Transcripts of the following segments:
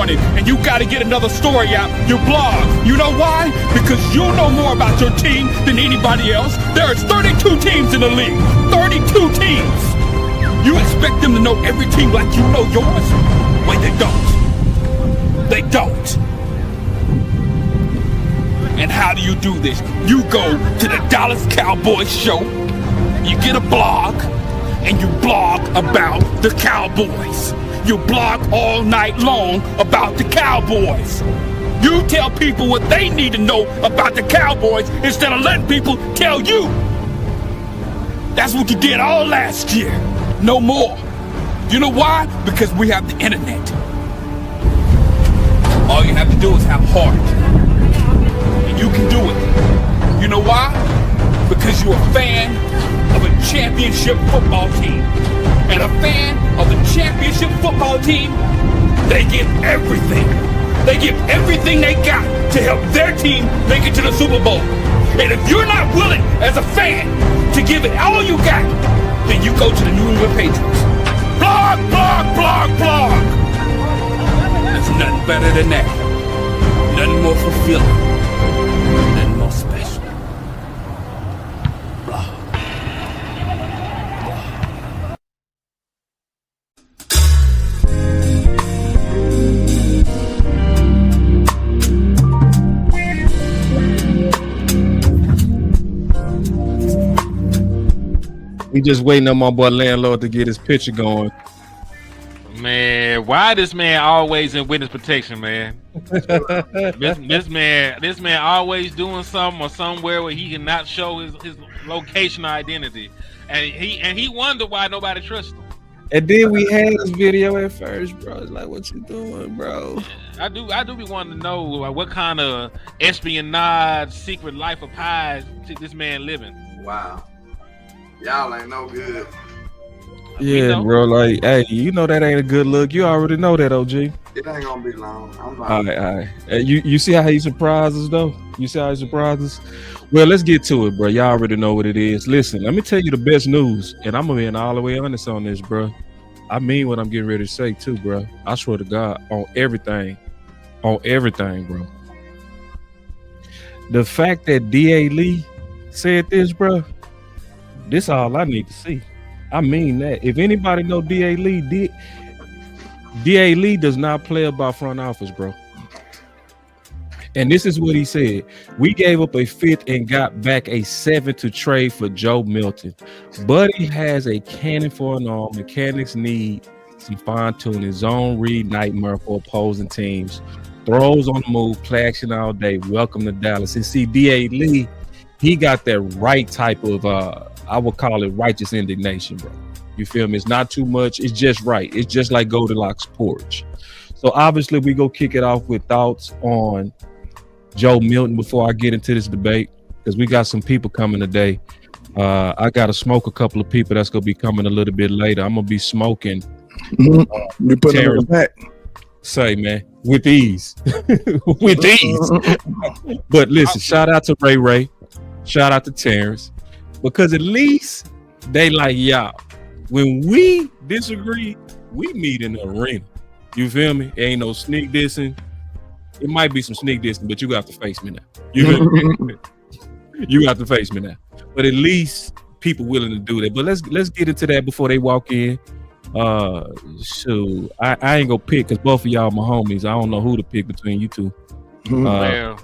morning and you got to get another story out, you blog. You know why? Because you know more about your team than anybody else. There is 32 teams in the league. 32 teams. You expect them to know every team like you know yours? Wait, they don't. They don't. And how do you do this? You go to the Dallas Cowboys show, you get a blog, and you blog about the Cowboys. You blog all night long about the Cowboys. You tell people what they need to know about the Cowboys instead of letting people tell you. That's what you did all last year. No more. You know why? Because we have the internet. All you have to do is have heart. And you can do it. You know why? Because you're a fan of a championship football team. And a fan of the championship football team, they give everything. They give everything they got to help their team make it to the Super Bowl. And if you're not willing, as a fan, to give it all you got, then you go to the New England Patriots. Blog, blog, blog, blog. There's nothing better than that. Nothing more fulfilling. Nothing more special. Blog. We just waiting on my boy LandLord to get his picture going. Man, why this man always in witness protection, man? this man always doing something or somewhere where he cannot show his location or identity, and he wonder why nobody trusts him. And then we had this video at first, bro. It's like, what you doing, bro? I do be wanting to know what kind of espionage, secret life of pies this man living. Wow. Y'all ain't no good. Yeah, bro. Like, hey, you know that ain't a good look. You already know that, OG. It ain't gonna be long. All right. You see how he surprised us, though? You see how he surprised us? Well, let's get to it, bro. Y'all already know what it is. Listen, let me tell you the best news, and I'm gonna be all the way honest on this, bro. I mean what I'm getting ready to say, too, bro. I swear to God, on everything, bro. The fact that D.A. Lee said this, bro, this all I need to see. I mean that. If anybody know D.A. Lee, D.A. Lee does not play about front office, bro. And this is what he said. We gave up a fifth and got back a 7th to trade for Joe Milton. Buddy has a cannon for an arm. Mechanics need some fine-tuning. Zone read nightmare for opposing teams. Throws on the move, play action all day. Welcome to Dallas. And see, D.A. Lee, he got that right type of I would call it righteous indignation, bro. You feel me? It's not too much. It's just right. It's just like Goldilocks porch. So obviously we go kick it off with thoughts on Joe Milton before I get into this debate, because we got some people coming today. I got to smoke a couple of people that's going to be coming a little bit later. I'm going to be smoking. You put them in the back. Say, man, with ease. With ease. But listen, shout out to Ray. Shout out to Terrence. Because at least they like y'all. When we disagree, we meet in the arena. You feel me? Ain't no sneak dissing. It might be some sneak dissing, but you have to face me now. You feel me? You have to face me now. But at least people willing to do that. But let's get into that before they walk in. Shoot, I ain't gonna pick because both of y'all my homies. I don't know who to pick between you two. Well,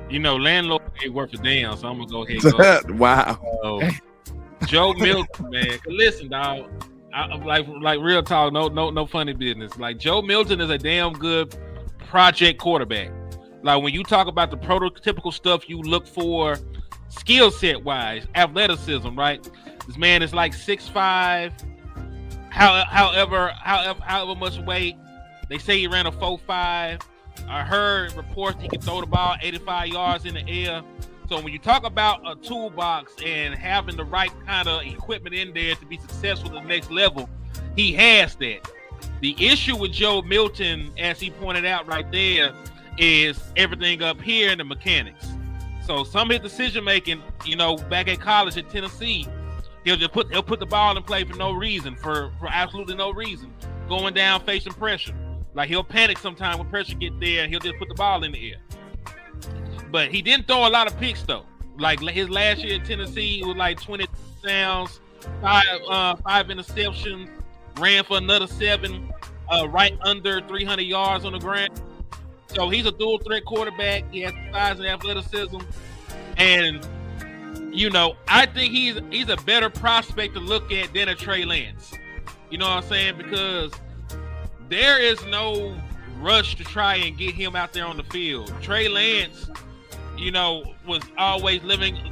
you know, LandLord ain't worth a damn, so I'm gonna go ahead and go. Wow. Joe Milton, man. Listen, dog. Like real talk, no funny business. Like Joe Milton is a damn good project quarterback. Like when you talk about the prototypical stuff you look for, skill set wise, athleticism, right? This man is like 6'5". However much weight. They say he ran a 4.5. I heard reports he can throw the ball 85 yards in the air. So when you talk about a toolbox and having the right kind of equipment in there to be successful at the next level, he has that. The issue with Joe Milton, as he pointed out right there, is everything up here in the mechanics. So some of his decision making, you know, back at college at Tennessee, he'll put the ball in play for no reason, for absolutely no reason, going down facing pressure. Like he'll panic sometime when pressure get there, and he'll just put the ball in the air. But he didn't throw a lot of picks though. Like his last year in Tennessee, it was like 20 touchdowns, five interceptions, ran for another 7, right under 300 yards on the ground. So he's a dual threat quarterback. He has size and athleticism, and I think he's a better prospect to look at than a Trey Lance. You know what I'm saying? Because there is no rush to try and get him out there on the field. Trey Lance, was always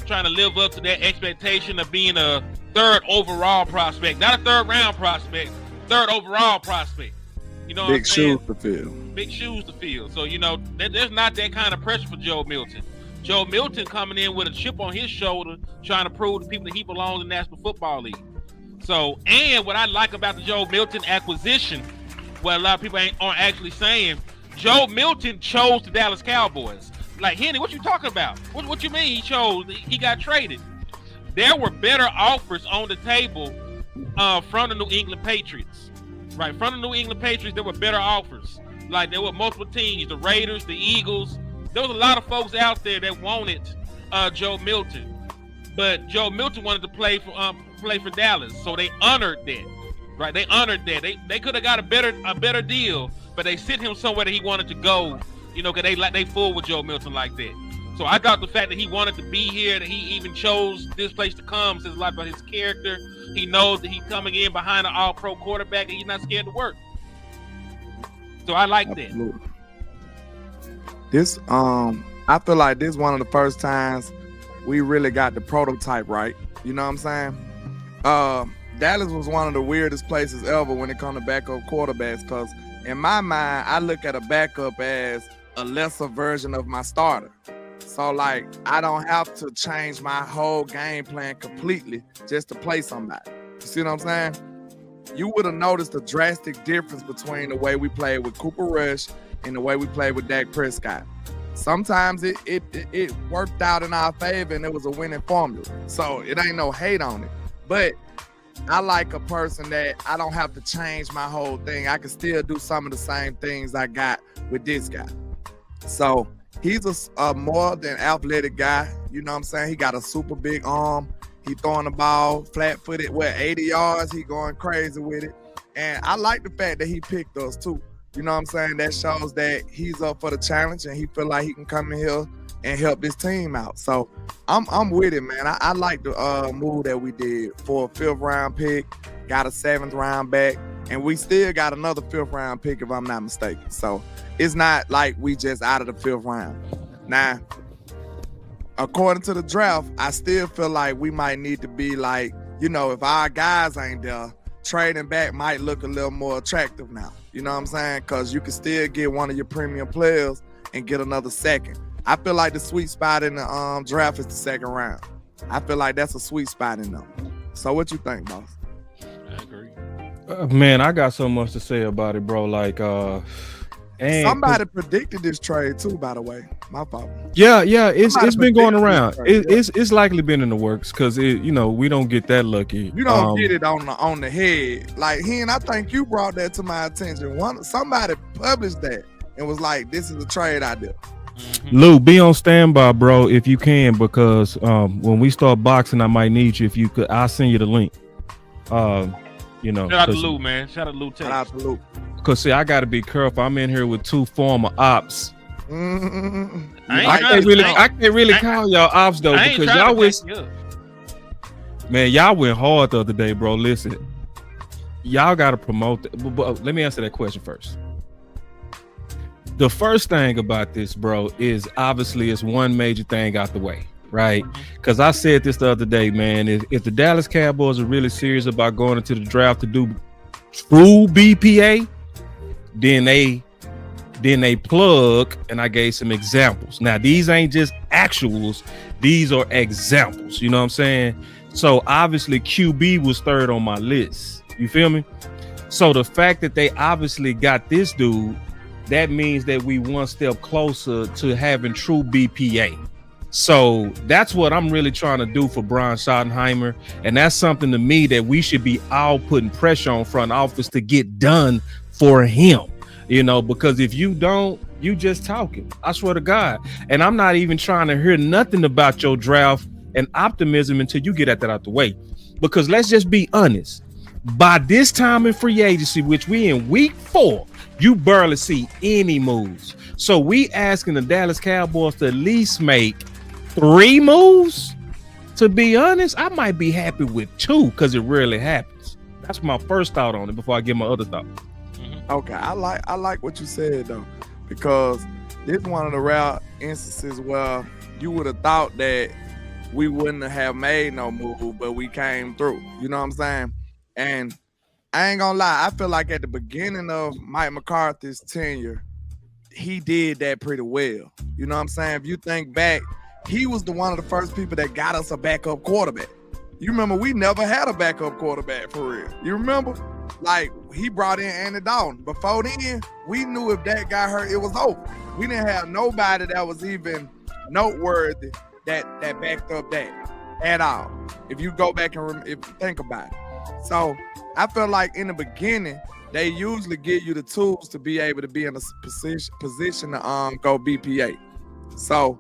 trying to live up to that expectation of being a 3rd overall prospect, not a 3rd round prospect, 3rd overall prospect. You know, big shoes to fill. Big shoes to fill. So there's not that kind of pressure for Joe Milton. Joe Milton coming in with a chip on his shoulder, trying to prove to people that he belongs in the National Football League. So, and what I like about the Joe Milton acquisition, what a lot of people aren't actually saying, Joe Milton chose the Dallas Cowboys. Like, Henry, what you talking about? What you mean he got traded? There were better offers on the table from the New England Patriots. Right, from the New England Patriots, there were better offers. Like, there were multiple teams, the Raiders, the Eagles. There was a lot of folks out there that wanted Joe Milton. But Joe Milton wanted to play for Dallas, so they honored that. Right, they honored that. They could have got a better deal, but they sent him somewhere that he wanted to go. Because they fool with Joe Milton like that. So I thought the fact that he wanted to be here, that he even chose this place to come, says a lot about his character. He knows that he's coming in behind an all-pro quarterback, and he's not scared to work. So I like Absolutely. This, I feel like this is one of the first times we really got the prototype right. You know what I'm saying? Dallas was one of the weirdest places ever when it comes to backup quarterbacks, because in my mind, I look at a backup as a lesser version of my starter. So, like, I don't have to change my whole game plan completely just to play somebody. You see what I'm saying? You would have noticed a drastic difference between the way we played with Cooper Rush and the way we played with Dak Prescott. Sometimes it worked out in our favor and it was a winning formula. So it ain't no hate on it. But I like a person that I don't have to change my whole thing. I can still do some of the same things I got with this guy. So he's a more than athletic guy. You know what I'm saying? He got a super big arm. He throwing the ball flat-footed, 80 yards. He going crazy with it. And I like the fact that he picked us too. You know what I'm saying? That shows that he's up for the challenge and he feel like he can come in here and help this team out. So I'm with it, man. I like the move that we did for a 5th round pick, got a 7th round back, and we still got another 5th round pick if I'm not mistaken. So it's not like we just out of the 5th round. Now, according to the draft, I still feel like we might need to be like, if our guys ain't there, trading back might look a little more attractive now. You know what I'm saying? Because you can still get one of your premium players and get another 2nd. I feel like the sweet spot in the draft is the 2nd round. I feel like that's a sweet spot in them. So what you think, boss? I agree. Man, I got so much to say about it, bro. Like, and somebody predicted this trade too, by the way. My fault. Yeah, it's been going around. It's likely been in the works because we don't get that lucky. You don't get it on the head. Like, I think you brought that to my attention. Somebody published that and was like, "This is a trade idea." Mm-hmm. Lou, be on standby, bro, if you can, because when we start boxing, I might need you. If you could, I'll send you the link. Shout out to Lou, man. Shout out to Lou. Shout out to Lou. Cause see, I got to be careful. I'm in here with 2 former ops. I can't really call y'all ops though, because y'all went hard the other day, bro. Listen, y'all got to promote but let me answer that question first. The first thing about this, bro, is obviously it's one major thing out the way, right? Because I said this the other day, man. If the Dallas Cowboys are really serious about going into the draft to do true BPA, then they plug, and I gave some examples. Now, these ain't just actuals. These are examples. You know what I'm saying? So, obviously, QB was 3rd on my list. You feel me? So, the fact that they obviously got this dude, that means that we one step closer to having true BPA. So, that's what I'm really trying to do for Brian Schottenheimer. And that's something to me that we should be all putting pressure on front office to get done for him. You know, because if you don't, you just talking. I swear to God. And I'm not even trying to hear nothing about your draft and optimism until you get that out the way. Because let's just be honest. By this time in free agency, which we in week 4, you barely see any moves. So we asking the Dallas Cowboys to at least make 3 moves. To be honest, I might be happy with 2 because it rarely happens. That's my first thought on it before I give my other thought. Okay, I like what you said though, because this is one of the rare instances where you would have thought that we wouldn't have made no move, but we came through. You know what I'm saying? And I ain't gonna lie, I feel like at the beginning of Mike McCarthy's tenure, he did that pretty well. You know what I'm saying? If you think back, he was one of the first people that got us a backup quarterback. You remember we never had a backup quarterback for real. You remember? Like, he brought in Andy Dalton. Before then, we knew if that got hurt, it was over. We didn't have nobody that was even noteworthy that backed up that at all. If you go back and if you think about it. So I feel like in the beginning, they usually give you the tools to be able to be in a position to go BPA. So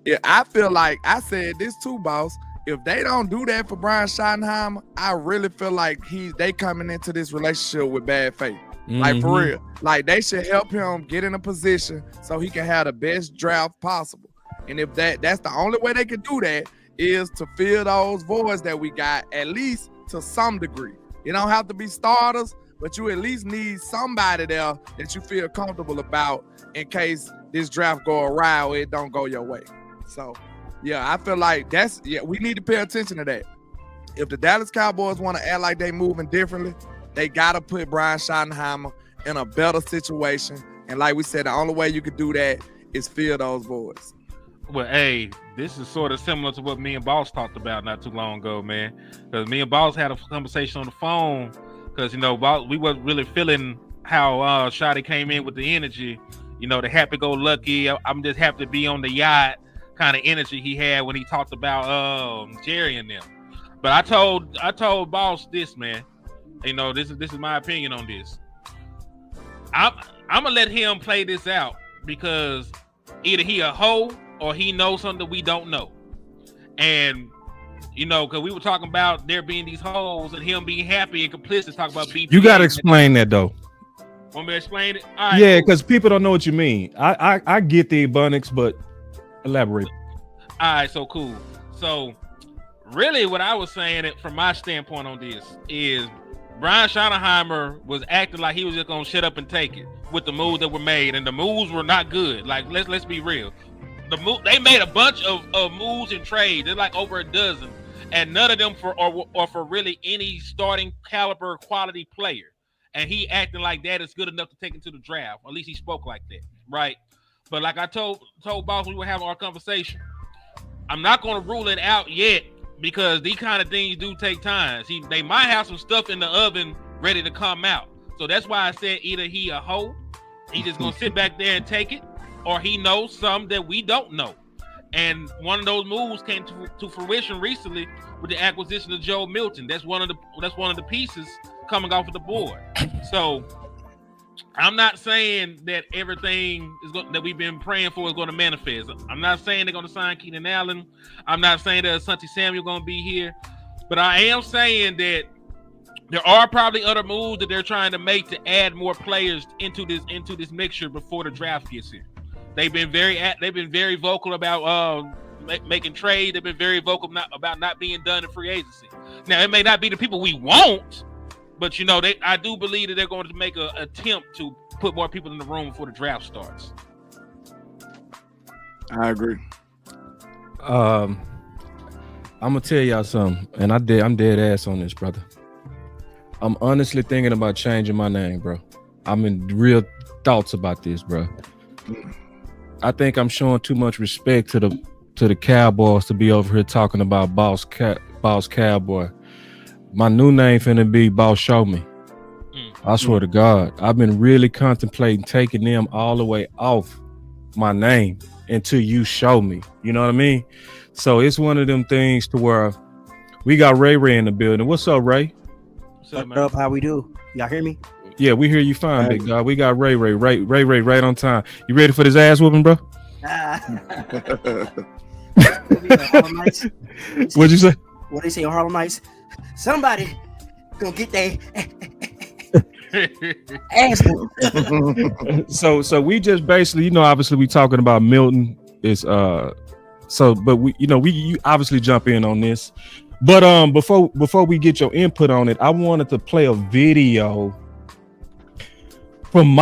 yeah, I feel like I said this too, boss. If they don't do that for Brian Schottenheimer, I really feel like they coming into this relationship with bad faith. Like, for real. Like, they should help him get in a position so he can have the best draft possible. And if that's the only way they can do that is to fill those voids that we got, at least to some degree. You don't have to be starters, but you at least need somebody there that you feel comfortable about in case this draft go awry or it don't go your way. So yeah, I feel like we need to pay attention to that. If the Dallas Cowboys want to act like they moving differently, they got to put Brian Schottenheimer in a better situation. And like we said, the only way you could do that is fill those voids. Well, hey, this is sort of similar to what me and Boss talked about not too long ago, man. Because me and Boss had a conversation on the phone because, you know, we wasn't really feeling how Shotty came in with the energy, you know, the happy-go-lucky, I'm just happy to be on the yacht kind of energy he had when he talked about Jerry and them. But I told Boss this, man. You know, this is my opinion on this. I'm gonna let him play this out because either he a hoe or he knows something we don't know. And you know, because we were talking about there being these hoes and him being happy and complicit. Talk about BPA. You gotta explain that though. Want me to explain it? All right, yeah, because people don't know what you mean. I get the abundance, but elaborate. All right, so cool. So really what I was saying from my standpoint on this is Brian Schottenheimer was acting like he was just gonna shut up and take it with the moves that were made, and the moves were not good. Like let's be real. They made a bunch of moves and trades. They're like over a dozen, and none of them are for really any starting caliber quality player. And he acting like that is good enough to take it to the draft. At least he spoke like that, right? But like I told Boss, we were having our conversation. I'm not going to rule it out yet because these kind of things do take time. They might have some stuff in the oven ready to come out. So that's why I said either he a hoe, he just going to sit back there and take it, or he knows some that we don't know. And one of those moves came to fruition recently with the acquisition of Joe Milton. That's one of the pieces coming off of the board. So I'm not saying that everything that we've been praying for is going to manifest. I'm not saying they're going to sign Keenan Allen. I'm not saying that Asante Samuel going to be here. But I am saying that there are probably other moves that they're trying to make to add more players into this mixture before the draft gets here. They've been very vocal about making trade. They've been very vocal about not being done in free agency. Now it may not be the people we want, but you know, I do believe that they're going to make an attempt to put more people in the room before the draft starts. I agree. I'm gonna tell y'all something, and I'm dead ass on this, brother. I'm honestly thinking about changing my name, bro. I'm in real thoughts about this, bro. I think I'm showing too much respect to the Cowboys to be over here talking about Boss Cowboy. My new name finna be Boss Show Me. I swear to God, I've been really contemplating taking them all the way off my name until you show me. You know what I mean? So it's one of them things to where we got Ray in the building. What's up, Ray? What's up, how we do? Y'all hear me? Yeah, we hear you fine, big dog. We got Ray right on time. You ready for this ass whooping, bro? What'd you say? What they say on Harlem Nights? Somebody gonna get their ass whooped. So we just basically, obviously we talking about Milton. Is but you obviously jump in on this. But before we get your input on it, I wanted to play a video from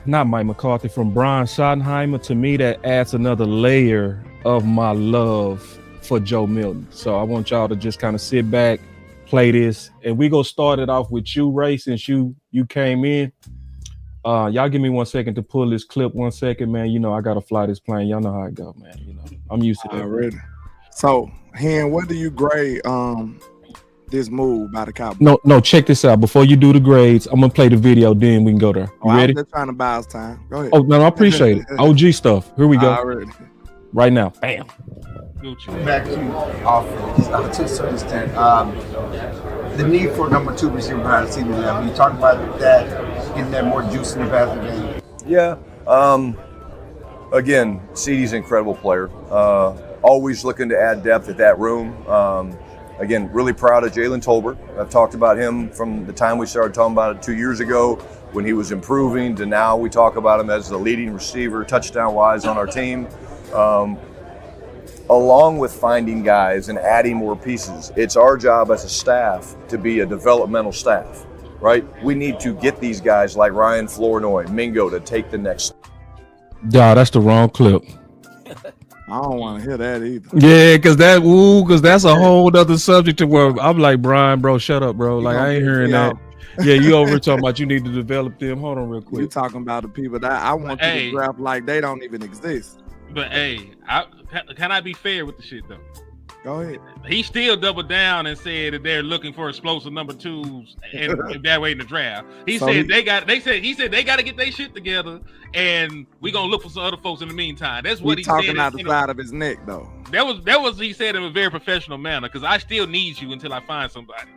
not Mike McCarthy, from Brian Schottenheimer. To me, that adds another layer of my love for Joe Milton. So I want y'all to just kind of sit back, play this, and we gonna start it off with you, Ray, since you came in. Y'all give me 1 second to pull this clip. 1 second, man. I gotta fly this plane. Y'all know how it go, man. I'm used to that. Already. So, Hen, what do you grade this move by the Cowboys? No, check this out. Before you do the grades, I'm gonna play the video, then we can go there. You ready? I'm just trying to buy us time. Go ahead. Oh, no, I appreciate it. OG stuff. Here we go. Already. Right now. Bam. Back to offense to a certain extent. The need for number 2 receiver behind the senior level. You talk about that, getting that more juice in the passing game. Yeah. Again, CeeDee's an incredible player. Always looking to add depth at that room. Again, really proud of Jalen Tolbert. I've talked about him from the time we started talking about it 2 years ago when he was improving to now we talk about him as the leading receiver, touchdown-wise on our team. Along with finding guys and adding more pieces, it's our job as a staff to be a developmental staff, right? We need to get these guys like Ryan Flournoy, Mingo to take the next. Nah, that's the wrong clip. I don't want to hear that either. Yeah, because that's a whole other subject to where I'm like, Brian, bro, shut up, bro. Like, I ain't hearing that. Yeah, you over talking about you need to develop them. Hold on real quick. You talking about the people that I want you to draft like they don't even exist. But hey, can I be fair with the shit though? Go ahead. He still doubled down and said that they're looking for explosive number 2s and evaluating the draft. He said they got to get their shit together, and we gonna look for some other folks in the meantime. That's what he said. Talking out the side of his neck though. That was he said in a very professional manner. Because I still need you until I find somebody.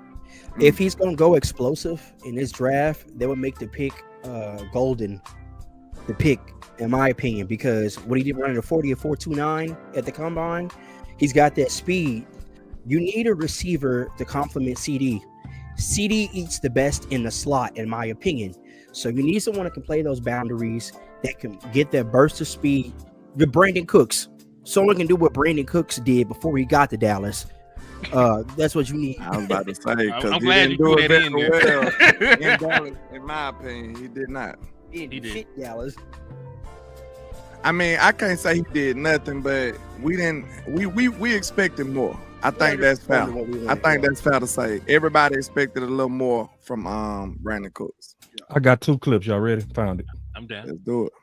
If he's gonna go explosive in this draft, they would make the pick golden. The pick, in my opinion, because what he did running a 40 or 4.29 at the combine, he's got that speed. You need a receiver to complement CeeDee. CeeDee eats the best in the slot, in my opinion. So you need someone that can play those boundaries, that can get that burst of speed. The Brandon Cooks. Someone can do what Brandon Cooks did before he got to Dallas. That's what you need. I was about to say, because I'm he glad didn't you do threw it that in very well in Dallas, in my opinion. He did not. He did fit Dallas. I mean, I can't say he did nothing, but we expected more. I think that's fair. I think that's fair to say. Everybody expected a little more from Brandon Cooks. I got 2 clips. Y'all ready? Found it. I'm down. Let's do it.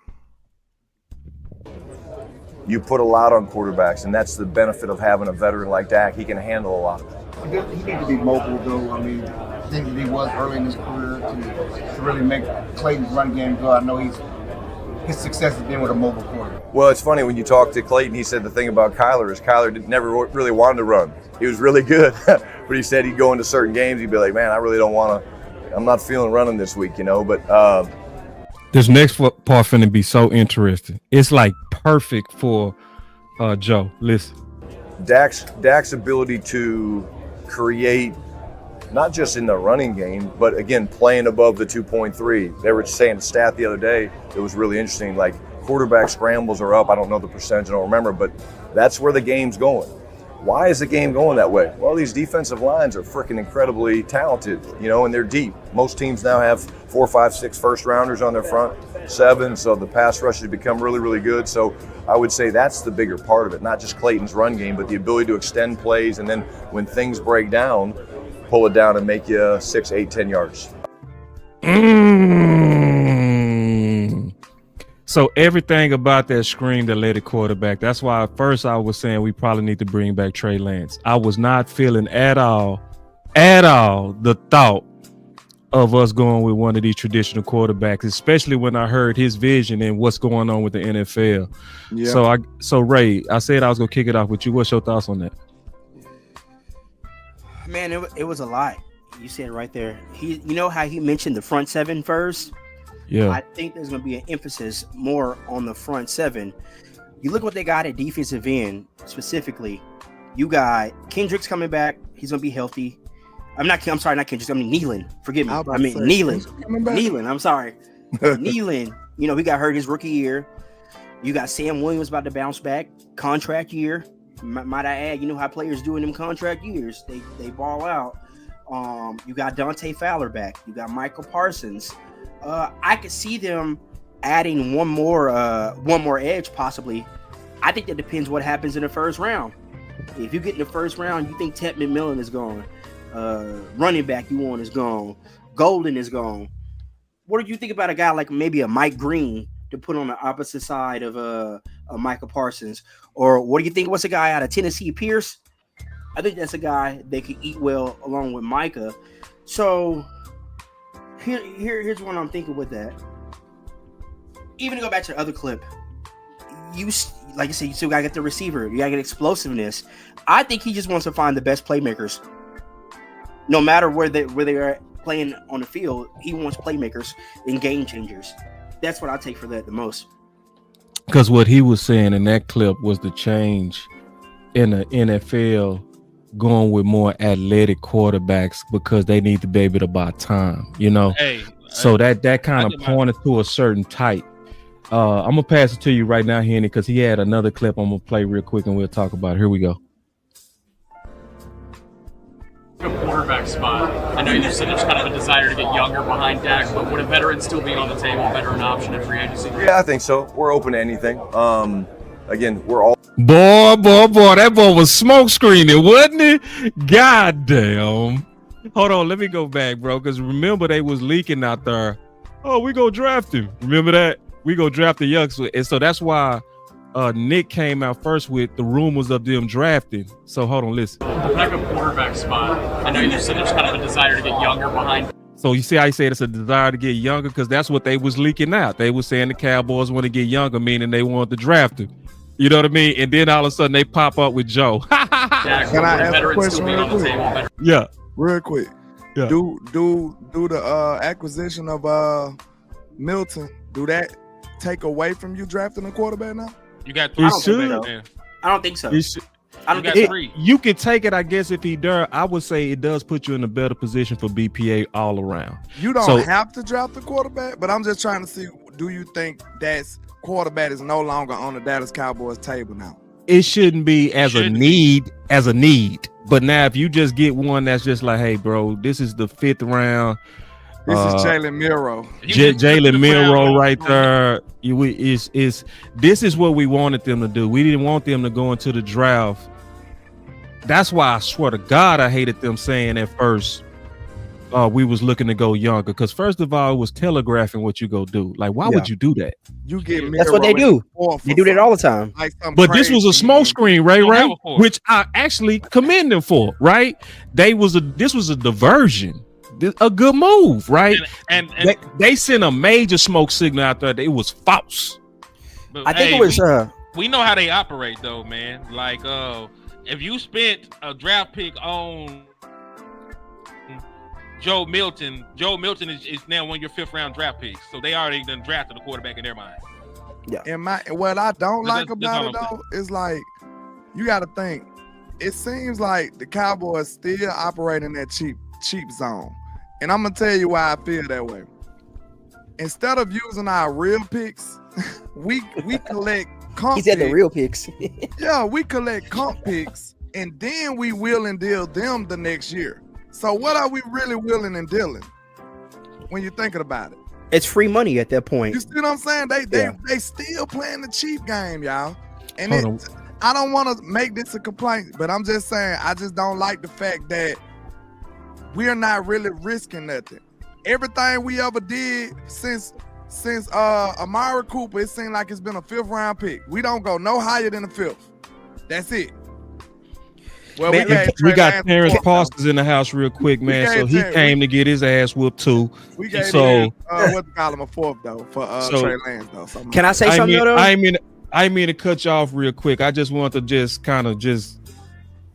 You put a lot on quarterbacks, and that's the benefit of having a veteran like Dak. He can handle a lot of it. He needs to be mobile, though. I mean, I think that he was early in his career to really make Clayton's run game go. I know his success has been with a mobile quarterback. Well, it's funny when you talk to Clayton, he said the thing about Kyler is Kyler never really wanted to run. He was really good, but he said he'd go into certain games, he'd be like, man, I really don't want to, I'm not feeling running this week, but this next part finna be so interesting. It's like perfect for Joe. Listen. Dak's ability to create, not just in the running game, but again, playing above the 2.3. They were saying the stat the other day, it was really interesting. Like quarterback scrambles are up. I don't know the percentage, I don't remember, but that's where the game's going. Why is the game going that way? Well, these defensive lines are freaking incredibly talented, and they're deep. Most teams now have 4, 5, 6 first rounders on their front 7, so the pass rush has become really, really good. So I would say that's the bigger part of it, not just Clayton's run game, but the ability to extend plays, and then when things break down, pull it down and make you 6, 8, 10 yards. So everything about that screamed athletic quarterback. That's why at first I was saying we probably need to bring back Trey Lance. I was not feeling at all the thought of us going with one of these traditional quarterbacks, especially when I heard his vision and what's going on with the NFL. Yeah. So Ray, I said I was gonna kick it off with you. What's your thoughts on that? Man, it was a lot. You said it right there. You know how he mentioned the front seven first? Yeah. I think there's going to be an emphasis more on the front seven. You look what they got at defensive end specifically. You got Kendricks coming back. He's going to be healthy. I'm sorry, not Kendricks. I mean Nealon. Forgive me. Nealon. I'm sorry. Nealon. You know, he got hurt his rookie year. You got Sam Williams about to bounce back. Contract year. Might I add, you know how players do in them contract years. They ball out. You got Dante Fowler back. You got Michael Parsons. I could see them adding one more edge possibly. I think that depends what happens in the first round. If you get in the first round, you think Ted McMillan is gone. Running back you want is gone. Golden is gone. What do you think about a guy like maybe a Mike Green to put on the opposite side of Michael Parsons? Or what do you think? What's a guy out of Tennessee, Pierce? I think that's a guy that could eat well along with Micah. So here's what I'm thinking with that. Even to go back to the other clip, like you said, you still gotta get the receiver. You gotta get explosiveness. I think he just wants to find the best playmakers. No matter where they are playing on the field, he wants playmakers and game changers. That's what I take for that the most. Because what he was saying in that clip was the change in the NFL going with more athletic quarterbacks because they need to be able to buy time, you know. So that kind of pointed to a certain type. I'm gonna pass it to you right now, Henny, because he had another clip I'm gonna play real quick and we'll talk about it. Here we go. Quarterback spot. I know you said there's kind of a desire to get younger behind Dak, but would a veteran still be on the table, a veteran option in free agency? Yeah, I think so. We're open to anything. Again, we're all Boy, that boy was smoke screening, wasn't it? God damn. Hold on, let me go back, bro, because remember they was leaking out there. Oh, we go draft him. Remember that? We go draft the youngster. And so that's why Nick came out first with the rumors of them drafting. So hold on, listen. The backup quarterback spot. I know you said there's kind of a desire to get younger behind. So you see how I said it's a desire to get younger, because that's what they was leaking out. They was saying the Cowboys want to get younger, meaning they wanted to draft him. You know what I mean? And then all of a sudden they pop up with Joe. Can I ask a question real quick? Yeah. Real quick. Yeah. Do the acquisition of Milton, do that take away from you drafting a quarterback now? You got three. I don't think so. You can take it, I guess, if he does. I would say it does put you in a better position for BPA all around. You don't have to draft the quarterback, but I'm just trying to see, do you think that's quarterback is no longer on the Dallas Cowboys table now? It shouldn't be as a need. But now if you just get one that's just like, hey, bro, this is the 5th round. This is Jalen Milroe. Jalen Milroe right there. This is what we wanted them to do. We didn't want them to go into the draft. That's why I swear to God I hated them saying at first we was looking to go younger. Because first of all, it was telegraphing what you go do. Like, why would you do that? You get That's what they do. They do that all the time. Like but this was a smoke screen, right? Which I actually commend them for, right? This was a diversion. A good move, right? And they sent a major smoke signal out there that it was false. I think it was. We know how they operate, though, man. Like, if you spent a draft pick on Joe Milton is now one of your 5th round draft picks, so they already done drafted a quarterback in their mind. Yeah. What I don't like about it though is like you got to think. It seems like the Cowboys still operate in that cheap zone. And I'm gonna tell you why I feel that way. Instead of using our real picks, we collect comp He said the real picks. Yeah, we collect comp picks, and then we will and deal them the next year. So what are we really willing and dealing when you're thinking about it? It's free money at that point. You see what I'm saying? They still playing the cheap game, y'all. And I don't want to make this a complaint, but I'm just saying I just don't like the fact that we're not really risking nothing. Everything we ever did since Amari Cooper, it seemed like it's been a 5th round pick. We don't go no higher than the 5th. That's it. Well, we got Terrence Parsons in the house real quick, man. So he came to get his ass whooped too. We gave him what to call him a 4th though for Trey Lance though. Can I say something though? I mean to cut you off real quick. I just want to just kind of just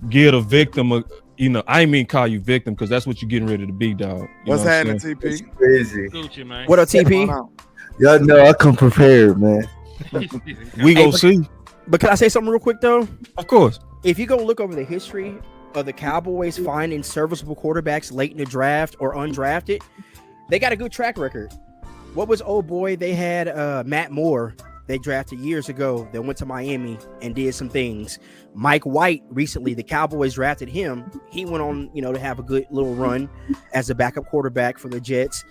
give a victim you know, I ain't mean call you victim because that's what you're getting ready to be, dog. You What's know what happening, I'm TP? Crazy. Gucci, man. What up, What's going TP? on? Y'all know I come prepared, man. We gonna see. But can I say something real quick though? Of course. If you go look over the history of the Cowboys finding serviceable quarterbacks late in the draft or undrafted, they got a good track record. What was old boy? They had Matt Moore. They drafted years ago. They went to Miami and did some things. Mike White recently, the Cowboys drafted him. He went on, to have a good little run as a backup quarterback for the Jets.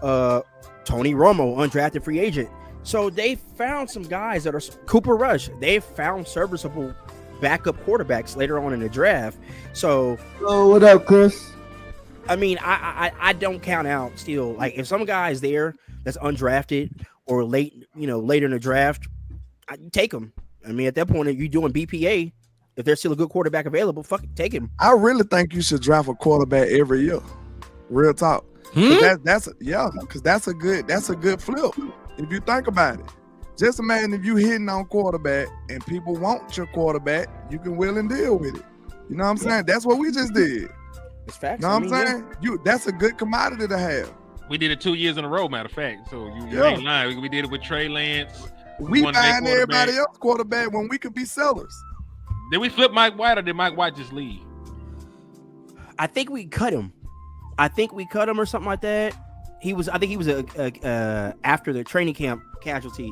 Tony Romo, undrafted free agent. So they found some guys that are Cooper Rush. They found serviceable backup quarterbacks later on in the draft. So, what up, Chris? I mean, I don't count out still. Like if some guy is there that's undrafted or late, later in the draft, I take him. I mean, at that point, if you're doing BPA, if there's still a good quarterback available, fuck it, take him. I really think you should draft a quarterback every year. Real talk. That's a good flip. If you think about it, just imagine if you hitting on quarterback and people want your quarterback, you can will and deal with it. You know what I'm saying? That's what we just did. It's facts. You know what I'm saying? That's a good commodity to have. We did it 2 years in a row, matter of fact. So you ain't lying. We did it with Trey Lance. We find everybody else quarterback when we could be sellers. Did we flip Mike White or did Mike White just leave? I think we cut him. Or something like that. I think he was a after the training camp casualty.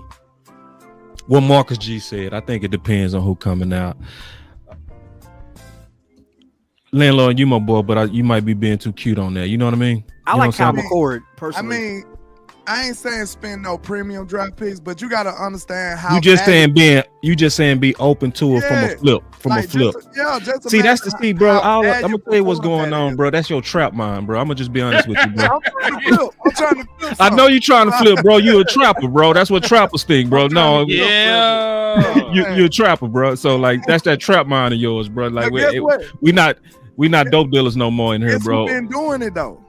What Marcus G said, I think it depends on who coming out. Landlord, you my boy, but you might be being too cute on that. You know what I mean? I like Kyle McCord personally. I mean, I ain't saying spend no premium draft picks, but you got to understand how. You just saying be open to it from a flip. Just see, that's the see, bro. I'm gonna tell you what's going on, bro. That's your trap mind, bro. I'm gonna just be honest with you, bro. I'm trying to flip. I know you trying to flip, bro. You a trapper, bro. That's what trappers think, bro. No, you're a trapper, bro. So like, that's that trap mind of yours, bro. Like we not dope dealers no more in here, bro. We've been doing it though.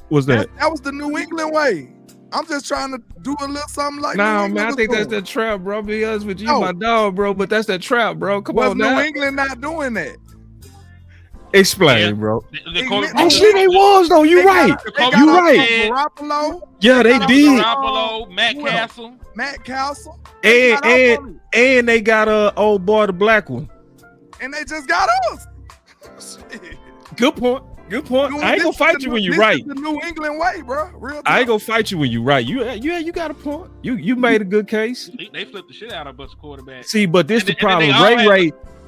What's that? That was the New England way. I'm just trying to do a little something like. Nah, man, I think that's that trap, bro. Be honest with you, my dog, bro. But that's that trap, bro. Come on, now. New England not doing that? Explain, bro. Shit, they was though. You right. You right. Garoppolo. Yeah, they did. Garoppolo, Matt Castle, and they got a old boy, the black one. And they just got us. Good point. I ain't gonna fight you when you're right. The New England way, bro. Real talk. I ain't gonna fight you when you're right. You got a point. You made a good case. They flipped the shit out of us quarterback. See, but this the problem.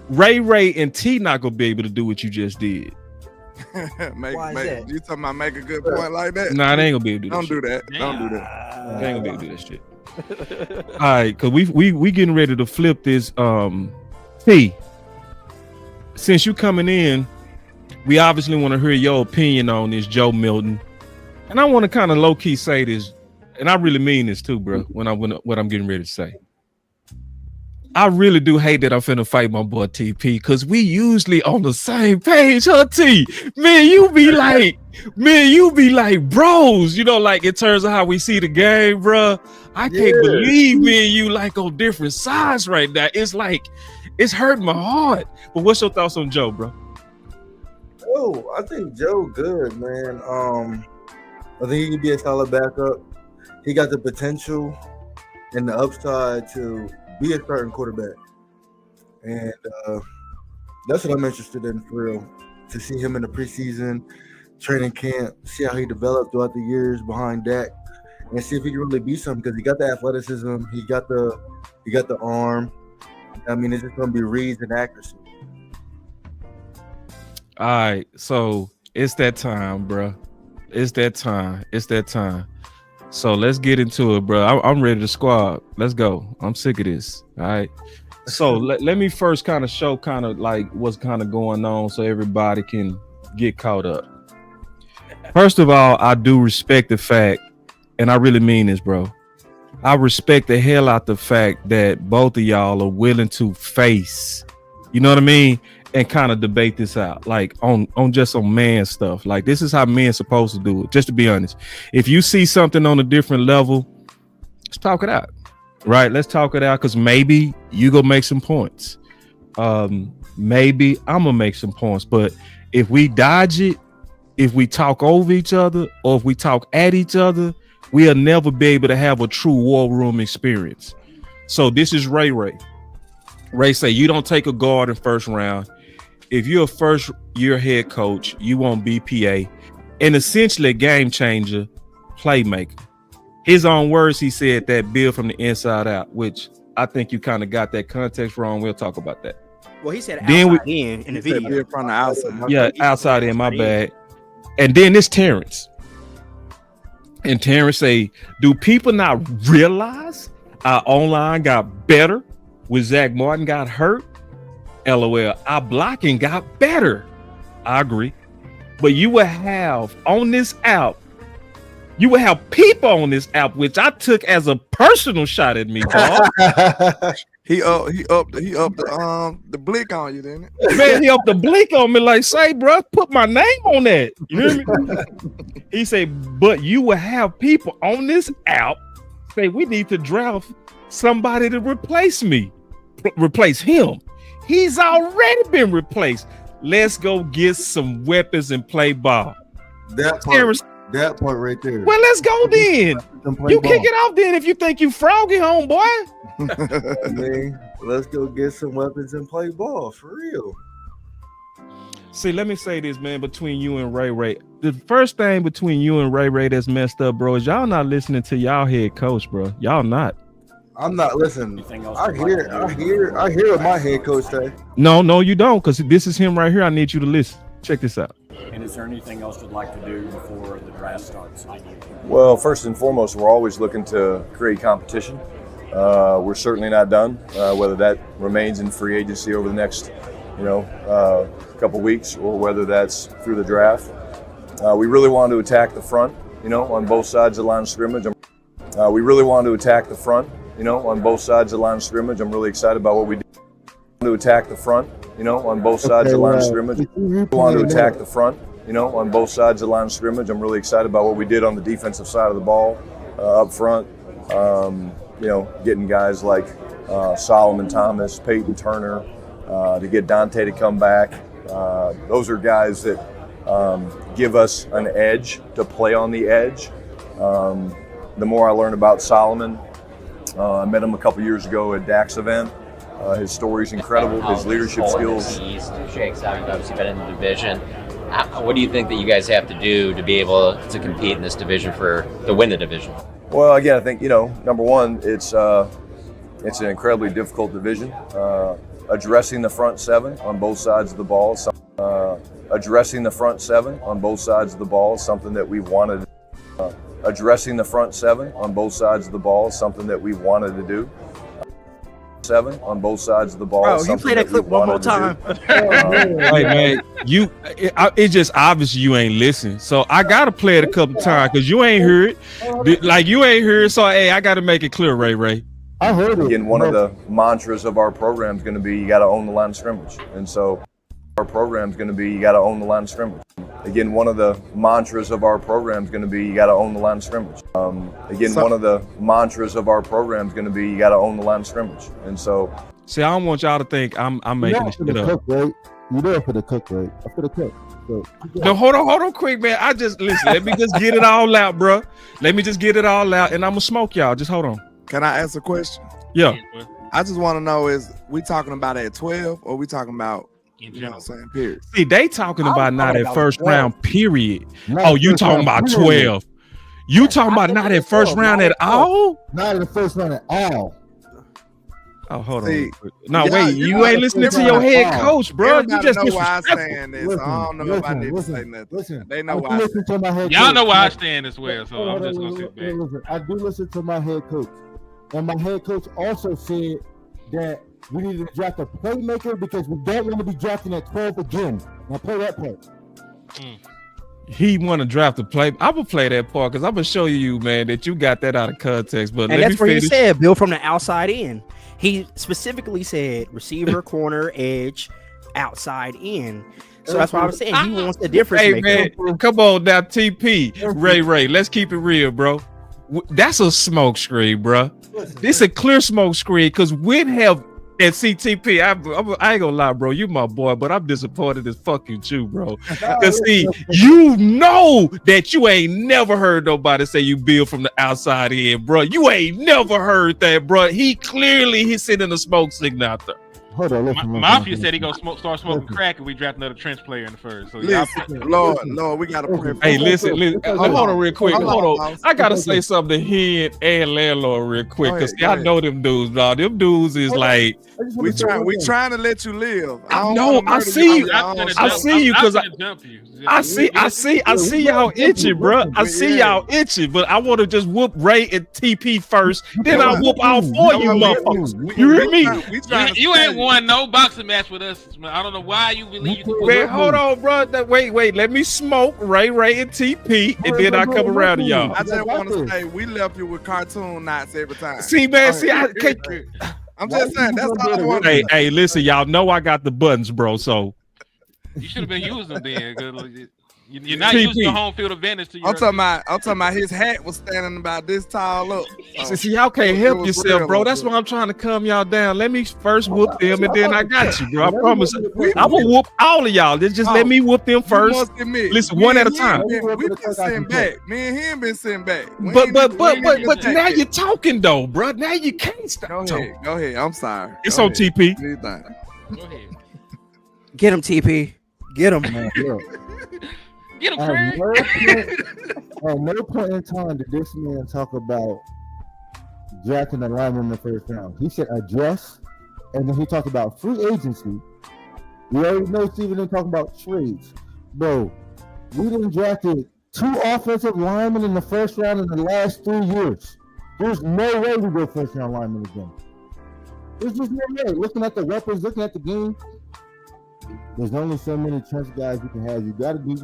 Ray and T not gonna be able to do what you just did. Why is that? You talking about make a good point like that? Nah, they ain't gonna be able to do that. Don't do that. They ain't gonna be able to do that shit. All right, cause we getting ready to flip this. T, since you coming in, we obviously want to hear your opinion on this Joe Milton, and I want to kind of low key say this, and I really mean this too, bro. What I'm getting ready to say, I really do hate that I'm finna fight my boy TP, because we usually on the same page, huh? T, man, you be like bros, like in terms of how we see the game, bro. I can't believe me and you like on different sides right now. It's like it's hurting my heart. But what's your thoughts on Joe, bro? Oh, I think Joe good, man. I think he can be a solid backup. He got the potential and the upside to be a starting quarterback. And that's what I'm interested in, for real. To see him in the preseason, training camp, see how he developed throughout the years behind Dak, and see if he can really be something, because he got the athleticism, he got the arm. I mean, it's just gonna be reads and accuracy. All right, so it's that time, bro. It's that time. So let's get into it, bro. I'm ready to squad. Let's go. I'm sick of this. All right. So let me first kind of show kind of like what's kind of going on so everybody can get caught up. First of all, I do respect the fact, and I really mean this, bro. I respect the hell out the fact that both of y'all are willing to face, you know what I mean? And kind of debate this out, like on man stuff. Like, this is how men supposed to do it. Just to be honest, if you see something on a different level, let's talk it out, right? Let's talk it out, because maybe you go make some points. Maybe I'm gonna make some points, but if we dodge it, if we talk over each other, or if we talk at each other, we'll never be able to have a true war room experience. So this is Ray. Ray say you don't take a guard in first round. If you're a first year head coach, you want BPA, and essentially a game changer, playmaker. His own words, he said that build from the inside out, which I think you kind of got that context wrong. We'll talk about that. Well, he said Then outside in the video. Build from the outside. Yeah, outside in, my bad. And then it's Terrence. And Terrence say, do people not realize our online got better when Zach Martin got hurt? LOL. Our blocking got better. I agree. But you will have on this app, you will have people on this app, which I took as a personal shot at me, dog. He upped the blick on you, didn't it? Man, he upped the blink on me like, say, bro, put my name on that. You hear me? He said, but you will have people on this app say, we need to draft somebody to replace me, replace him. He's already been replaced. Let's go get some weapons and play ball. That part right there. Well, let's go then. You kick it off then if you think you froggy, homeboy. Man, let's go get some weapons and play ball for real. See, let me say this, man, between you and Ray. The first thing between you and Ray that's messed up, bro, is y'all not listening to y'all head coach, bro. Y'all not. I'm not listening. I hear what my head coach say. No, you don't, because this is him right here. I need you to listen. Check this out. And is there anything else you'd like to do before the draft starts? Well, first and foremost, we're always looking to create competition. We're certainly not done, whether that remains in free agency over the next, couple weeks, or whether that's through the draft. We really want to attack the front, on both sides of the line of scrimmage. We really want to attack the front, on both sides of the line of scrimmage. I'm really excited about what we did. To attack the front, on both sides of the line of scrimmage. We want to attack the front, on both sides of the line of scrimmage. I'm really excited about what we did on the defensive side of the ball, up front. Getting guys like Solomon Thomas, Peyton Turner, to get Dante to come back. Those are guys that give us an edge to play on the edge. The more I learn about Solomon, I met him a couple years ago at Dak's event. His story's incredible. His leadership skills. East shakes out. You've obviously been in the division. What do you think that you guys have to do to be able to compete in this division to win the division? Well, again, I think number one, it's an incredibly difficult division. Addressing the front seven on both sides of the ball. Addressing the front seven on both sides of the ball is something that we've wanted. Addressing the front seven on both sides of the ball is something that we've wanted to do. Seven on both sides of the ball. Bro, you play that clip one more time. Hey man, it's just obvious you ain't listening. So I gotta play it a couple times because you ain't heard it. Like you ain't heard it. So hey, I gotta make it clear, Ray. I heard it. Again, one of the mantras of our program is going to be you got to own the line of scrimmage, and so our program is going to be you got to own the line of scrimmage. Again, one of the mantras of our program is going to be you got to own the line of scrimmage. One of the mantras of our program is going to be you got to own the line of scrimmage. And so, see, I don't want y'all to think I'm making this shit up. Right? You're there for the cook, right? I'm for the cook. So, no, hold on, quick, man. Listen. Let me just get it all out, bro. Let me just get it all out, and I'm gonna smoke y'all. Just hold on. Can I ask a question? Yeah. I just want to know, is we talking about at 12 or we talking about, period? See, they talking about not at first 12. Round, period. Oh, you talking about 12. You talking about not at first round at all? Not in the first round at all. Oh, hold on. No, wait, you ain't listening to your head coach, bro. You just know why I'm saying this. I don't know if I need to say nothing. Listen, they know why. Y'all know why I stand as well, so I'm just gonna sit back. Listen, I do listen to my head coach. And my head coach also said that we need to draft a playmaker because we don't want to be drafting at 12 again. Now play that part. He want to draft a play. I will play that part because I'm gonna show you, man, that you got that out of context. But and that's where he said build from the outside in. He specifically said receiver, corner, edge, outside in. So that's why I was saying he wants the difference. Hey man, come on now, TP, Ray. Let's keep it real, bro. That's a smoke screen, bro. This a clear smoke screen because we'd have And CTP, I ain't gonna lie, bro. You my boy, but I'm disappointed as fuck you too, bro. Cause see, you know that you ain't never heard nobody say you build from the outside in, bro. You ain't never heard that, bro. He's sending a smoke signal out there. Hold on, listen. Mafia said he gonna start smoking crack if we draft another trench player in the first. So Lord, we gotta pray. Hey, listen. Hold on, real quick. Hold on. I gotta say something to Hen and LandLord real quick, cause I know them dudes, dog. Them dudes is like we trying to let you live. I see you. I see you because I see y'all itching, bro. I see y'all itching, but I want to just whoop Ray and TP first, then I'll whoop all four you motherfuckers. You hear me? You ain't won no boxing match with us. I don't know why you believe you can. Man, hold on, bro. Wait. Let me smoke Ray and TP, and then I come around to y'all. I just want to say we left you with cartoon knots every time. See, man. I can't. I'm just saying that's all I want. Hey, listen, y'all know I got the buttons, bro. So you should have been using them then. You're not using the home field advantage to your. I'm talking about his hat was standing about this tall up. See, y'all can't help yourself, bro. That's why I'm trying to calm y'all down. Let me first whoop them, and then I got you, bro. I promise. I will whoop all of y'all. Just let me whoop them first. Listen, one at a time. We've been sitting back. Me and him been sitting back. But now you're talking though, bro. Now you can't stop. Go ahead. I'm sorry. It's on TP. Go ahead. Get him, TP. Get him. Get him, Craig. At no point in time did this man talk about drafting a lineman in the first round. He said address, and then he talked about free agency. We already know Steven didn't talk about trades. Bro, we didn't drafted 2 offensive linemen in the first round in the last 3 years. There's no way we go first round linemen again. There's just no way. Looking at the weapons, looking at the game, there's only so many trench guys you can have. You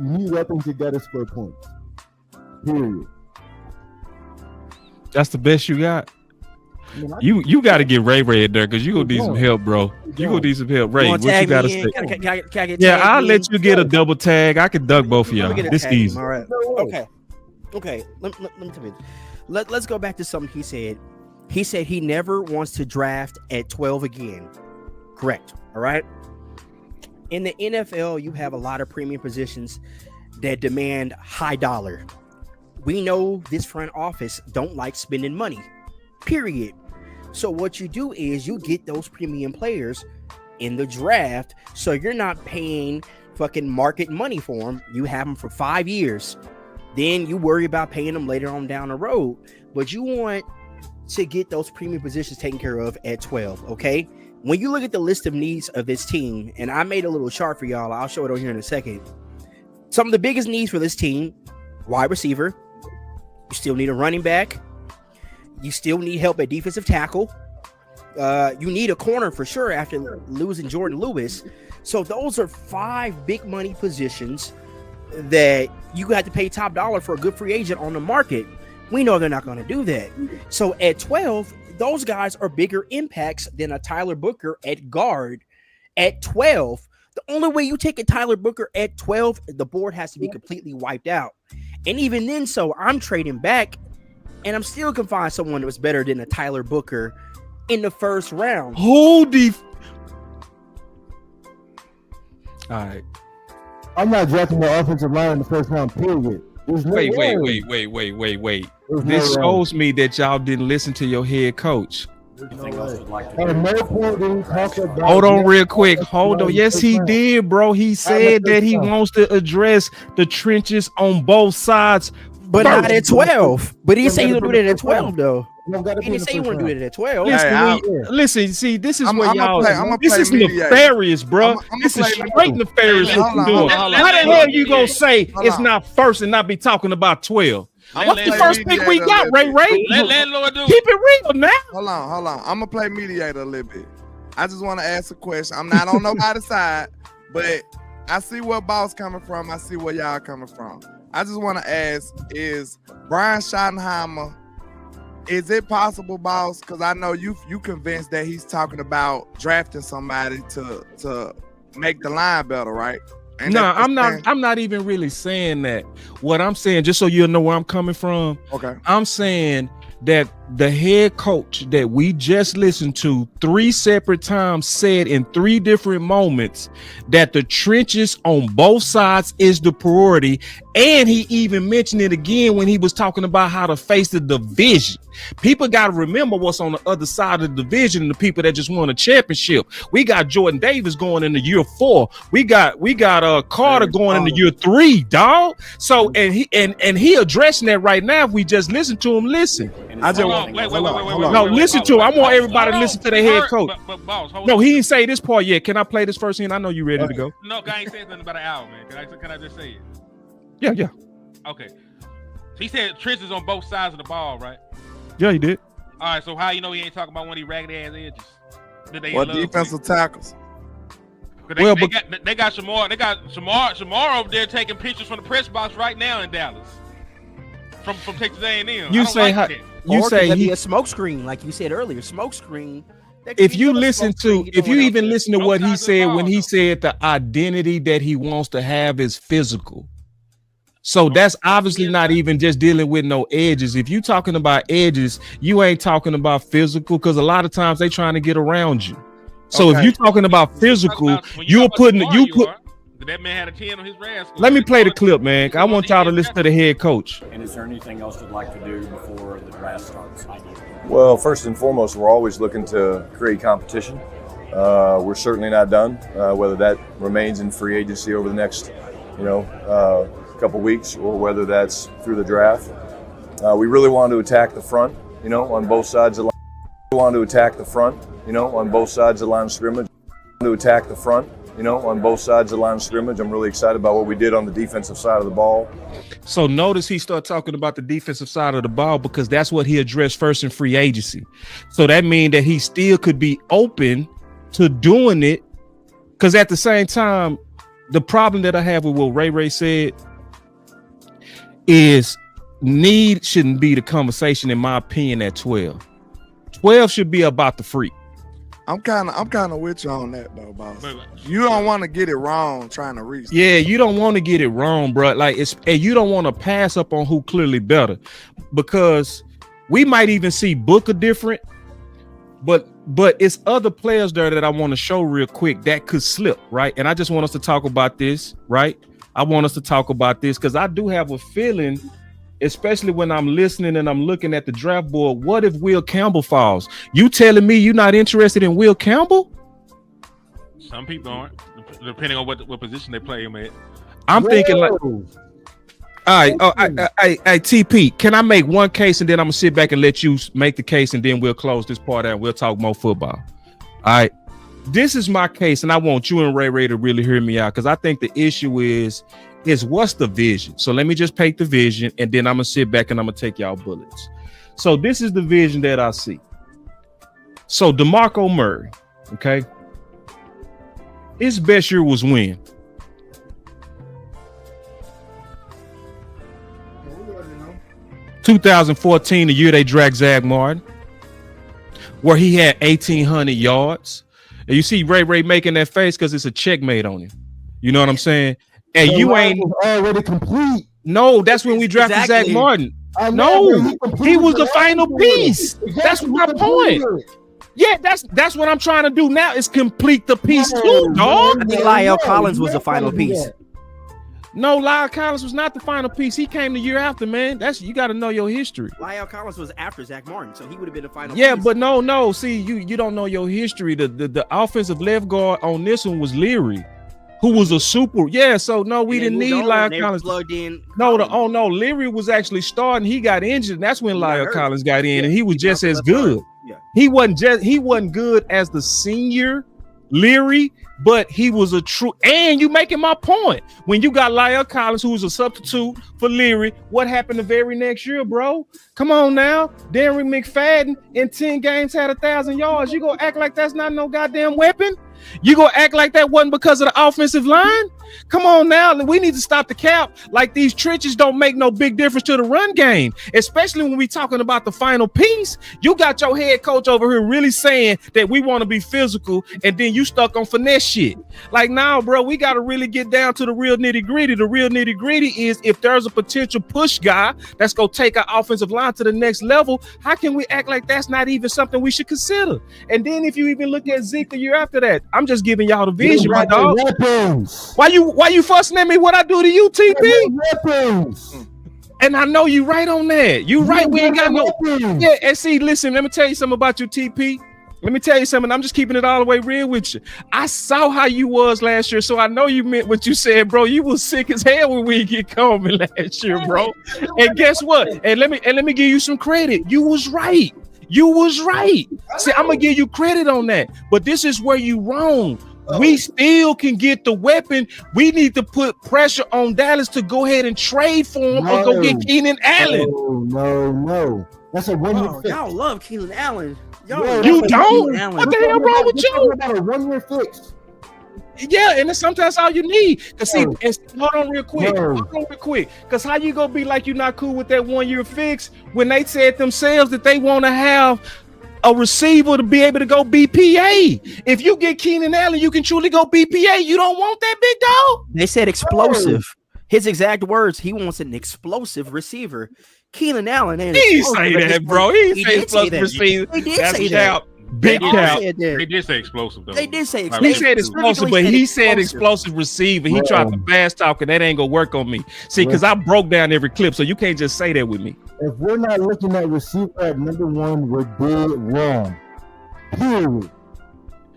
need weapons, you gotta score points. Period. That's the best you got. You got to get Ray in there because you gonna need some help, bro. You gonna need some help, Ray. What you gotta say? Can I get yeah, I'll let you get a double tag. I can dunk both of y'all. This easy. All right. Okay. Let me tell you. Let's go back to something he said. He said he never wants to draft at 12 again. Correct. All right. In the NFL, you have a lot of premium positions that demand high dollar. We know this front office don't like spending money, period. So what you do is you get those premium players in the draft, so you're not paying fucking market money for them. You have them for 5 years. Then you worry about paying them later on down the road. But you want to get those premium positions taken care of at 12, okay? When you look at the list of needs of this team, and I made a little chart for y'all, I'll show it over here in a second. Some of the biggest needs for this team: wide receiver. You still need a running back. You still need help at defensive tackle. You need a corner for sure after losing Jordan Lewis. So those are 5 big money positions that you got to pay top dollar for a good free agent on the market. We know they're not going to do that. So at 12, those guys are bigger impacts than a Tyler Booker at guard. At 12, the only way you take a Tyler Booker at 12, the board has to be completely wiped out. And even then, so I'm trading back, and I'm still can find someone that was better than a Tyler Booker in the first round. All right. I'm not drafting the offensive line in the first round, period. Wait. This shows me that y'all didn't listen to your head coach. Hold on real quick. Hold on. Yes, he did, bro. He said that he wants to address the trenches on both sides. But not at 12. But he didn't say he would do that at 12, though. He didn't say he would do it at 12. Listen, see, this is what y'all. This is nefarious, bro. This is straight nefarious. What you doing? How the hell you gonna say it's not first and not be talking about 12? What's the first pick we got, Ray? Let LandLord do. Keep it real now. Hold on. I'm gonna play mediator a little bit. I just want to ask a question. I'm not on nobody's side, but I see where Boss coming from. I see where y'all coming from. I just want to ask: is Brian Schottenheimer? Is it possible, Boss? Because I know you convinced that he's talking about drafting somebody to make the line better, right? No, I'm not even really saying that. What I'm saying, just so you'll know where I'm coming from. Okay. I'm saying that the head coach that we just listened to 3 separate times said in 3 different moments that the trenches on both sides is the priority. And he even mentioned it again when he was talking about how to face the division. People got to remember what's on the other side of the division and the people that just won a championship. We got Jordan Davis going into year 4. We got Carter going into year 3, dog. So and he addressing that right now. If we just listen to him, listen. Wait. No, listen to him. I want everybody to listen to the head coach. But boss, No, he didn't say this part yet. Can I play this first in? I know you ready to go. No, I ain't saying nothing about an hour, man. Can I just say it? Yeah. Okay. He said trenches on both sides of the ball, right? Yeah, he did. All right, so how you know he ain't talking about one of these raggedy ass edges? What defensive tackles? They got Shamar. They got Shamar over there taking pictures from the press box right now in Dallas. From Texas A&M. You say how? You Or say could that be he. a smoke screen, like you said earlier. Smoke screen. If you listen to, if you even listen to what he said when he said the identity that he wants to have is physical. So that's obviously not even just dealing with no edges. If you talking about edges, you ain't talking about physical, because a lot of times they trying to get around you. So if you're talking about physical, you're putting that man had a 10 on his RAS. Let me play the clip, man. I want y'all to listen to the head coach. And is there anything else you'd like to do before the draft starts? Well, first and foremost, we're always looking to create competition. We're certainly not done, whether that remains in free agency over the next, couple weeks, or whether that's through the draft. We really want to attack the front, on both sides of the line. We want to attack the front, on both sides of the line of scrimmage. To attack the front, on both sides of the line of scrimmage. I'm really excited about what we did on the defensive side of the ball. So notice he started talking about the defensive side of the ball, because that's what he addressed first in free agency. So that means that he still could be open to doing it, because at the same time, the problem that I have with what Ray said is need shouldn't be the conversation, in my opinion, at 12. 12 should be about the freak. I'm kind of with you on that though, boss. You don't want to get it wrong trying to reach. Yeah, you don't want to get it wrong, bro. And you don't want to pass up on who clearly better, because we might even see Booker different, but it's other players there that I want to show real quick that could slip, right? And I just want us to talk about this, right? I want us to talk about this because I do have a feeling, especially when I'm listening and I'm looking at the draft board, what if Will Campbell falls? You telling me you're not interested in Will Campbell? Some people aren't, depending on what position they play him at. I'm thinking like, all right, hey, TP, can I make one case and then I'm gonna sit back and let you make the case, and then we'll close this part out and we'll talk more football. All right, this is my case, and I want you and Ray to really hear me out, because I think the issue is what's the vision. So let me just paint the vision, and then I'm gonna sit back and I'm gonna take y'all bullets. So this is the vision that I see. So DeMarco Murray, okay, his best year was when? – 2014, the year they dragged Zach Martin, where he had 1,800 yards. And you see Ray making that face because it's a checkmate on him. You know what I'm saying? And you ain't already complete. No, that's when we drafted Zach Martin. No, he was the final piece. That's my point. Yeah, that's what I'm trying to do now, is complete the piece too, dog. I think Lyle Collins was the final piece. No, Lyle Collins was not the final piece. He came the year after, man. You got to know your history. Lyle Collins was after Zach Martin, so he would have been the final piece. Yeah, but no. See, you don't know your history. The offensive left guard on this one was Leary, who was a super. Yeah, so no, we didn't need Lyle Collins. No, Leary was actually starting. He got injured, and that's when Lyle Collins got in, and he was just as good. Yeah. He wasn't good as the senior Leary, but he was a true. And you making my point. When you got Lyle Collins, who was a substitute for Leary, what happened the very next year, bro? Come on now. Darren McFadden in 10 games had 1,000 yards. You gonna act like that's not no goddamn weapon? You gonna act like that wasn't because of the offensive line? Come on now, we need to stop the cap. Like these trenches don't make no big difference to the run game, especially when we talking about the final piece. You got your head coach over here really saying that we want to be physical, and then you stuck on finesse shit. Like now, bro, we got to really get down to the real nitty gritty. The real nitty gritty is if there's a potential push guy that's gonna take our offensive line to the next level, how can we act like that's not even something we should consider? And then if you even look at Zeke the year after that, I'm just giving y'all the vision, my dog. Why you fussing at me? What I do to you, TP? And I know you right on that. You right. We ain't got no. Yeah, and see, listen, let me tell you something about you, TP. Let me tell you something. I'm just keeping it all the way real with you. I saw how you was last year, so I know you meant what you said, bro. You was sick as hell when we get Coleman last year, bro. And guess what? And let me give you some credit. You was right. You was right. See, I'm gonna give you credit on that. But this is where you wrong. We still can get the weapon. We need to put pressure on Dallas to go ahead and trade for him or go get Keenan Allen. No. That's a one-year fix. Y'all love Keenan Allen. You don't? What the hell wrong with you? About a one-year fix. Yeah, and that's sometimes all you need. Cause see, hold on real quick. Cause how you gonna be like you not cool with that 1 year fix when they said themselves that they want to have a receiver to be able to go BPA? If you get Keenan Allen, you can truly go BPA. You don't want that big dog? They said explosive. His exact words, he wants an explosive receiver. Keenan Allen ain't. He say that, bro. He say explosive receiver. He did say that. Big cap. They did say explosive though. They did say explosive. He said explosive, but he said explosive receiver. He tried to fast talk, and that ain't gonna work on me. See, because I broke down every clip, so you can't just say that with me. If we're not looking at receiver at number one, we're dead wrong. Period.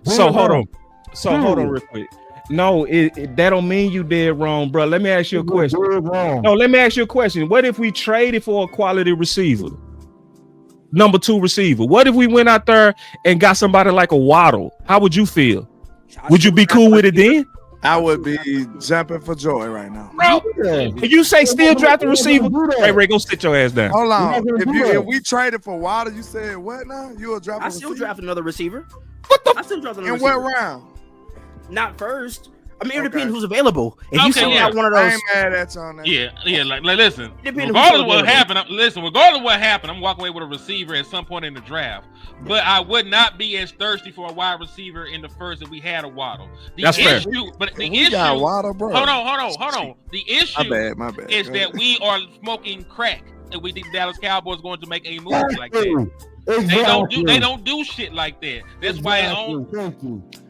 So hold on real quick. No, that don't mean you dead wrong, bro. Let me ask you a question. No, let me ask you a question. What if we traded for a quality receiver? Number 2 receiver. What if we went out there and got somebody like a Waddle? How would you feel? Would you be cool with it then? I would be jumping for joy right now. Bro, if you say still draft the receiver, hey Ray, go sit your ass down. Hold on. If we traded for Waddle, you said what now? You will draft. I still draft another receiver. What the? I still draft another in receiver. what round? Not first. I mean, it depends who's available. If you send out one of I those, ain't mad at you on that. Yeah. Like listen. Depending Regardless of what happened, regardless of what happened, I'm walking away with a receiver at some point in the draft. But I would not be as thirsty for a wide receiver in the first if we had a Waddle. That's fair. But the issue. Waddle, bro. Hold on. The issue my bad. is that we are smoking crack, and we think Dallas Cowboys going to make a move like that. Exactly. They don't do shit like that. That's why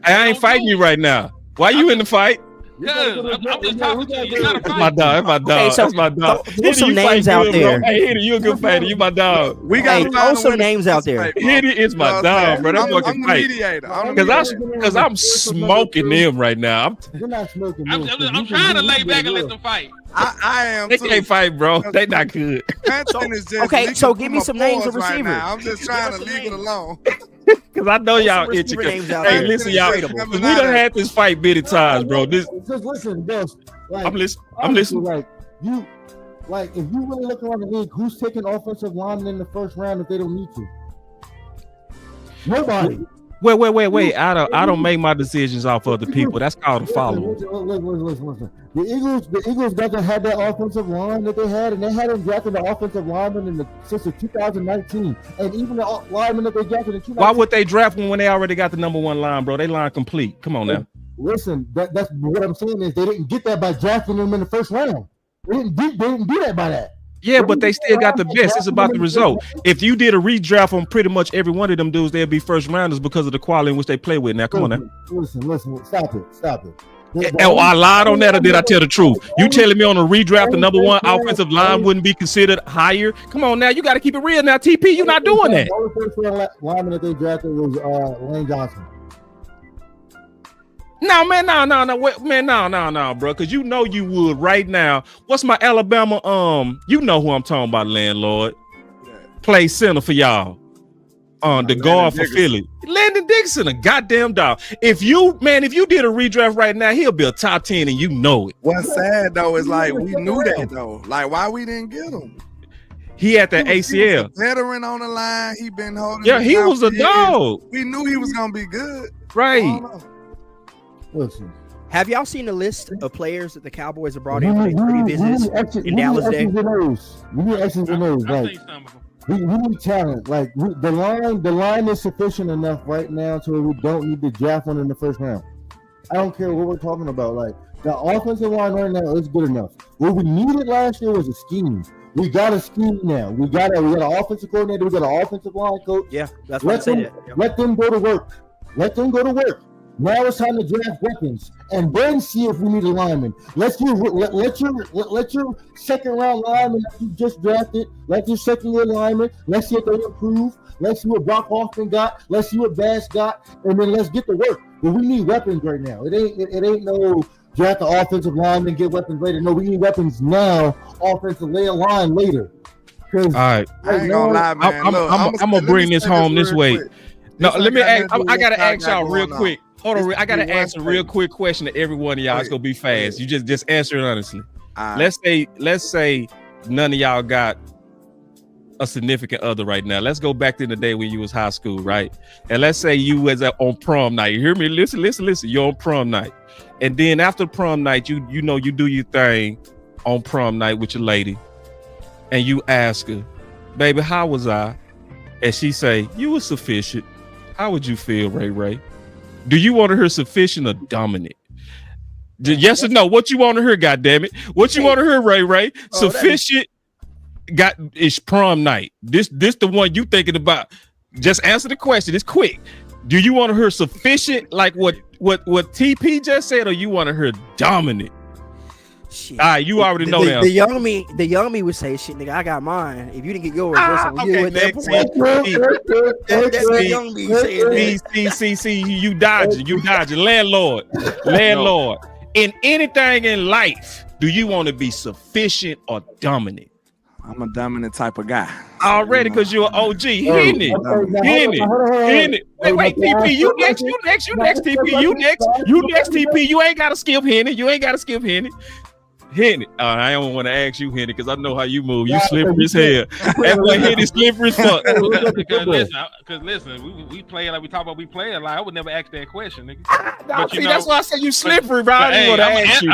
I ain't fighting you right now. Why you in the fight? I'm just talking to you. You're not a That's my dog. That's my dog. Okay, so That's my dog. throw some names out there. Hey, Hitty, you a good fighter. You my dog. We got throw some names out there. Hitty is my dog, bro. That's I'm fucking the fight. mediator. Because I'm smoking them right now. You're not smoking. I'm trying to lay back and let them fight. I am. They can't fight, bro. They not good. Okay, so give me some names of receivers. I'm just trying to leave it alone. Because I know y'all itching. Hey, listen, y'all. We done had this fight many times, bro. Just listen, boss. Like, I'm listening. Like if you really look around the league, who's taking offensive linemen in the first round if they don't need to? Nobody. Wait. I don't make my decisions off other people. That's called a follow. Listen. The Eagles doesn't have that offensive line that they had, and they hadn't drafted the offensive lineman since 2019. And even the lineman that they drafted in 2019. Why would they draft one when they already got the number 1 line, bro? They line complete. Come on now. Listen, that's what I'm saying is they didn't get that by drafting them in the first round. They didn't do that by that. Yeah, but they still got the best. It's about the result. If you did a redraft on pretty much every one of them dudes, they'd be first rounders because of the quality in which they play with. Now, come on now. Listen. Stop it. I lied on that, or did I tell the truth? You telling me on a redraft, the number 1 offensive line wouldn't be considered higher? Come on now, you got to keep it real now. TP, you're not doing that. The only first round lineman that they drafted was Lane Johnson. No, man, no, bro. Because you know you would right now. What's my Alabama? You know who I'm talking about, landlord. Play center for y'all. The guard for Philly. Landon Dixon, a goddamn dog. If you did a redraft right now, he'll be a top 10 and you know it. What's sad though is like we knew that though. Like why we didn't get him? He had that ACL. Veteran on the line. He been holding. Yeah, he was a dog. We knew he was gonna be good. Right. Listen. Have y'all seen the list of players that the Cowboys have brought in for their 30 visits in Dallas Day? We need X's and O's. Like, we need talent. Like the line is sufficient enough right now to where we don't need to draft one in the first round. I don't care what we're talking about. Like the offensive line right now is good enough. What we needed last year was a scheme. We got a scheme now. We got an offensive coordinator. We got an offensive line coach. Yeah, that's what I said. Let them go to work. Let them go to work. Now it's time to draft weapons and then see if we need a lineman. Let your second round lineman that you just drafted, let your second year lineman, let's see if they improve. Let's see what Brock Hoffman got. Let's see what Bass got, and then let's get to work. But we need weapons right now. It ain't no draft the offensive lineman, get weapons later. No, we need weapons now. Offensive line later. All right, I ain't gonna lie, man. I'm gonna bring this home this way. No, let me ask. I gotta ask y'all real quick. Hold on, I gotta ask a real quick question to every one of y'all. It's gonna be fast. You just answer it honestly. Let's say none of y'all got a significant other right now. Let's go back to the day when you was high school, right? And let's say you was on prom night. You hear me? Listen. You're on prom night, and then after prom night, you know you do your thing on prom night with your lady, and you ask her, "Baby, how was I?" And she say, "You were sufficient." How would you feel, Ray? Do you want to hear sufficient or dominant? Yes or no? What you want to hear, goddammit? What you want to hear, Ray? Sufficient is prom night. This the one you thinking about. Just answer the question. It's quick. Do you want to hear sufficient like what TP just said, or you want to hear dominant? Shit. All right, you already know that. The young me would say, "Shit, nigga, I got mine. If you didn't get yours, okay, that's the young me saying." See, you dodging, landlord. In anything in life, do you want to be sufficient or dominant? I'm a dominant type of guy. Already, because you're an OG. Hit it. Wait, TP, you next, TP, you next, TP. You ain't got to skip Henny. Henny. I don't want to ask you, Henny, because I know how you move. You slippery as hell. That boy Henny slippery as fuck. Because listen, we play like we talk about. We play like I would never ask that question, nigga. But see, that's why I said you slippery, bro. I'm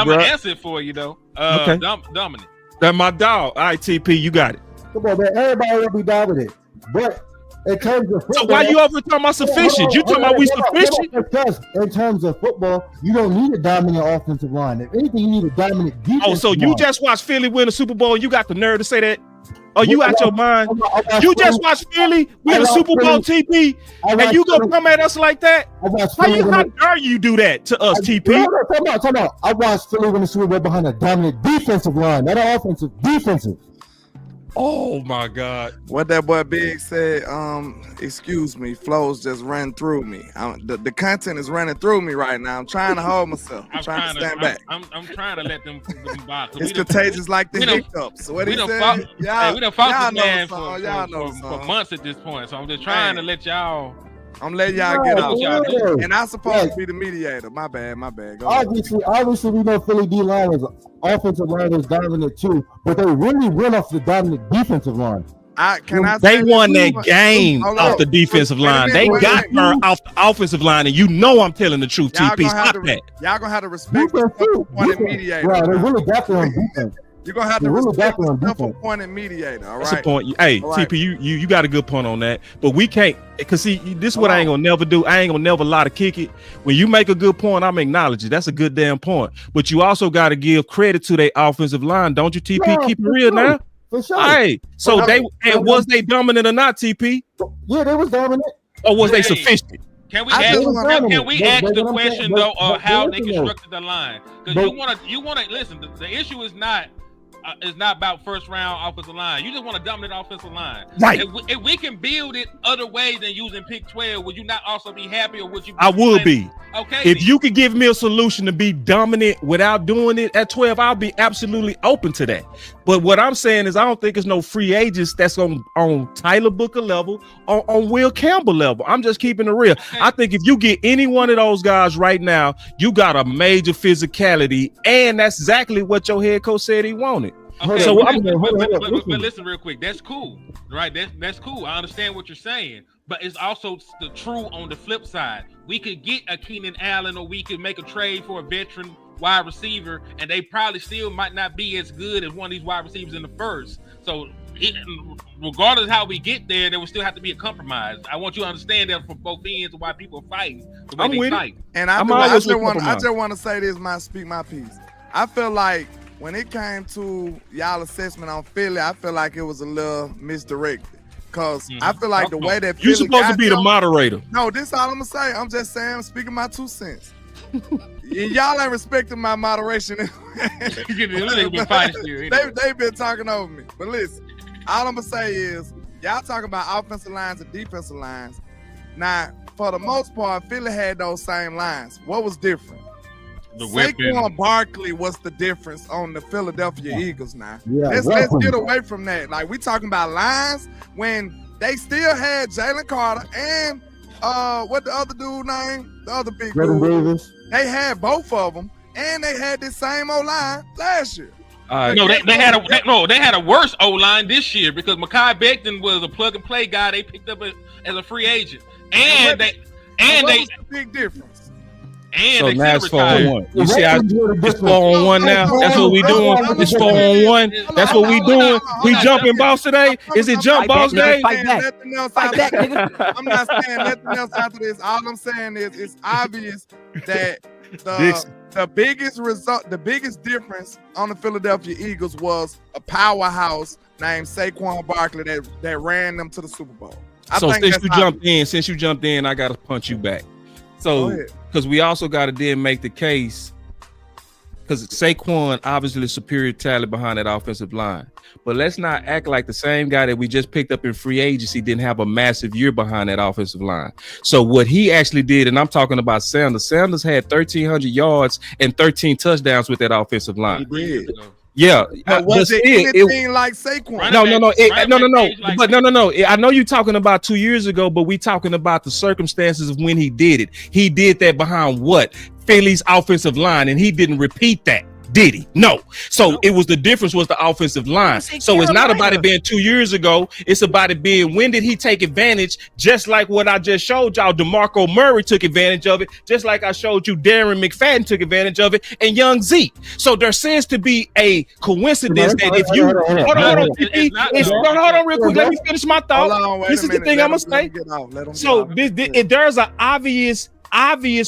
gonna answer it for you though. Okay. Dominant. That's my dog. All right, TP, you got it. Come on, man. Everybody will be dominant, but in terms of football, so why you over talking about sufficient? You talking about we sufficient? Because in terms of football, you don't need a dominant offensive line. If anything, you need a dominant defense. Oh, so you just watched Philly win the Super Bowl and you got the nerve to say that? Are you out your mind? You just watched Philly win the Super Bowl, TP, and you gonna come at us like that? How dare you do that to us, TP? Time out. I watched Philly win the Super Bowl behind a dominant defensive line, not an offensive. Defensive. Oh my God! What that boy Big said. Excuse me, flows just ran through me. The content is running through me right now. I'm trying to hold myself. I'm trying to stand back. I'm trying to let them by. It's contagious like the hiccups. So what he said? We done fought this man for months at this point. So I'm just trying to let y'all. I'm letting y'all get out. And I'm supposed to be the mediator. My bad. Go obviously, we know Philly D line is offensive line is dominant too, but they really went off the dominant defensive line. They won that game off the defensive line. They got her off the offensive line, and you know I'm telling the truth, TP. Stop that. Y'all gonna have to respect the focal-pointed mediator. Right, they really got there on defense. You're gonna have to respect the focal-pointed mediator. All right. That's a point. Hey, TP, you got a good point on that, but we can't. Cause see, this is what I ain't gonna never do. I ain't gonna never lie to kick it. When you make a good point, I'm acknowledge it. That's a good damn point. But you also got to give credit to their offensive line, don't you, TP? Yeah, keep it real now. For sure. Hey, so was they dominant or not, TP? Yeah, they was dominant. Or was they sufficient? Can we ask the question though, how they constructed the line? Because you wanna listen. The issue is not about first round offensive line. You just want a dominant offensive line. Right. If we can build it other ways than using pick 12, would you not also be happy, or would you? I would be. Okay. If you could give me a solution to be dominant without doing it at 12, I'll be absolutely open to that. But what I'm saying is I don't think there's no free agents that's on Tyler Booker level, on Will Campbell level. I'm just keeping it real. Okay. I think if you get any one of those guys right now, you got a major physicality, and that's exactly what your head coach said he wanted. Okay, so but listen real quick. That's cool, right? That's cool. I understand what you're saying, but it's also the true on the flip side. we could get a Keenan Allen, or we could make a trade for a veteran wide receiver, and they probably still might not be as good as one of these wide receivers in the first. So regardless of how we get there will still have to be a compromise. I want you to understand that from both ends of why people are fighting the way they fight. And I just want to say this, speak my piece. I feel like when it came to y'all assessment on Philly, I feel like it was a little misdirected. Because I feel like the way that Philly you're supposed to be the moderator. No, this is all I'm going to say. I'm just saying, I'm speaking my 2 cents. Y'all ain't respecting my moderation. They've been talking over me. But listen, all I'm going to say is, y'all talking about offensive lines and defensive lines. Now, for the most part, Philly had those same lines. What was different? Saquon Barkley was the difference on the Philadelphia Eagles now. Let's get away from that. Like, we talking about lines when they still had Jalen Carter and what the other dude name? The other big dude. Davis. They had both of them, and they had this same O-line last year. No, they had a worse O-line this year because Mekhi Becton was a plug and play guy they picked up as a free agent, and what was the big difference? And so now it's 4-on-1. You see how it's 4-on-1 now? That's what we doing. It's 4-on-1. That's what we doing. We jumping balls today. Is it jump balls day? Fight back, nigga. I'm not saying nothing else after this. All I'm saying is it's obvious that the biggest difference on the Philadelphia Eagles was a powerhouse named Saquon Barkley that ran them to the Super Bowl. So since you jumped in, I got to punch you back. So, because we also got to then make the case, because Saquon obviously is superior talent behind that offensive line. But let's not act like the same guy that we just picked up in free agency didn't have a massive year behind that offensive line. So what he actually did, and I'm talking about Sanders. Sanders had 1,300 yards and 13 touchdowns with that offensive line. He did. Yeah, but was it anything like Saquon? No. I know you're talking about 2 years ago, but we talking about the circumstances of when he did it. He did that behind what? Philly's offensive line, and he didn't repeat that. Did he? No. So it was the difference was the offensive line. So it's not about it being 2 years ago. It's about it being when did he take advantage? Just like what I just showed y'all, DeMarco Murray took advantage of it. Just like I showed you, Darren McFadden took advantage of it, and young Zeke. So there seems to be a coincidence that if you hold on real quick. Let me finish my thought. This is the thing I'm gonna say. So there's an obvious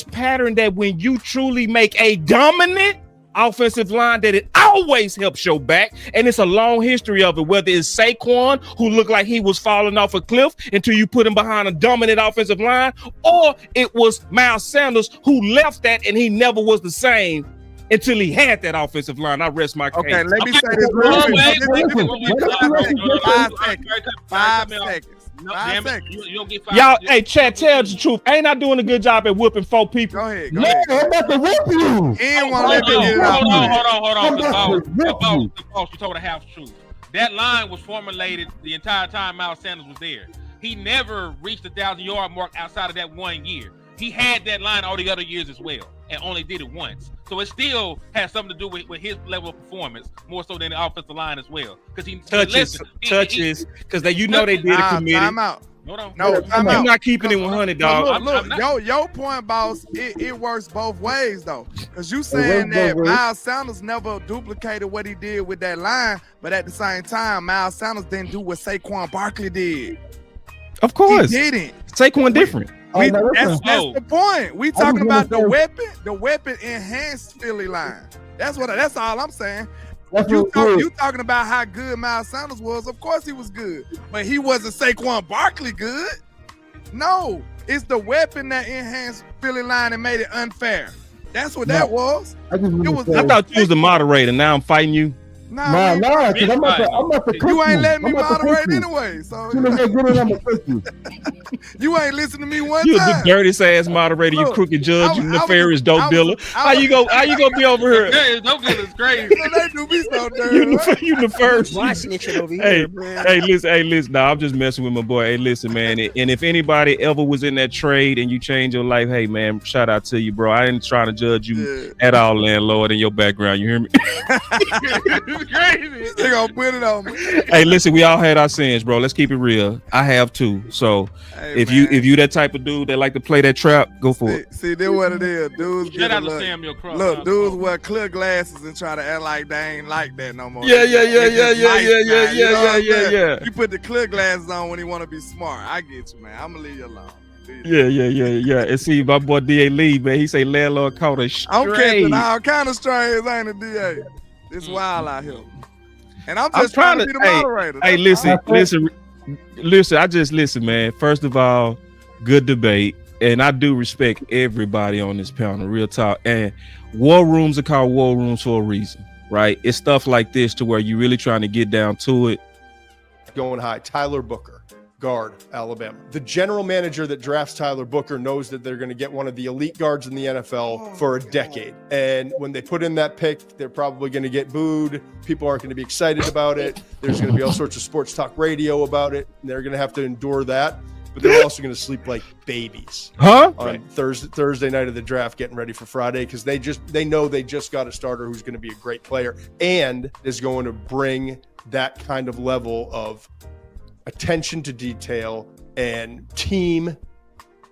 pattern that when you truly make a dominant offensive line, that it always helps your back, and it's a long history of it. Whether it's Saquon, who looked like he was falling off a cliff until you put him behind a dominant offensive line, or it was Miles Sanders, who left that and he never was the same until he had that offensive line. I rest my case. Okay, let me say this real quick. 5 seconds. No, damn it. You don't get 5. Y'all, hey, chat, tell the truth. Ain't I doing a good job at whooping 4 people? Go ahead. I'm about to whoop you. He ain't want to let me get it out. Hold on. The boss, you told a half truth. That line was formulated the entire time Miles Sanders was there. He never reached the 1,000-yard mark outside of that 1 year. He had that line all the other years as well, and only did it once. So it still has something to do with his level of performance, more so than the offensive line as well. Because he touches, because they did a committee. Time out. No, I'm not keeping it 100, dog. Look, your point, boss, it works both ways though. Because you saying that Miles Sanders never duplicated what he did with that line, but at the same time, Miles Sanders didn't do what Saquon Barkley did. Of course, he didn't. Saquon different. That's the point. We talking about the weapon enhanced Philly line. That's all I'm saying. You talking about how good Miles Sanders was. Of course he was good, but he wasn't Saquon Barkley good. No, it's the weapon that enhanced Philly line and made it unfair. That's what that was. I thought you was the moderator. Now I'm fighting you. No, I'm about to cook you. Ain't letting me moderate anyway. So you ain't listening to me one time. You the dirtiest ass moderator, you crooked judge, you nefarious dope dealer. How you gonna be over here? Yeah, dope dealer is crazy. They do me so dirty. You the first. Why snitching over here, man? Hey, listen. Nah, I'm just messing with my boy. Hey, listen, man. And if anybody ever was in that trade and you changed your life, hey, man, shout out to you, bro. I ain't trying to judge you at all, landlord, in your background. You hear me? crazy. They gonna put it on me. Hey, listen, we all had our sins, bro. Let's keep it real. I have too. So Hey, if man. you that type of dude that like to play that trap, go for it. See, then what it is, dudes. Shout out to look, Samuel Cross. Look, dudes wear clear glasses and try to act like they ain't like that no more. Yeah. You put the clear glasses on when you want to be smart. I get you, man. I'm gonna leave you alone. Yeah. And see, my boy D.A. Lee, man, he say landlord caught a stray. I'm catching all kind of strays, ain't it, DA? It's wild out here. And I'm just trying to be the moderator. Hey, listen. I just listen, man. First of all, good debate. And I do respect everybody on this panel, real talk. And war rooms are called war rooms for a reason, right? It's stuff like this to where you're really trying to get down to it. Going high, Tyler Booker, guard, Alabama. The general manager that drafts Tyler Booker knows that they're going to get one of the elite guards in the NFL for a decade. And when they put in that pick, they're probably going to get booed. People aren't going to be excited about it. There's going to be all sorts of sports talk radio about it. And they're going to have to endure that. But they're also going to sleep like babies on Thursday night of the draft, getting ready for Friday, because they know they just got a starter who's going to be a great player and is going to bring that kind of level of attention to detail and team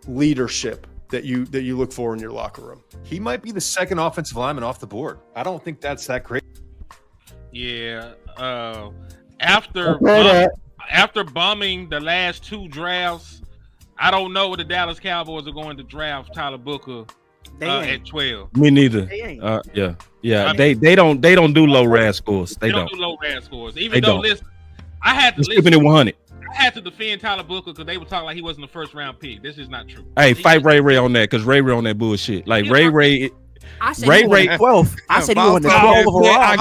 leadership that you look for in your locker room. He might be the second offensive lineman off the board. I don't think that's that great. Yeah. After bombing the last two drafts, I don't know what the Dallas Cowboys are going to draft Tyler Booker at 12. Me neither. They don't do low RAS scores. They don't do low RAS scores. Even though, listen, I had to skipping at 100. I had to defend Tyler Booker because they were talking like he wasn't the first round pick. This is not true. Hey, fight Ray on that, because Ray on that bullshit. Like Ray. I said he won the 12th. I said he won the 12th overall. I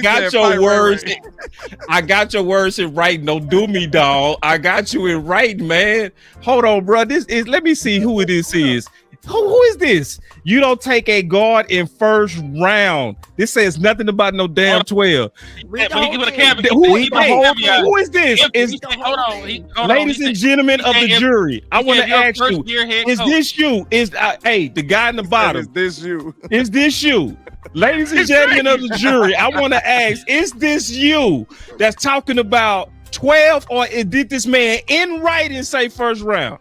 got your words. I got your words in writing. Don't do me, dog. I got you in writing, man. Hold on, bro. Let me see who this is. Who is this? You don't take a guard in first round. This says nothing about no damn 12. Who is this? Ladies and gentlemen of the jury, I want to ask you: is this you? The guy in the bottom? Is this you? Is this you? Ladies and gentlemen of the jury, I want to ask: is this you that's talking about 12, or did this man in writing say first round?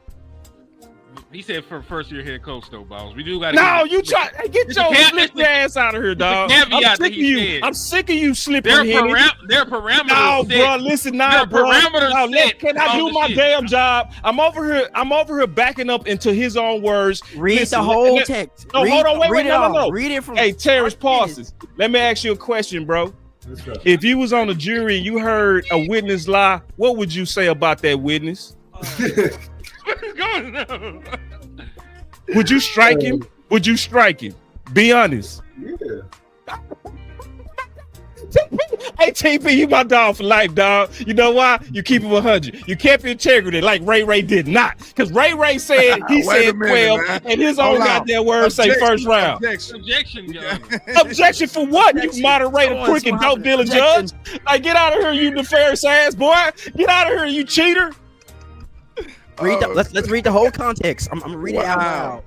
He said for first year head coach though, boss. We do got to. No, you try. Get your ass out of here, dog. I'm sick of you. I'm sick of you slipping in. Their parameters. No, bro. Listen, now, bro. Can I do my damn job? I'm over here backing up into his own words. Read the whole text. No, hold on. Wait. No. Read it from. Hey, Terrence Parsons. Let me ask you a question, bro. If you was on the jury and you heard a witness lie, what would you say about that witness? What is going on? Would you strike him? Would you strike him? Be honest. Yeah. Hey, TP, you my dog for life, dog. You know why? You keep it 100. You kept your integrity like Ray did not. Because Ray said, he said 12, and his own goddamn words say first round. Objection for what? You moderator, quick and dope dealer judge. Like, get out of here, you nefarious ass boy. Get out of here, you cheater. Let's read the whole context. I'm reading it out loud.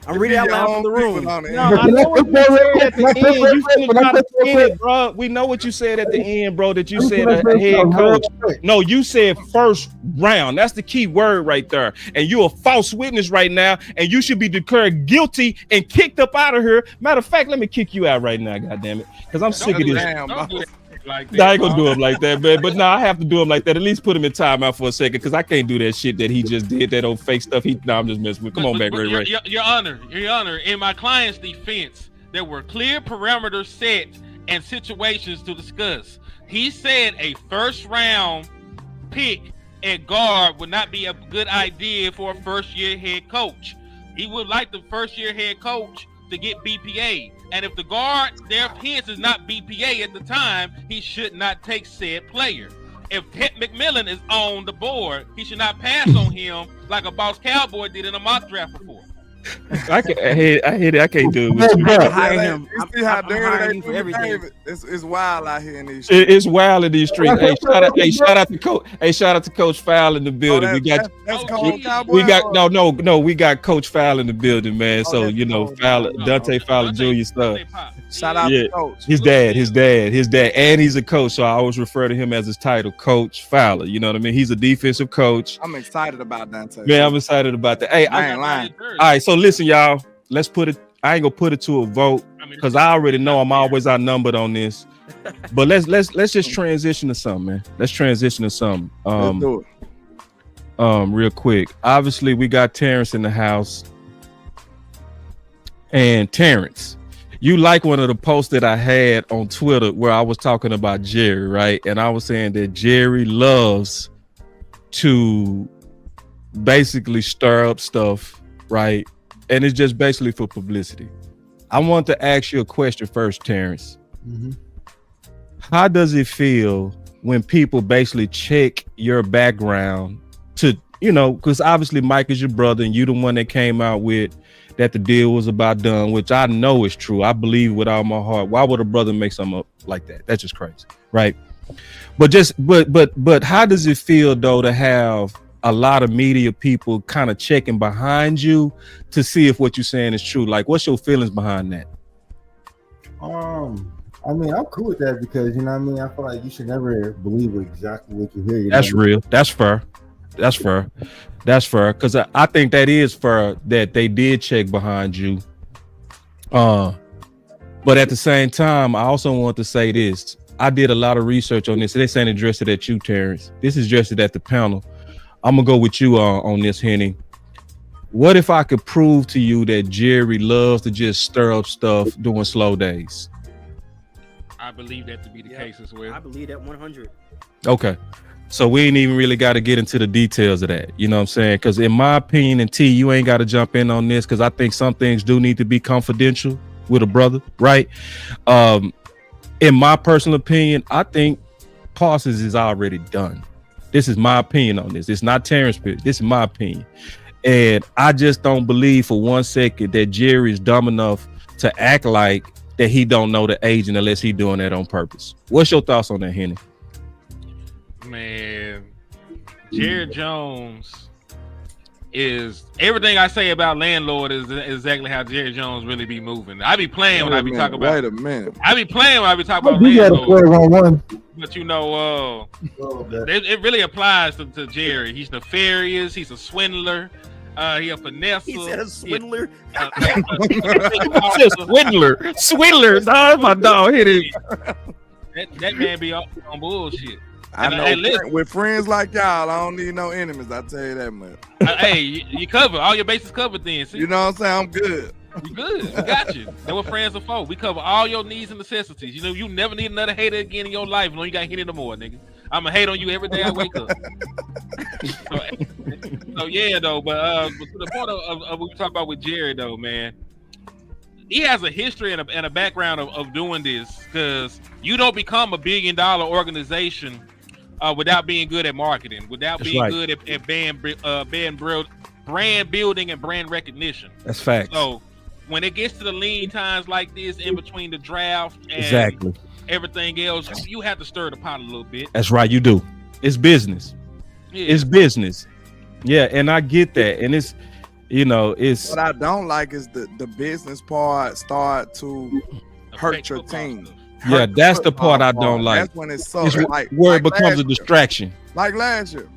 I'm reading out loud from the room. No, I know what you said at the end. You should have got it, bro. We know what you said at the end, bro, that you said a head coach. No, you said first round. That's the key word right there. And you're a false witness right now, and you should be declared guilty and kicked up out of here. Matter of fact, let me kick you out right now, goddammit, because I'm sick of this. Like I ain't gonna do him like that, man. But no, I have to do him like that. At least put him in timeout for a second, because I can't do that shit that he just did. That old fake stuff. I'm just messing with. Come on back, Ray. Your Honor. In my client's defense, there were clear parameters set and situations to discuss. He said a first round pick at guard would not be a good idea for a first year head coach. He would like the first year head coach to get BPA. And if the guard, their his is not BPA at the time, he should not take said player. If McMillan is on the board, he should not pass on him like a boss Cowboy did in a mock draft before. I hit it. I can't do it with you. Hire him. You see how I'm dirty hiring they you for do everything. David? It's wild out here in these streets. It's wild in these streets. Hey, shout out to Coach. Hey, shout out to Coach Fowl in the building. That's Coach Cowboy. We got no. We got Coach Fowl in the building, man. So that's you know, Coach. Fowler, Dante Fowler Jr. stuff. Shout out to Coach. His dad, and he's a coach. So I always refer to him as his title, Coach Fowler. You know what I mean? He's a defensive coach. I'm excited about Dante. Man, I'm excited about that. Hey, I ain't lying. All right, so listen, y'all. Let's put it. I ain't gonna put it to a vote because I already know I'm always outnumbered on this. But let's just transition to something, man. Let's transition to something. Let's do it. Real quick. Obviously, we got Terrence in the house. And Terrence, you like one of the posts that I had on Twitter where I was talking about Jerry, right? And I was saying that Jerry loves to basically stir up stuff, right? And it's just basically for publicity. I want to ask you a question first, Terrence. Mm-hmm. How does it feel when people basically check your background to, you know, because obviously Mike is your brother and you the one that came out with that the deal was about done, which I know is true. I believe with all my heart. Why would a brother make something up like that? That's just crazy, right? But how does it feel though to have a lot of media people kind of checking behind you to see if what you're saying is true? Like, what's your feelings behind that? I mean, I'm cool with that because, you know what I mean? I feel like you should never believe exactly what you hear. You That's real. That's fair. That's fair. That's fair. Because I think that is fair that they did check behind you. But at the same time, I also want to say this. I did a lot of research on this. This ain't addressed it at you, Terrence. This is addressed at the panel. I'm going to go with you on this, Henny. What if I could prove to you that Jerry loves to just stir up stuff during slow days? I believe that to be the case as well. I believe that 100. Okay. So we ain't even really got to get into the details of that. You know what I'm saying? Because in my opinion, and T, you ain't got to jump in on this because I think some things do need to be confidential with a brother, right? In my personal opinion, I think Parsons is already done. This is my opinion on this. It's not Terrence. This is my opinion. And I just don't believe for 1 second that Jerry is dumb enough to act like that he don't know the agent unless he doing that on purpose. What's your thoughts on that, Henny? Man, Jerry Jones is everything I say about LandLord is exactly how Jerry Jones really be moving. I be playing when I be talking about. Wait a minute. I be playing when I be talking about You got to play LandLord. 1-1. But you know, it really applies to Jerry. He's nefarious. He's a swindler. He a finesse. He said a swindler. Swindler. Dog, my dog hit it. That man be on bullshit. I know. Hey, listen. With friends like y'all, I don't need no enemies. I tell you that much. Hey, you cover all your bases covered. Then see? You know what I'm saying? I'm good. You good? We got you. That's what friends are for. We cover all your needs and necessities. You know, you never need another hater again in your life. You know, you got hit anymore, nigga. I'ma hate on you every day I wake up. so yeah, though. But to the point of what we talk about with Jerry, though, man, he has a history and a background of doing this because you don't become a $1 billion organization without being good at marketing, without That's being right. good at brand building and brand recognition. That's facts. So when it gets to the lean times like this, in between the draft and Exactly. everything else, you have to stir the pot a little bit. That's right. You do. It's business. Yeah. It's business. Yeah, and I get that. And it's, you know, it's What I don't like is the business part start to hurt your team. yeah, that's the part I don't like. That's when it's so It's like where like it becomes last a year. distraction. Like last year,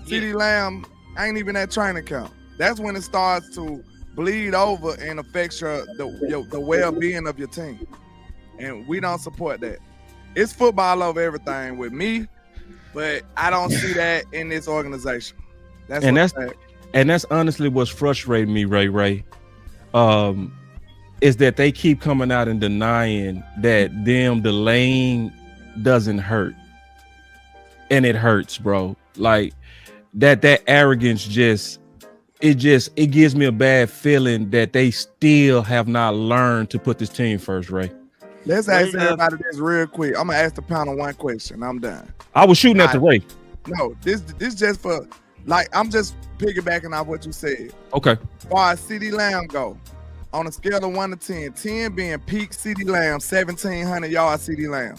CeeDee Lamb ain't even at training camp. That's when it starts to bleed over and affects the well-being of your team. And we don't support that. It's football over everything with me, but I don't see that in this organization. That's honestly what's frustrating me, Ray. Is that they keep coming out and denying that them delaying doesn't hurt. And it hurts, bro. Like that arrogance it gives me a bad feeling that they still have not learned to put this team first, Ray. Let's ask everybody this real quick. I'm gonna ask the panel one question. I'm done. I was shooting at the Ray. No, this just for like I'm just piggybacking off what you said. Okay. As far as CeeDee Lamb go, on a scale of 1 to 10, 10 being peak CeeDee Lamb, 1,700 yards CeeDee Lamb.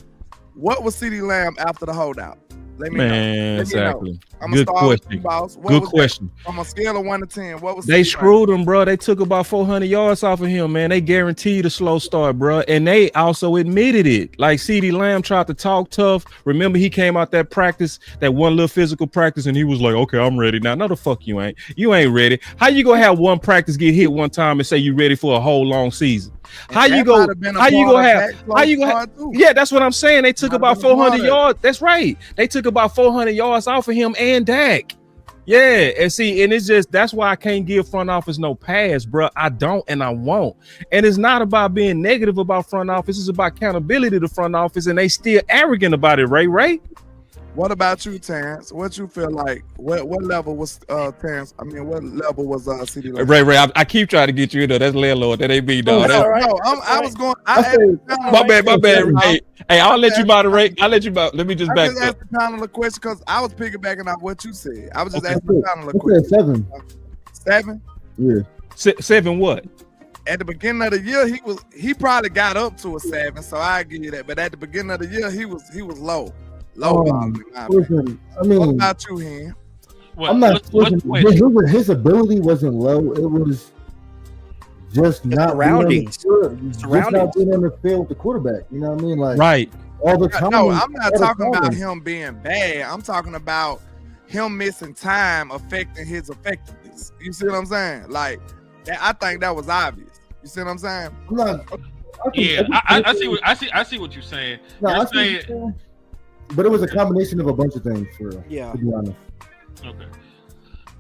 What was CeeDee Lamb after the holdout? Let me know. Exactly. I'm Good gonna start with question. you, boss. What Good was question. that? On a scale of 1 to 10, what was They CeeDee screwed him, bro. They took about 400 yards off of him, man. They guaranteed a slow start, bro. And they also admitted it. Like CeeDee Lamb tried to talk tough. Remember, he came out that practice, that one little physical practice, and he was like, okay, I'm ready now. No, the fuck you ain't. You ain't ready. How you gonna have one practice get hit one time and say you ready for a whole long season? How you go? How you gonna have? How you gonna? Yeah, that's what I'm saying. They took about 400 yards. That's right. They took about 400 yards off of him and Dak. Yeah, and see, and it's just that's why I can't give front office no pass, bro. I don't, and I won't. And it's not about being negative about front office. It's about accountability to front office, and they still arrogant about it. Ray. What about you, Terrence? What you feel like? What level was Terrence? I mean, what level was CeeDee Lamb? Ray, I keep trying to get you in there. That's landlord. That ain't me, dog. No, I was going. My bad. Ray. Hey, I'll let you moderate. Let me just back up. I just asked the panel a question because I was piggybacking off what you said. I was just asking the panel a question. 7. Yeah. 7 what? At the beginning of the year, he probably got up to a 7, so I give you that. But at the beginning of the year, he was low. Listen, I mean, what about you, Hen? I'm not. His ability wasn't low. It was just not surroundings. Just not being on the field with the quarterback. You know what I mean? Like right. All the time. No, I'm not talking about him being bad. I'm talking about him missing time affecting his effectiveness. You see what I'm saying? Like I think that was obvious. You see what I'm saying? I see what you're saying. No, you're saying. But it was a combination of a bunch of things, for real. Yeah. To be honest. Okay.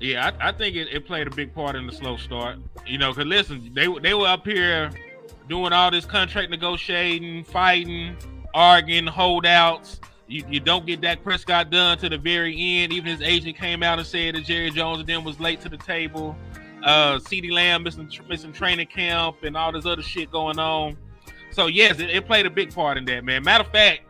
Yeah, I think it played a big part in the slow start. You know, because listen, they were up here doing all this contract negotiating, fighting, arguing, holdouts. You don't get Dak Prescott done to the very end. Even his agent came out and said that Jerry Jones and them was late to the table. CeeDee Lamb missing training camp and all this other shit going on. So yes, it played a big part in that, man. Matter of fact,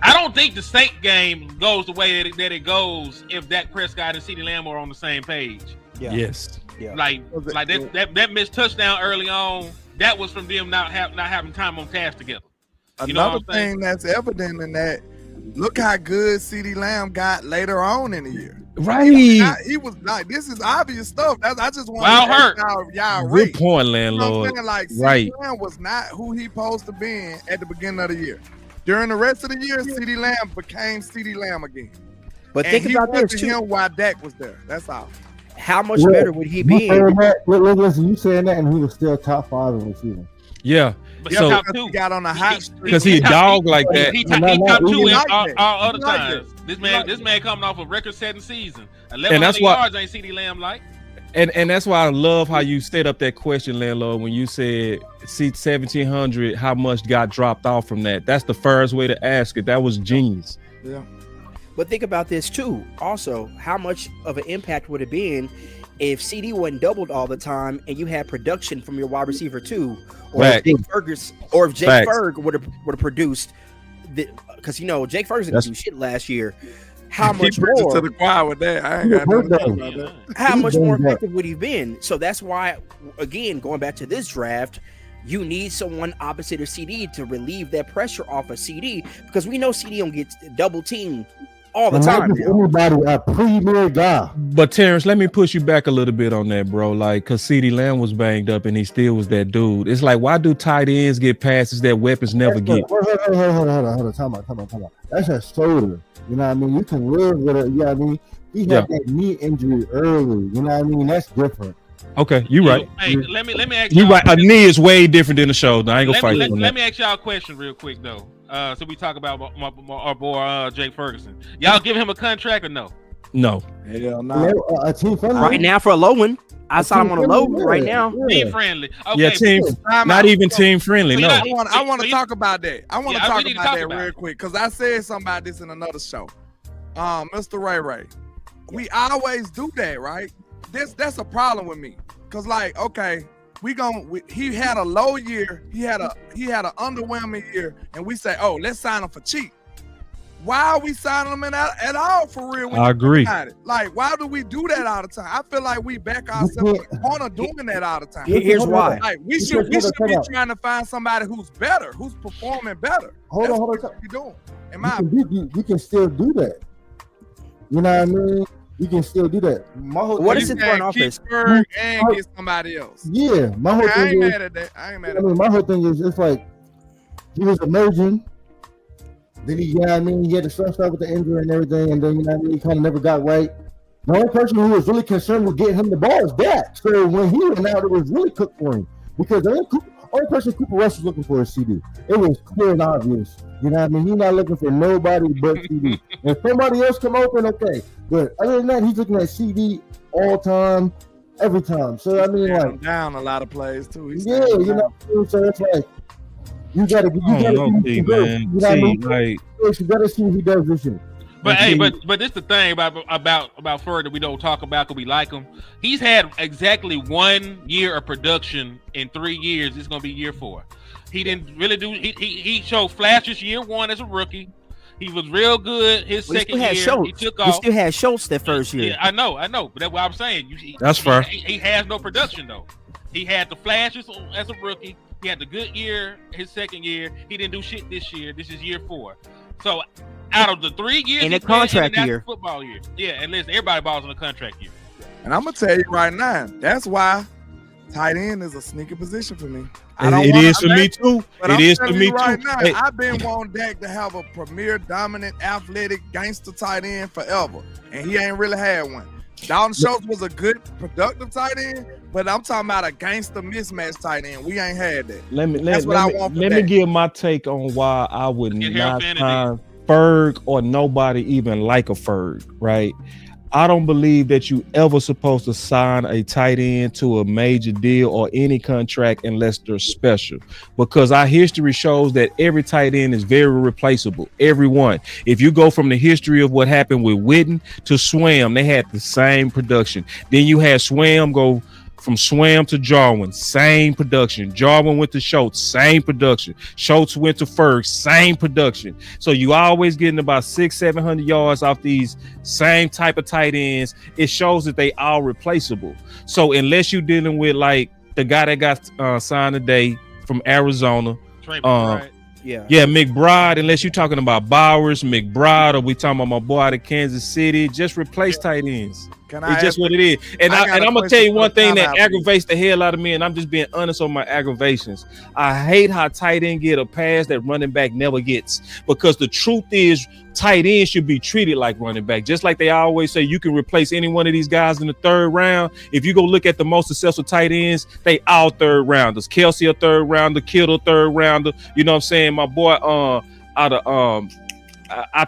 I don't think the Saint game goes the way that it goes if Dak Prescott and CeeDee Lamb are on the same page. Yeah. Yes. Yeah. Like that missed touchdown early on. That was from them not having time on task together. Another thing that's evident in that, look how good CeeDee Lamb got later on in the year. Right. He was like, this is obvious stuff. I just want to y'all Good point, landlord. You know like, right. CeeDee Lamb was not who he supposed to be at the beginning of the year. During the rest of the year, CeeDee Lamb became CeeDee Lamb again. But think about this too. Him while Dak was there. That's all. How much better would he be? Listen, you saying that, and he was still top 5 in receiving. Yeah. But so he got on a hot streak because he a dog like that. He top 2 in all other times. This man coming off a record-setting season. 1,100 yards ain't CeeDee Lamb like. And that's why I love how you set up that question, landlord, when you said, see 1,700, how much got dropped off from that? That's the first way to ask it. That was genius. Yeah. But think about this too. Also, how much of an impact would it been if CD wasn't doubled all the time and you had production from your wide receiver too, or if Jake Ferg would have produced, because Jake Ferguson didn't do shit last year. How much more to the choir with that? I ain't got nothing to say about that. How much more effective would he have been? So that's why, again, going back to this draft, you need someone opposite of CD to relieve that pressure off of CD, because we know CD don't get double teamed all the time. Anybody a premier guy. But Terrence, let me push you back a little bit on that, bro. Like, because CeeDee Lamb was banged up and he still was that dude. It's like, why do tight ends get passes that weapons never get? Hold on. Time out. That's a shoulder. You know what I mean? You can live with it. You know what I mean? He had that knee injury early. You know what I mean? That's different. Okay, you right. Hey, let me ask you right. A knee is way different than a shoulder. I ain't gonna fight on that. Let me ask y'all a question real quick though. So we talk about our boy Jake Ferguson. Y'all give him a contract or no? No. Hell no. A team friendly. Right now for a low one. I saw him on a low right now. Team friendly. Okay, yeah, team. Not even team friendly. No. I want to talk about that. I want to talk about that real quick because I said something about this in another show. Mr. Ray, we always do that, right? That's a problem with me. Cause like, okay, he had a low year, he had an underwhelming year, and we say, oh, let's sign him for cheap. why are we signing them in at all for real? When I you agree. think about it? Like, why do we do that all the time? I feel like we back ourselves in the corner doing that all the time. Here's why. Like, we should be trying to find somebody who's better, who's performing better. Hold That's on. what we doing. In my We can still do that. You know what I mean? We can still do that. What is it front office? Keep Berg and get somebody else. Yeah, my whole I thing ain't is, mad at that. I ain't mad I at mean, that. my whole thing is, it's like he was emerging. Then he, you know what I mean, he had to start with the injury and everything, and then, you know what I mean, he kind of never got right. The only person who was really concerned with getting him the ball is Dak. So when he went out, it was really cooked for him because the only person Cooper Rush was looking for is CD. It was clear and obvious. You know what I mean? He's not looking for nobody but CD. If somebody else come open, okay. But other than that, he's looking at CD all time, every time. So I mean, like down a lot of plays too. Yeah, you know what I mean? So it's like you gotta man. You gotta see what he does this year. But hey, but this the thing about Furr that we don't talk about because we like him. He's had exactly 1 year of production in 3 years. It's gonna be year 4. He didn't really do. He showed flashes year 1 as a rookie. He was real good his second year. He took off. We still had Schultz that first year. Yeah, I know. But that's what I'm saying. That's fair. He has no production though. He had the flashes as a rookie. He had the good year his second year. He didn't do shit this year. This is year 4. So out of the 3 years in a contract year, football year, yeah, and listen, everybody balls in a contract year. And I'm gonna tell you right now, that's why tight end is a sneaky position for me. It is for me too. It is for me right too. Now, Hey. I've been wanting Dak to have a premier, dominant, athletic, gangster tight end forever, and he ain't really had one. Dalton Schultz was a good, productive tight end, but I'm talking about a gangster mismatch tight end. We ain't had that. Let me Dak. give my take on why I would Get not Harold sign Ferg or nobody even like a Ferg, right? I don't believe that you ever supposed to sign a tight end to a major deal or any contract unless they're special, because our history shows that every tight end is very replaceable. Everyone. If you go from the history of what happened with Witten to Swam, they had the same production. Then you had Swam go from Swam to Jarwin, same production. Jarwin went to Schultz, same production. Schultz went to Ferg, same production. So you always getting about 600-700 yards off these same type of tight ends. It shows that they are replaceable. So unless you're dealing with like the guy that got signed today from Arizona, yeah, McBride, unless you're talking about Bowers, McBride, or we talking about my boy out of Kansas City, just replace tight ends. It's just what it is. And I'm gonna tell you one thing that aggravates the hell out of me, and I'm just being honest on my aggravations. I hate how tight end get a pass that running back never gets, because the truth is tight end should be treated like running back. Just like they always say, you can replace any one of these guys in the third round. If you go look at the most successful tight ends, they all third rounders. Kelsey a third rounder, Kittle third rounder. You know what I'm saying? My boy out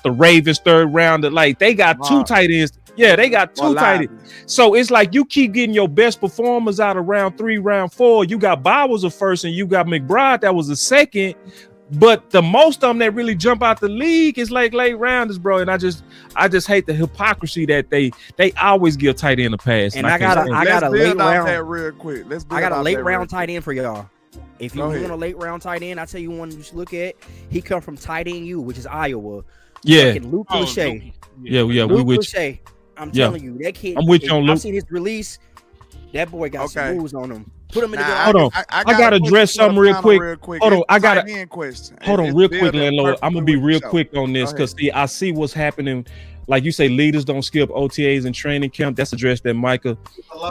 the Ravens third rounder. Like they got two tight ends. Yeah, they got two tight ends. So it's like you keep getting your best performers out of round 3, round 4. You got Bowers a first, and you got McBride that was a second. But the most of them that really jump out the league is like late rounders, bro. And I just hate the hypocrisy that they always give tight end a pass. And I got a late round that real quick. I got a late round tight end for y'all. If you want a late round tight end, I tell you one you should look at. He come from tight end U, which is Iowa. Yeah, Luke Lachey. Yeah, Luke we with Lachey. I'm telling you, that kid. I'm with you on Luke. I've seen his release. That boy got some moves on him. Put him in the Hold on. I gotta address something real quick. Hold on. I gotta hold on real quick, landlord. I'm gonna be real quick on this because I see what's happening. Like you say, leaders don't skip OTAs and training camp. That's addressed that Micah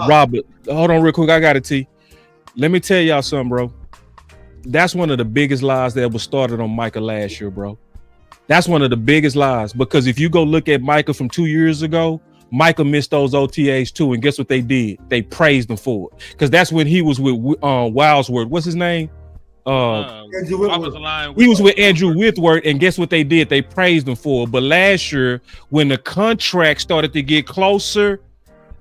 Robert. Hold on real quick. I got it, T. Let me tell y'all something, bro. That's one of the biggest lies that was started on Micah last year, bro. That's one of the biggest lies, because if you go look at Micah from 2 years ago, Micah missed those OTAs too, and guess what they did? They praised him for it, because that's when he was with Wildsworth. What's his name? He was with Andrew Whitworth, and guess what they did? They praised him for it. But last year, when the contract started to get closer,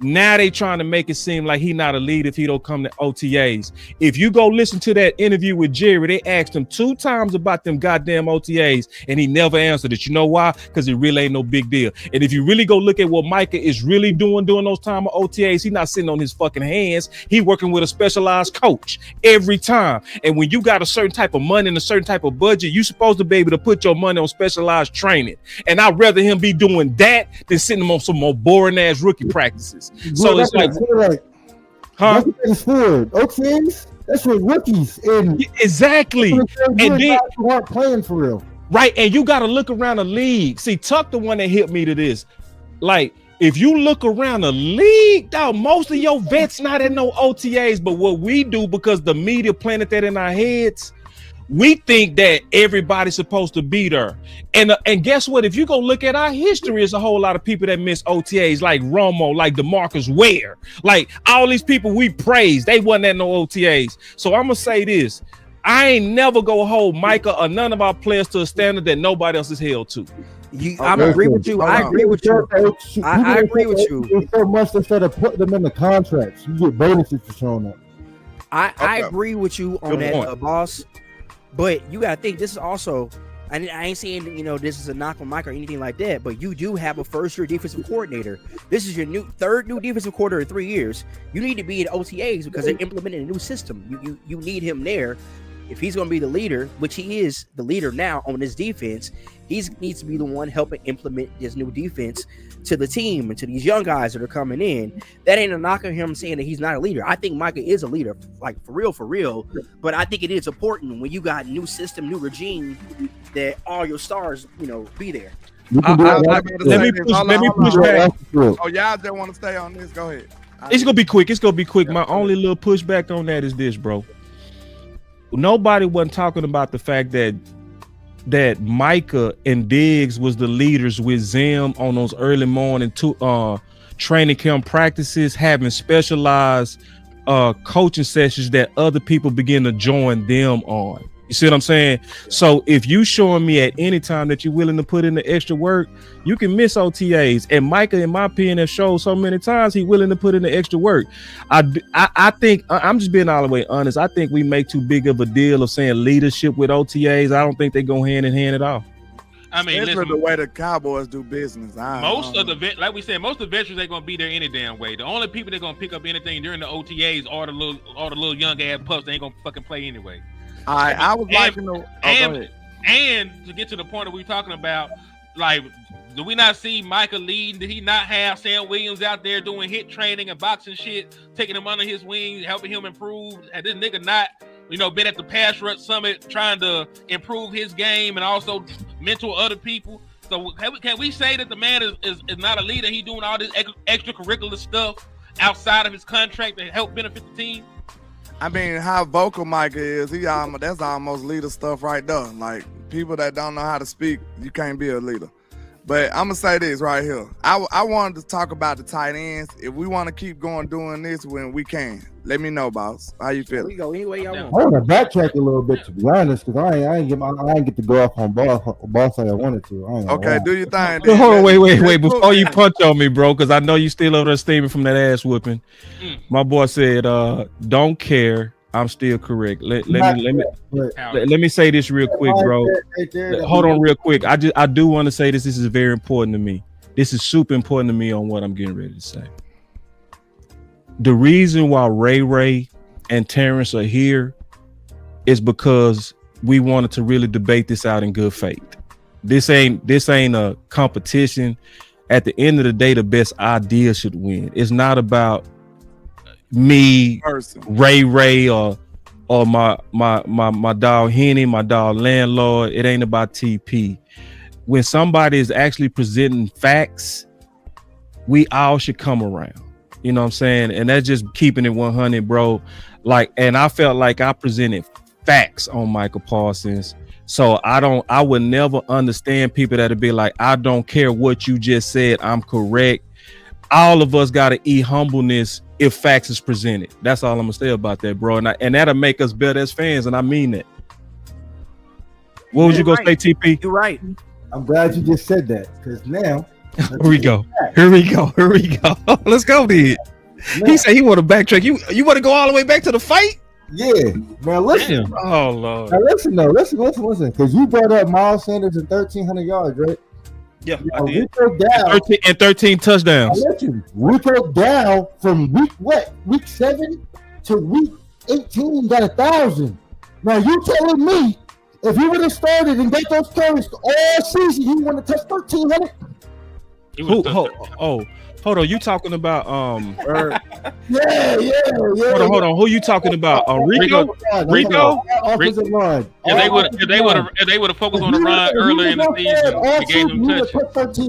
Now they trying to make it seem like he not a leader if he don't come to OTAs. If you go listen to that interview with Jerry, they asked him 2 times about them goddamn OTAs, and he never answered it. You know why? Because it really ain't no big deal. And if you really go look at what Micah is really doing during those time of OTAs, he's not sitting on his fucking hands. He working with a specialized coach every time. And when you got a certain type of money and a certain type of budget, you supposed to be able to put your money on specialized training. And I'd rather him be doing that than sitting on some more boring ass rookie practices. So it's like, huh? OTAs, that's for rookies. And exactly. And then you aren't playing for real. Right. And you got to look around the league. See, Tuck, the one that hit me to this. Like, if you look around the league, dog, most of your vets not in no OTAs. But what we do, because the media planted that in our heads, we think that everybody's supposed to be there. And guess what? If you go look at our history, there's a whole lot of people that miss OTAs, like Romo, like DeMarcus Ware, like all these people we praise, they wasn't at no OTAs. So I'm gonna say this: I ain't never go hold Micah or none of our players to a standard that nobody else is held to. I agree with you. I agree with you. I agree with you. It's so much instead of putting them in the contracts, you get bonuses for showing up. I agree with you on that, boss. But you gotta think, this is also, I ain't saying, you know, this is a knock on Mike or anything like that, but you do have a first-year defensive coordinator. This is your third new defensive coordinator in 3 years. You need to be in OTAs because they're implementing a new system. You need him there. If he's going to be the leader, which he is the leader now on this defense, he needs to be the one helping implement this new defense to the team and to these young guys that are coming in. That ain't a knock on him saying that he's not a leader. I think Micah is a leader, like for real. But I think it is important when you got new system, new regime, that all your stars, you know, be there. Let me push back. Oh, y'all just want to stay on this? Go ahead. It's gonna be quick. My only little pushback on that is this, bro. Nobody wasn't talking about the fact that Micah and Diggs was the leaders with Zim on those early morning training camp practices, having specialized coaching sessions that other people begin to join them on. You see what I'm saying? So if you showing me at any time that you're willing to put in the extra work, you can miss OTAs. And Micah, in my opinion, has showed so many times he's willing to put in the extra work. I think, I'm just being all the way honest, I think we make too big of a deal of saying leadership with OTAs. I don't think they go hand in hand at all. I mean, listen, the way the Cowboys do business. Most of the veterans ain't gonna be there any damn way. The only people that gonna pick up anything during the OTAs are the little young ass pups. They ain't gonna fucking play anyway. I was liking the and to get to the point that we're talking about, like, do we not see Micah leading? Did he not have Sam Williams out there doing hit training and boxing shit, taking him under his wing, helping him improve? Had this nigga not, you know, been at the Pass Rush Summit trying to improve his game and also mentor other people? So can we say that the man is not a leader? He doing all this extracurricular stuff outside of his contract to help benefit the team? I mean, how vocal Micah is, that's almost leader stuff right there. Like, people that don't know how to speak, you can't be a leader. But I'm going to say this right here. I wanted to talk about the tight ends. If we want to keep going doing this when we can, let me know, boss. How you feeling? We go any way y'all I want to backtrack a little bit, to be honest, because I ain't get to go off on boss like I wanted to. Okay, do your thing. Hold on, wait. Before you punch on me, bro, because I know you still over there steaming from that ass whooping. My boy said, don't care. I'm still correct. Let me say this real quick, bro. Hold on real quick. I do want to say this. This is very important to me. This is super important to me on what I'm getting ready to say. The reason why Ray and Terrence are here is because we wanted to really debate this out in good faith. This ain't a competition. At the end of the day, the best idea should win. It's not about me, Ray, or my dog Henny, my dog Landlord. It ain't about TP. When somebody is actually presenting facts, we all should come around. You know what I'm saying? And that's just keeping it 100, bro. Like, and I felt like I presented facts on Michael Parsons. So I would never understand people that'd be like, I don't care what you just said, I'm correct. All of us gotta eat humbleness if facts is presented. That's all I'm gonna say about that, bro. And that'll make us better as fans, and I mean that. What was you gonna say, TP? You're right. I'm glad you just said that, because now Here we go. Let's go, dude. He said he want to backtrack. You want to go all the way back to the fight? Yeah, man. Listen. Oh Lord. Now listen though. Listen. Because you brought up Miles Sanders and 1,300 yards, right? Yeah, you I know, did. we go down 13 touchdowns. Now listen, we go down from week 7 to week 18. Got 1,000. Now you telling me if he would have started and got those carries all season, he wouldn't have touched 1,300? Hold on. You talking about Yeah. Hold on. Who you talking about? Rico? Offensive line. If they would have focused on the run earlier in the season, they gave him touches.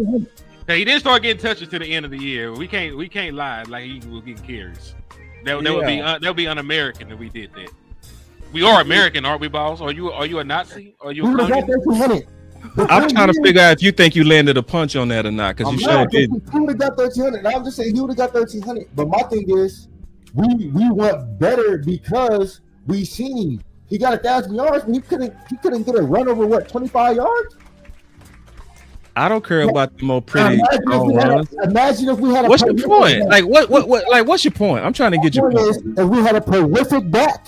He didn't start getting touches to the end of the year. We can't lie like he was getting carries. That would be un-American if we did that. We are American, aren't we, boss? Are you a Nazi? Are you a communist? I'm trying to figure out if you think you landed a punch on that or not, because you sure didn't. He would have got 1,300. I'm just saying he would have got 1,300. But my thing is, we want better because we seen he got 1,000 yards, but he couldn't get a run over 25 yards. I don't care about the more pretty. Imagine if we had. What's your point? Like what? What's your point? I'm trying to get your point. If we had a prolific back.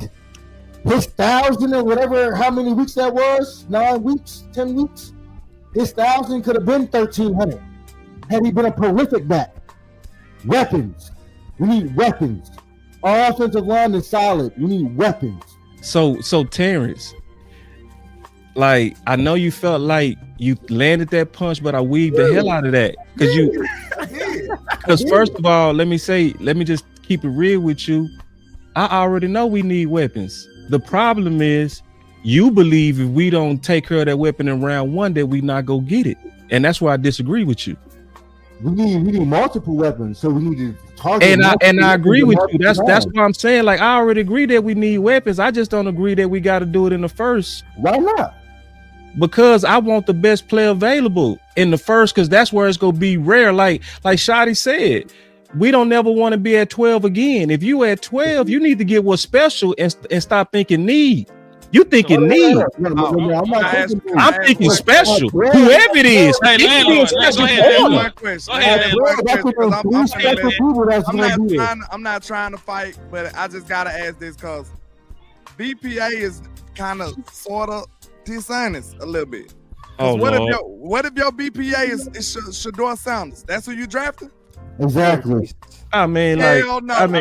His 1,000 and whatever, how many weeks that was? 9 weeks, 10 weeks. His 1,000 could have been 1,300 had he been a prolific back. Weapons. We need weapons. Our offensive line is solid. We need weapons. So Terrence, like I know you felt like you landed that punch, but I weaved the hell out of that because first of all, let me just keep it real with you. I already know we need weapons. The problem is you believe if we don't take care of that weapon in round 1 that we not go get it. And that's why I disagree with you. We need multiple weapons, so we need to target. And I agree with you. That's why I'm saying, like, I already agree that we need weapons. I just don't agree that we got to do it in the first. Why not? Because I want the best player available in the first, because that's where it's gonna be rare. Like Shotty said, we don't never want to be at 12 again. If you at 12, you need to get what's special and stop thinking need. You thinking need. I'm thinking special. Whoever it is. I'm not trying to fight, but I just gotta ask this because BPA is kind of sort of dishonest a little bit. What if your BPA is Shador Sanders? That's who you drafted? Exactly. I mean, Hell no. of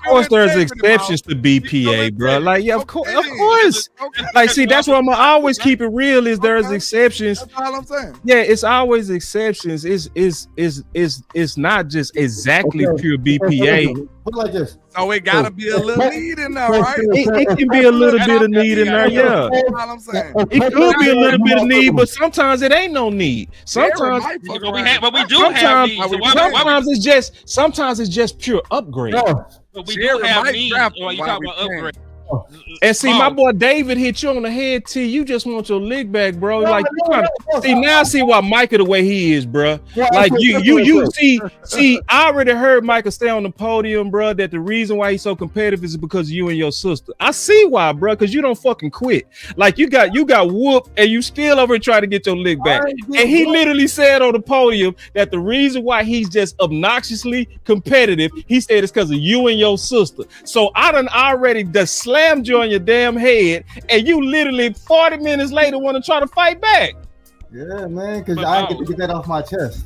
course, there's exceptions to BPA, bro. Like, yeah, of course. Like, see, that's why I'm always keep it real. Is there's exceptions? That's all I'm saying. Yeah, it's always exceptions. It's not just exactly pure BPA. Put it like this. So it gotta be a little need in there, right? It can be a little bit of need in there, yeah. That's all I'm saying. It could be a little bit of need, but sometimes it ain't no need. Sometimes, but we do have needs. Sometimes it's just pure upgrade. But we do have needs. Or you talk about upgrade. And see, my boy David hit you on the head, T. You just want your lick back, bro. Like, see why Micah the way he is, bro. Like you see, I already heard Micah stay on the podium, bro. That the reason why he's so competitive is because of you and your sister. I see why, bro. Because you don't fucking quit. Like you got whooped, and you still over trying to get your lick back. And he literally said on the podium that the reason why he's just obnoxiously competitive, he said it's because of you and your sister. So I done already slammed you on your damn head, and you literally 40 minutes later want to try to fight back. Yeah, man, because I get to get that off my chest.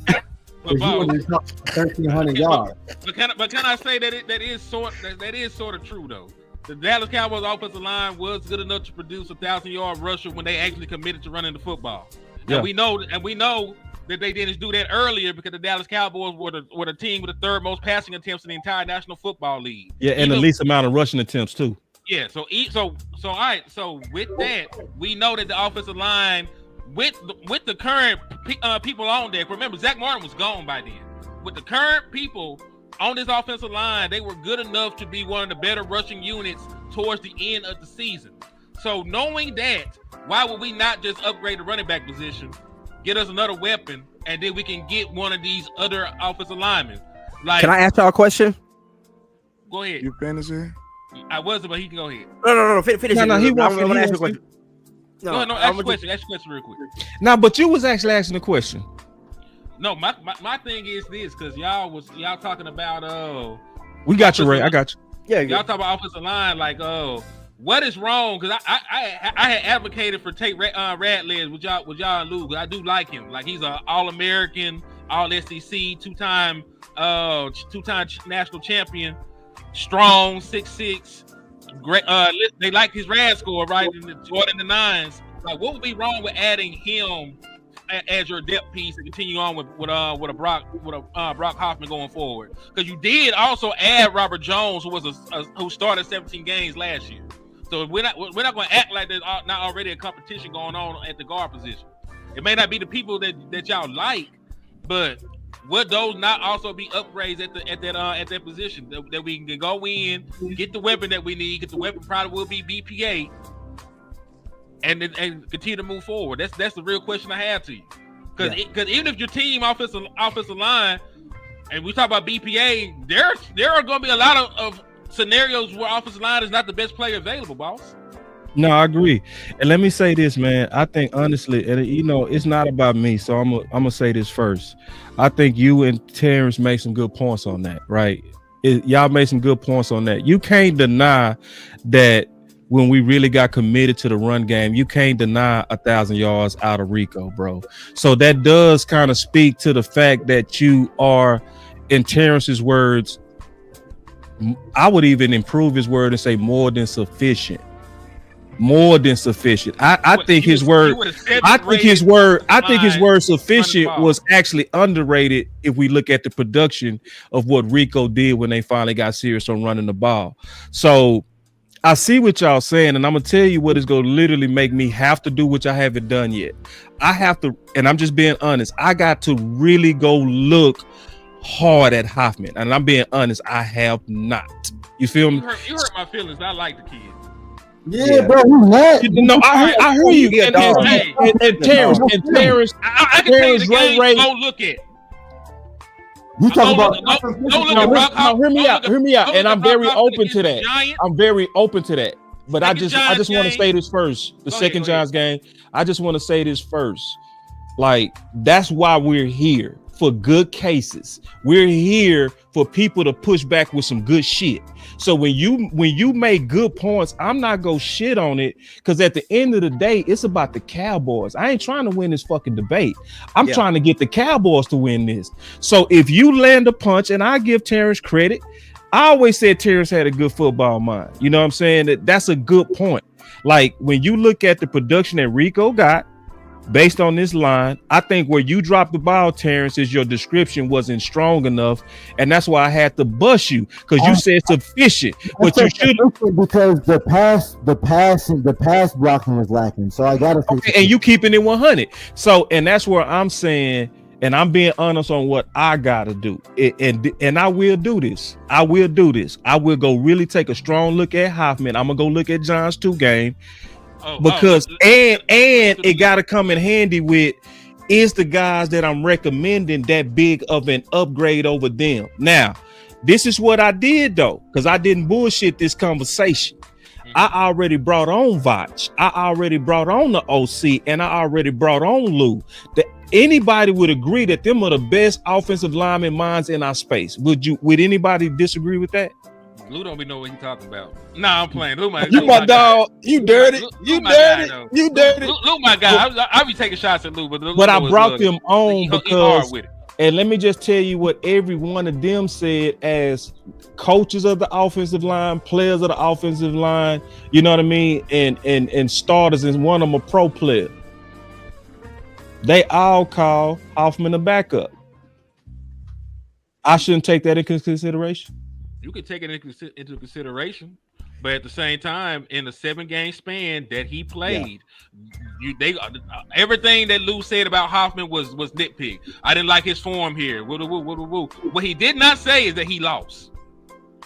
1,300 yards. But can I say that that is sort of true though? The Dallas Cowboys offensive line was good enough to produce 1,000-yard rusher when they actually committed to running the football. Yeah. And we know that they didn't do that earlier because the Dallas Cowboys were the team with the 3rd most passing attempts in the entire National Football League. Yeah, and the least amount of rushing attempts too. Yeah, so all right. So with that, we know that the offensive line, with the current people on there. Remember, Zach Martin was gone by then. With the current people on this offensive line, they were good enough to be one of the better rushing units towards the end of the season. So knowing that, why would we not just upgrade the running back position, get us another weapon, and then we can get one of these other offensive linemen? Like, can I ask y'all a question? Go ahead. You finish it? I wasn't, but he can go ahead. No. Finish. No, he wants to ask you a question. No, ask the question. Ask the question real quick. Now, but you was actually asking the question. No, my thing is this, because y'all talking about we got you, Ray. I got you. Yeah, y'all talk about offensive line, like what is wrong? Because I had advocated for Tate Ratledge with y'all and Lou. I do like him. Like he's an All-American, All-SEC, two-time national champion, strong, 6'6". Great. They like his RAS score, right? In the Jordan the nines. Like, what would be wrong with adding him as your depth piece and continue on with Brock Hoffman going forward? Because you did also add Robert Jones, who started 17 games last year. So we're not going to act like there's not already a competition going on at the guard position. It may not be the people that y'all like, but would those not also be upgrades at that position that we can go in, get the weapon that we need? Because the weapon probably will be BPA, and continue to move forward. That's the real question I have to you. Because even if your team offensive line, and we talk about BPA, there are going to be a lot of scenarios where offensive line is not the best player available, boss. No, I agree. And let me say this, man. I think honestly, and it's not about me, so I'm gonna say this first. I think you and Terrence made some good points on that, right? Y'all made some good points on that. You can't deny that when we really got committed to the run game, you can't deny 1,000 yards out of Rico, bro. So that does kind of speak to the fact that you are, in Terrence's words, I would even improve his word and say more than sufficient. More than sufficient. I think his word sufficient was actually underrated if we look at the production of what Rico did when they finally got serious on running the ball. So I see what y'all saying, and I'm gonna tell you what is gonna literally make me have to do, which I haven't done yet. I have to, and I'm just being honest, I got to really go look hard at Hoffman, and I'm being honest, I have not. You feel me? You hurt my feelings. I like the kid. Yeah, bro, who's that? No, I hear you. And Terrence, I can tell you the game. Go look at. You talking about? Hear me out. And I'm very open to that. I'm very open to that. But I just want to say this first. The second Giants game. I just want to say this first. Like, that's why we're here, for good cases. We're here for people to push back with some good shit. So when you make good points, I'm not gonna shit on it, because at the end of the day, it's about the Cowboys. I ain't trying to win this fucking debate. I'm trying to get the Cowboys to win this. So if you land a punch, and I give Terrence credit, I always said Terrence had a good football mind. You know what I'm saying? That's a good point. Like, when you look at the production that Rico got, based on this line, I think where you dropped the ball, Terrence, is your description wasn't strong enough, and that's why I had to bust you, because you said sufficient, but you should, because the pass blocking was lacking. So I gotta fix it. And you keeping it 100. So, and that's where I'm saying, and I'm being honest on what I gotta do, and I will do this. I will go really take a strong look at Hoffman. I'm gonna go look at John's 2 game. Because it got to come in handy with, is the guys that I'm recommending that big of an upgrade over them? Now, this is what I did though, because I didn't bullshit this conversation. I already brought on Vach. I already brought on the OC, and I already brought on Lou. Anybody would agree that them are the best offensive lineman minds in our space. Would anybody disagree with that? Lou don't be know what he talking about. Nah, I'm playing. Lou my dog. You dirty. You dirty. Lou my guy. I be taking shots at Lou, but I brought them on because, and let me just tell you what every one of them said as coaches of the offensive line, players of the offensive line. You know what I mean? And starters, and one of them a pro player. They all call Hoffman a backup. I shouldn't take that into consideration. You could take it into consideration, but at the same time, in the 7-game span that he played, everything that Lou said about Hoffman was nitpick. I didn't like his form here. What he did not say is that he lost.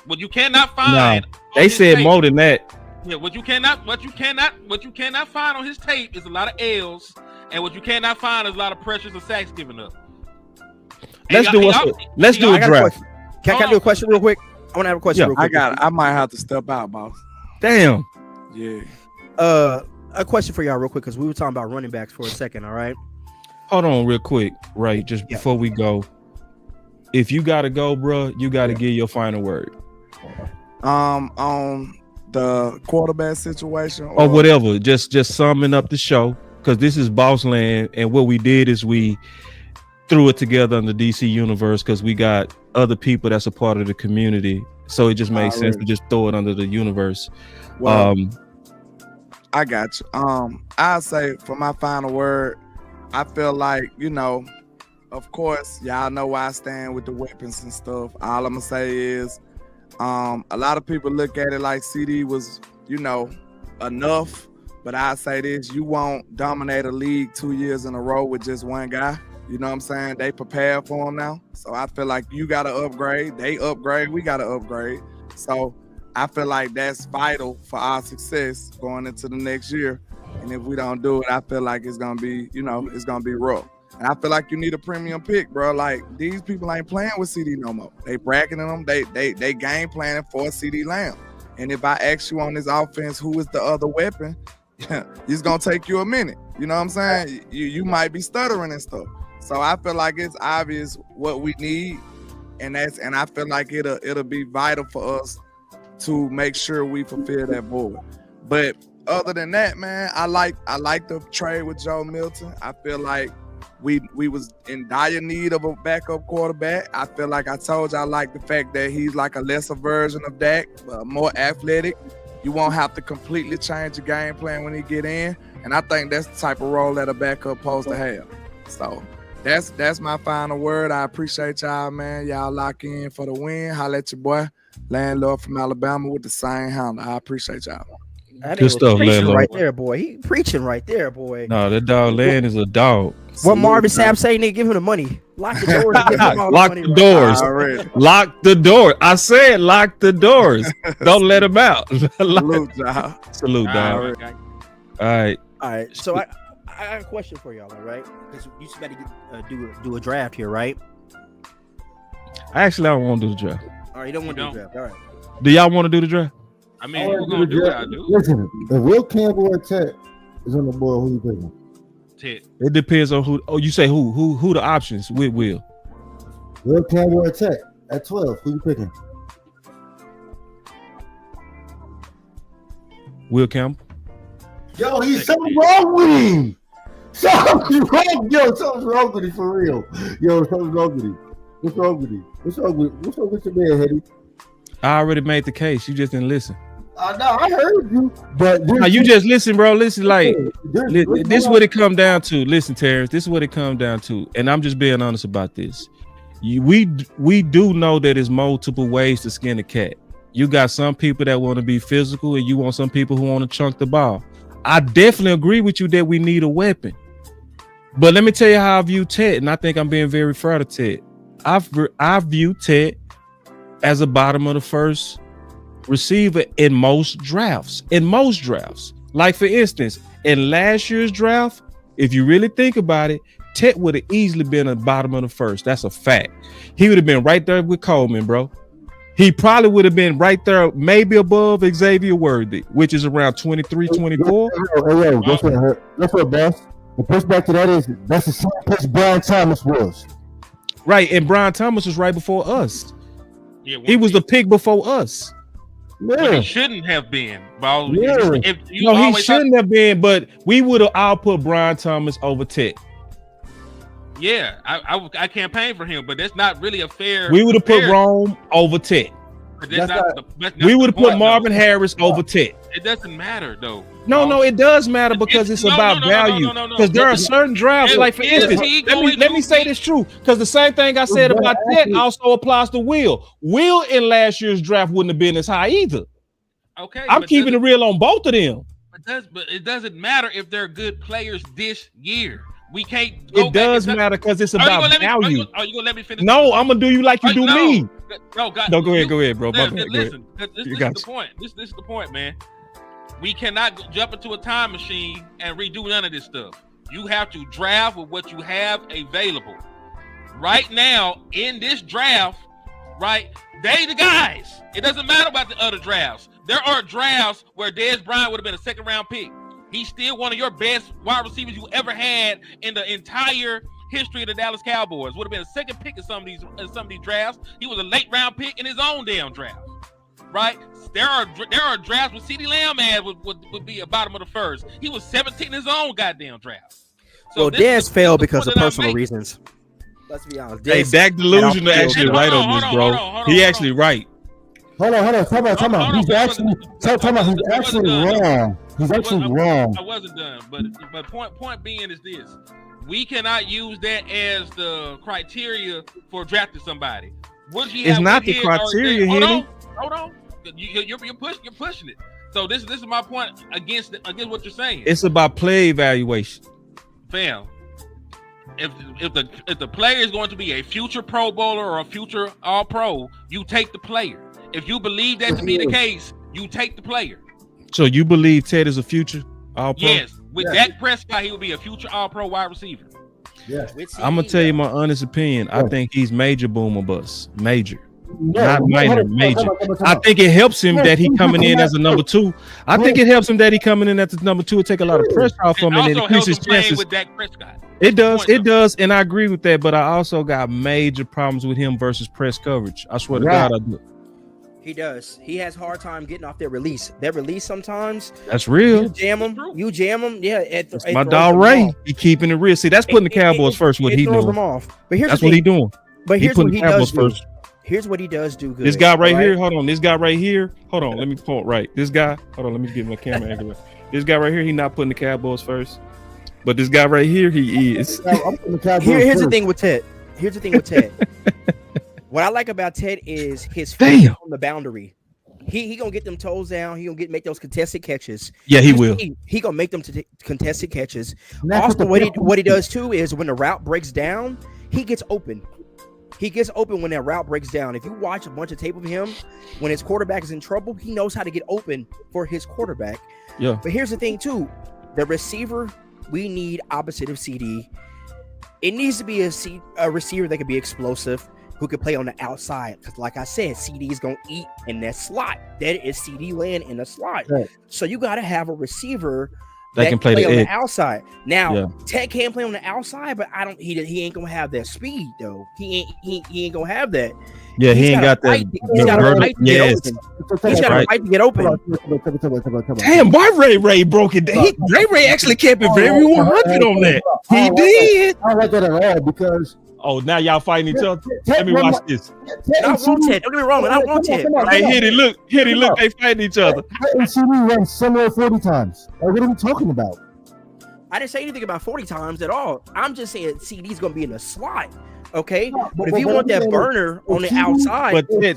What you cannot find. No, they said tape, more than that. Yeah, what you cannot find on his tape is a lot of L's, and what you cannot find is a lot of pressures or sacks given up. Let's do a draft. Can I do a question real quick? I want to have a question real quick. I might have to step out, boss. Damn. Yeah. A question for y'all real quick, because we were talking about running backs for a second. All right. Hold on real quick, right? Just before we go. If you gotta go, bro, you gotta give your final word. On the quarterback situation or whatever. Just summing up the show, because this is Boss Land, and what we did is we threw it together on the DC universe because we got other people that's a part of the community. So it just makes sense to just throw it under the universe. Well, I got you. I'll say for my final word, I feel like, of course, y'all know where I stand with the weapons and stuff. All I'm gonna say is, a lot of people look at it like CD was, enough. But I say this: you won't dominate a league 2 years in a row with just one guy. You know what I'm saying? They prepare for him now. So I feel like you gotta upgrade. They upgrade. We gotta upgrade. So I feel like that's vital for our success going into the next year. And if we don't do it, I feel like it's gonna be, it's gonna be rough. And I feel like you need a premium pick, bro. Like, these people ain't playing with CD no more. They bracketing them. They game planning for CD Lamb. And if I ask you on this offense, who is the other weapon, it's gonna take you a minute. You know what I'm saying? You might be stuttering and stuff. So I feel like it's obvious what we need, and I feel like it'll be vital for us to make sure we fulfill that void. But other than that, man, I like the trade with Joe Milton. I feel like we was in dire need of a backup quarterback. I feel like I told you I like the fact that he's like a lesser version of Dak, more athletic. You won't have to completely change your game plan when he get in, and I think that's the type of role that a backup supposed to have. So that's my final word. I appreciate y'all, man. Y'all lock in for the win. Holla at your boy, LandLord from Alabama with the same handle. I appreciate y'all. Good stuff, LandLord. Right there, boy. He preaching right there, boy. No, that dog Land is a dog. What Marvin Sapp say? Nigga, give him the money. Lock the doors. And give him all lock the the money doors. right. Lock the door. I said lock the doors. Don't let him out. Salute, y'all. Salute, dog. All right. So I got a question for y'all, all right? Because you just got to do a draft here, right? Actually, I don't want to do the draft. All right, you don't want to do the draft. All right. Do y'all want to do the draft? I mean, we're gonna do what I do. Listen, if Will Campbell or Ted is on the board, who you picking? Ted. It depends on who. Oh, you say who the options with Will? Will Campbell or Ted at 12. Who you picking? Will Campbell. Yo, he's something wrong with him. Something's wrong with him for real. Yo, something's wrong with him. What's wrong with him? What's wrong with your man, Hetty? I already made the case. You just didn't listen. No, I heard you. But now you just listen, bro. Listen, like this is what it come down to. Listen, Terrence, this is what it comes down to, and I'm just being honest about this. We do know that there's multiple ways to skin a cat. You got some people that want to be physical, and you want some people who want to chunk the ball. I definitely agree with you that we need a weapon. But let me tell you how I view Ted, and I think I'm being very fair to Ted. I view Ted as a bottom of the first receiver in most drafts. Like, for instance, in last year's draft, if you really think about it, Ted would have easily been a bottom of the first. That's a fact. He would have been right there with Coleman, bro. He probably would have been right there, maybe above Xavier Worthy, which is around 23, 24. Hey, that's what, boss. The pushback to that is that's the same place Brian Thomas was. Right, and Brian Thomas was right before us. Yeah, he was the pick before us. But he shouldn't have been. He shouldn't have been, but we would have all put Brian Thomas over Ted. Yeah, I campaigned for him, but that's not really a fair. We would have put Rome over Ted. We would have put Marvin Harris over Ted. It doesn't matter though. No, it does matter because it's about value. Because there are certain drafts, like for instance, let me say this true. Because the same thing I said about Ted also applies to Will. Will in last year's draft wouldn't have been as high either. Okay, I'm keeping it real on both of them. But it doesn't matter if they're good players this year. We can't. It does matter because it's about value. Are you gonna let me finish? No, I'm gonna do you like you do me. No, God, go ahead, bro. Listen, this is the point. This is the point, man. We cannot jump into a time machine and redo none of this stuff. You have to draft with what you have available. Right now, in this draft, right, they the guys. It doesn't matter about the other drafts. There are drafts where Dez Bryant would have been a second round pick. He's still one of your best wide receivers you ever had in the entire history of the Dallas Cowboys. Would have been a second pick in some of these drafts. He was a late round pick in his own damn draft. Right? There are drafts with CeeDee Lamb would be a bottom of the first. He was 17 in his own goddamn draft. So well, Dez failed because of personal reasons. Let's be honest. Hey, Dak Delusion actually right on this, bro. He actually right. Hold on. Time out. He's actually wrong. He's actually wrong. I wasn't done, but point being is this: we cannot use that as the criteria for drafting somebody. It's not the criteria, Henry. Hold on. You're pushing it. So this is my point against what you're saying. It's about play evaluation. Fam, if the player is going to be a future Pro Bowler or a future All Pro, you take the player. If you believe that to be the case, you take the player. So you believe Ted is a future All Pro? Yes. With Dak Prescott, he will be a future All Pro wide receiver. Yeah. I'm gonna tell you my honest opinion. I think he's major boomer bust. Major. Not minor, major. I think it helps him that he coming in as a number 2. I think it helps him that he coming in as a number 2 and take a lot of pressure off him and increase his chances. With Dak Prescott. It does, and I agree with that. But I also got major problems with him versus press coverage. I swear to God, I do. He does. He has hard time getting off their release. That release sometimes. That's real. You jam him. Yeah. My dog Ray, he keeping it real. See, that's putting the Cowboys first. What he doing? Them off. But here's that's what he doing. But here's what he does do. First. Here's what he does do good. This guy right here. Hold on. This guy right here. Hold on. Let me point right. This guy. Hold on. Let me give him a camera angle. This guy right here. He not putting the Cowboys first. But this guy right here, he is. Here's the thing with Ted. What I like about Ted is his feet on the boundary. He gonna get them toes down. He gonna make those contested catches. Yeah, he will. He gonna make them contested catches. Also, what he does too is when the route breaks down, he gets open. He gets open when that route breaks down. If you watch a bunch of tape of him, when his quarterback is in trouble, he knows how to get open for his quarterback. Yeah. But here's the thing too: the receiver we need opposite of CD. It needs to be a receiver that can be explosive, who can play on the outside. Because like I said, CD is going to eat in that slot. That is CD land in the slot. Right. So you got to have a receiver that can play on the outside. Now, Ted can play on the outside, but he ain't going to have that speed, though. He ain't going to have that. Yeah, he ain't got that. He's got to fight to get open. He's got to fight to get open. Damn, why Ray broke it down? Ray actually kept it very 100 on that. He did. I don't like that at all because. Oh, now y'all fighting each other. Let me watch this. I want Ted. Don't get me wrong. I want Ted. Hey, hit it. Look. They fighting each other. And CD ran somewhere 40 times. What are we talking about? I didn't say anything about 40 times at all. I'm just saying CD's going to be in the slot. Okay, but if you want that burner on the outside, but Ted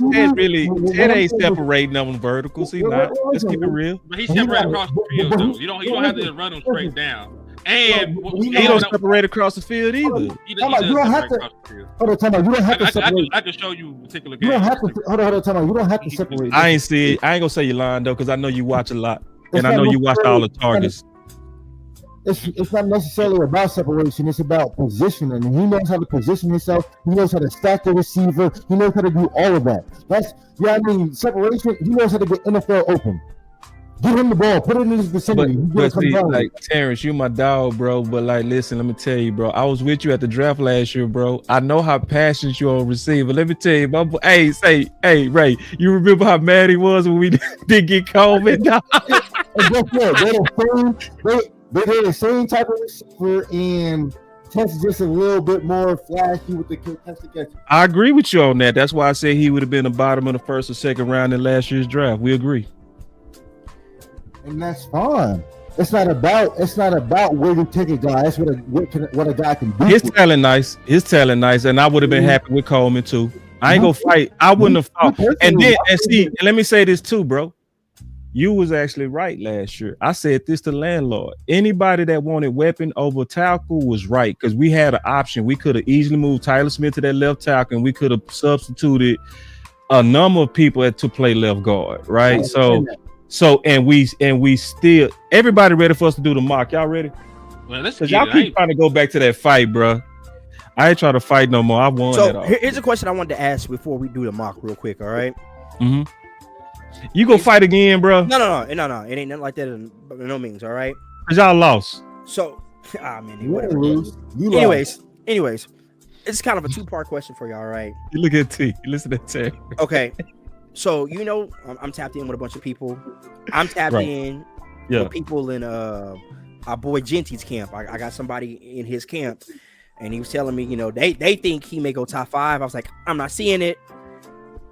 ain't separating them verticals. He not. Let's keep it real. But he's separated across the field, though. You don't have to just run them straight down. And he don't separate across the field either. You don't have to. Hold on, time out. You don't have to separate. I can show you particular games. You don't have to. Hold on, time out. You don't have to separate. I ain't see it. I ain't gonna say you lying though, because I know you watch a lot, and I know you watch all the targets. It's not necessarily about separation. It's about positioning. And he knows how to position himself. He knows how to stack the receiver. He knows how to do all of that. Separation. He knows how to get NFL open. Give him the ball. Put it in his vicinity. But see, like Terrence, you my dog, bro. But like, listen, let me tell you, bro. I was with you at the draft last year, bro. I know how passionate you on receiver. Let me tell you, hey, Ray, you remember how mad he was when we did get COVID? And guess what? They're the same type of receiver, and Ted's just a little bit more flashy with the contested catch. I agree with you on that. That's why I said he would have been the bottom of the first or second round in last year's draft. We agree. And that's fine. It's not about where you take a guy. It's what a guy can do. His talent nice, and I would have been happy with Coleman too. I ain't gonna fight. I wouldn't have fought. And let me say this too, bro. You was actually right last year. I said this to LandLord. Anybody that wanted weapon over tackle was right, because we had an option. We could have easily moved Tyler Smith to that left tackle, and we could have substituted a number of people to play left guard, right? So we still, everybody ready for us to do the mock. Y'all ready? Well, let's y'all keep trying to go back to that fight, bro. I ain't trying to fight no more. I won that all. Here's a question I wanted to ask before we do the mock real quick, all right? Mm-hmm. You go fight again, bro? No. It ain't nothing like that in no means, all right? Cause y'all lost. So, man, You whatever. lose. You lost. Anyways, it's kind of a two-part question for y'all, right? You look at T. You listen to Terry. Okay, so I'm tapped in with a bunch of people. I'm tapped in with people in our boy Genty's camp. I got somebody in his camp, and he was telling me, they think he may go top 5. I was like, I'm not seeing it,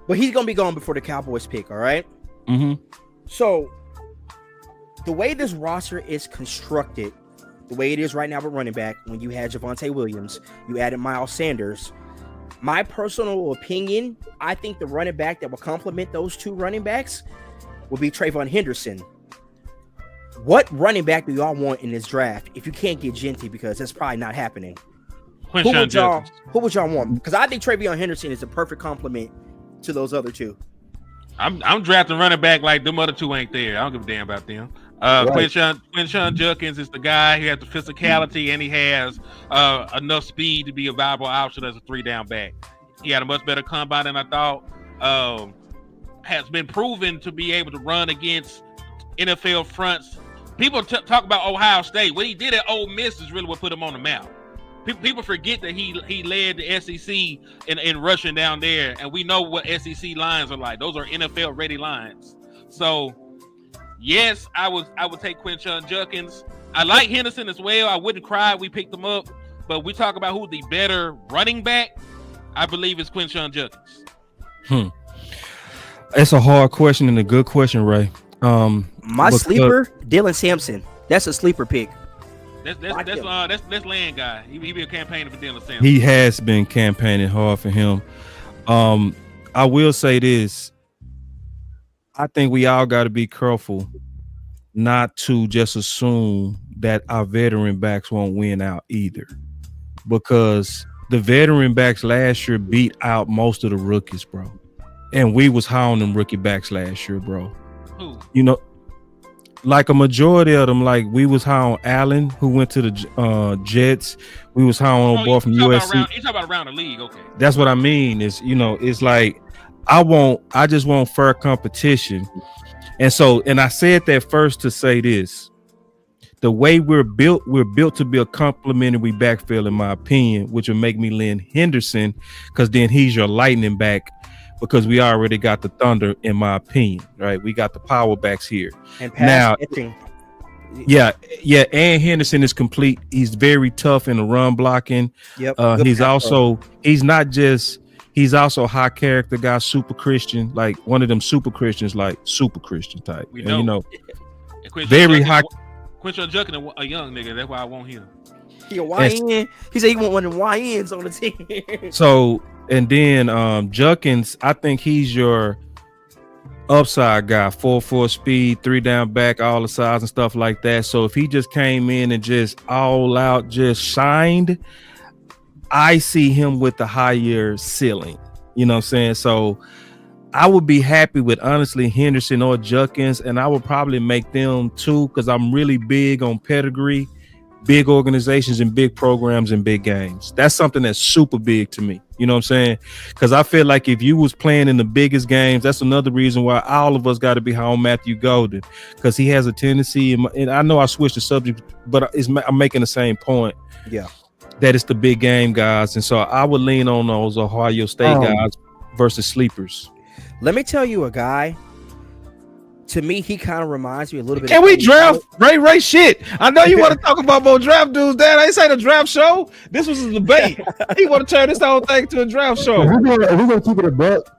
but he's gonna be gone before the Cowboys pick. All right. Mm-hmm. So the way this roster is constructed, the way it is right now with running back, when you had Javonte Williams, you added Miles Sanders. My personal opinion, I think the running back that will complement those two running backs will be Trayvon Henderson. What running back do y'all want in this draft if you can't get Genty, because that's probably not happening? Who would y'all want? Because I think Trayvon Henderson is a perfect complement to those other two. I'm drafting running back like them other two ain't there. I don't give a damn about them. Quinshon Judkins is the guy. He has the physicality and he has enough speed to be a viable option as a 3-down back. He had a much better combine than I thought. Has been proven to be able to run against NFL fronts. People talk about Ohio State. What he did at Ole Miss is really what put him on the map. People forget that he led the SEC in rushing down there, and we know what SEC lines are like. Those are NFL ready lines. So yes, I would take Quinshon Judkins. I like Henderson as well. I wouldn't cry if we picked him up, but we talk about who the better running back. I believe it's Quinshon Judkins. That's a hard question and a good question, Ray. My sleeper, Dylan Sampson. That's a sleeper pick. That's Land guy. He been campaigning for Dylan Sampson. He has been campaigning hard for him. I will say this. I think we all got to be careful not to just assume that our veteran backs won't win out either, because the veteran backs last year beat out most of the rookies, bro. And we was high on them rookie backs last year, bro. Who? Like a majority of them, like we was high on Allen, who went to the Jets. We was high on a boy from USC. You talk about around the league, okay? That's what I mean. Is it's like I just want fair competition, and I said that first to say this: the way we're built to be a complementary backfield, in my opinion, which would make me lean Henderson, because then he's your lightning back. Because we already got the Thunder, in my opinion, right? We got the power backs here. And pass catching. Yeah, and Henderson is complete. He's very tough in the run blocking. Yep. He's also high character guy, super Christian, like one of them super Christians, like super Christian type. We know. Very high. Quinshon Judkins, a young nigga. That's why I want him. He a YN. He said he want one of the YNs on the team. So. And then Judkins, I think he's your upside guy, 4.4 speed, 3-down back, all the size and stuff like that. So if he just came in and just all out just shined, I see him with the higher ceiling. You know what I'm saying? So I would be happy with, honestly, Henderson or Judkins, and I would probably make them two, because I'm really big on pedigree, big organizations and big programs and big games. That's something that's super big to me. You know what I'm saying? Because I feel like if you was playing in the biggest games, that's another reason why all of us got to be high on Matthew Golden, because he has a tendency, and I know I switched the subject, but I'm making the same point. Yeah. That it's the big game guys. And so I would lean on those Ohio State guys versus sleepers. Let me tell you a guy. To me, he kind of reminds me a little bit. Can we draft Ray shit? I know you want to talk about more draft dudes, Dad. I ain't saying a draft show. This was a debate. He want to turn this whole thing to a draft show. If we're gonna keep it a buck,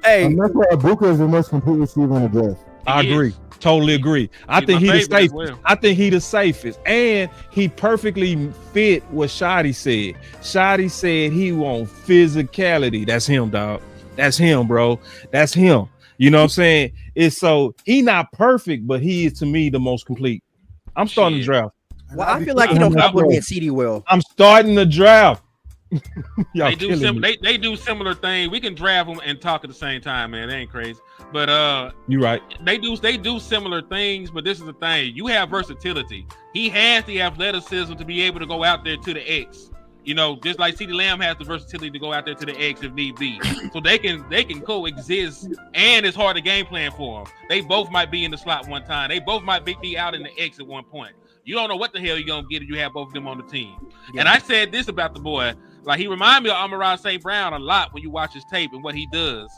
hey, that's why Ibuka is the most complete receiver in the draft. I agree. Totally agree. I think he's the safest. Well. I think he the safest, and he perfectly fit what Shotty said. Shotty said he want physicality. That's him, dog. That's him, bro. That's him. You know what I'm saying? It's so he not perfect, but he is to me the most complete. I'm starting the draft. Well, I feel like he don't compliment CD well. I'm starting the draft. They do similar things. We can draft them and talk at the same time, man. They ain't crazy. But you're right. They do similar things, but this is the thing. You have versatility. He has the athleticism to be able to go out there to the X. You know, just like CeeDee Lamb has the versatility to go out there to the X if need be. So they can coexist, and it's hard to game plan for them. They both might be in the slot one time. They both might be out in the X at one point. You don't know what the hell you're going to get if you have both of them on the team. Yeah. And I said this about the boy. Like, he reminds me of Amon-Ra St. Brown a lot when you watch his tape and what he does.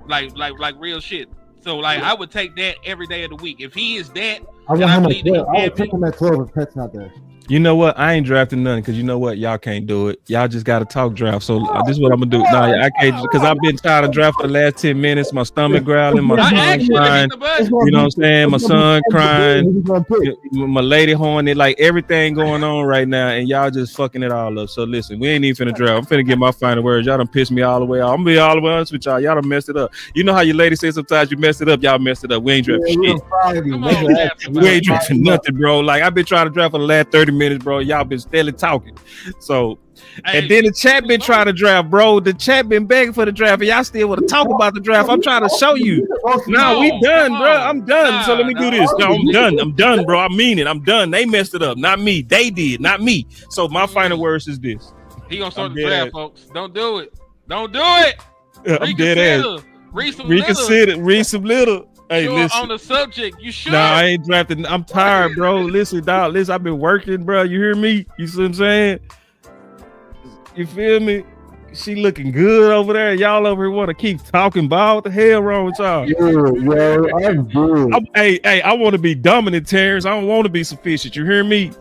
Like real shit. So, like, I would take that every day of the week. If he is that, I want him at 12. I would take him at 12 if Pet's not there. You know what? I ain't drafting nothing because you know what? Y'all can't do it. Y'all just got to talk draft. So this is what I'm going to do. Nah, I can't because I've been trying to draft for the last 10 minutes. My stomach growling, my son crying. You know what I'm saying? My son crying, my lady horny, like everything going on right now. And y'all just fucking it all up. So listen, we ain't even finna draft. I'm finna get my final words. Y'all done pissed me all the way off. I'm going to be all the way honest with y'all. Y'all done messed it up. You know how your lady says sometimes you messed it up. Y'all messed it up. We ain't drafting shit. We ain't drafting nothing, bro. Like I've been trying to draft for the last 30 minutes, bro. Y'all been steadily talking. So, and then the chat been trying to draft, bro. The chat been begging for the draft, and y'all still want to talk about the draft. I'm trying to show you. No, we done, bro. I'm done. So let me do this. No, I'm done. I'm done, bro. I mean it. I'm done. They messed it up, not me. They did, not me. So my final words is this. He gonna start the draft, folks. Don't do it. Don't do it. I'm dead ass. Read some little. Hey, listen. On the subject, you should. Nah, I ain't drafting. I'm tired, bro. Listen, dog. Listen, I've been working, bro. You hear me? You see what I'm saying? You feel me? She looking good over there. Y'all over here want to keep talking about what the hell wrong with y'all? Yo, I'm good. Hey, I want to be dominant, Terrence. I don't want to be sufficient. You hear me?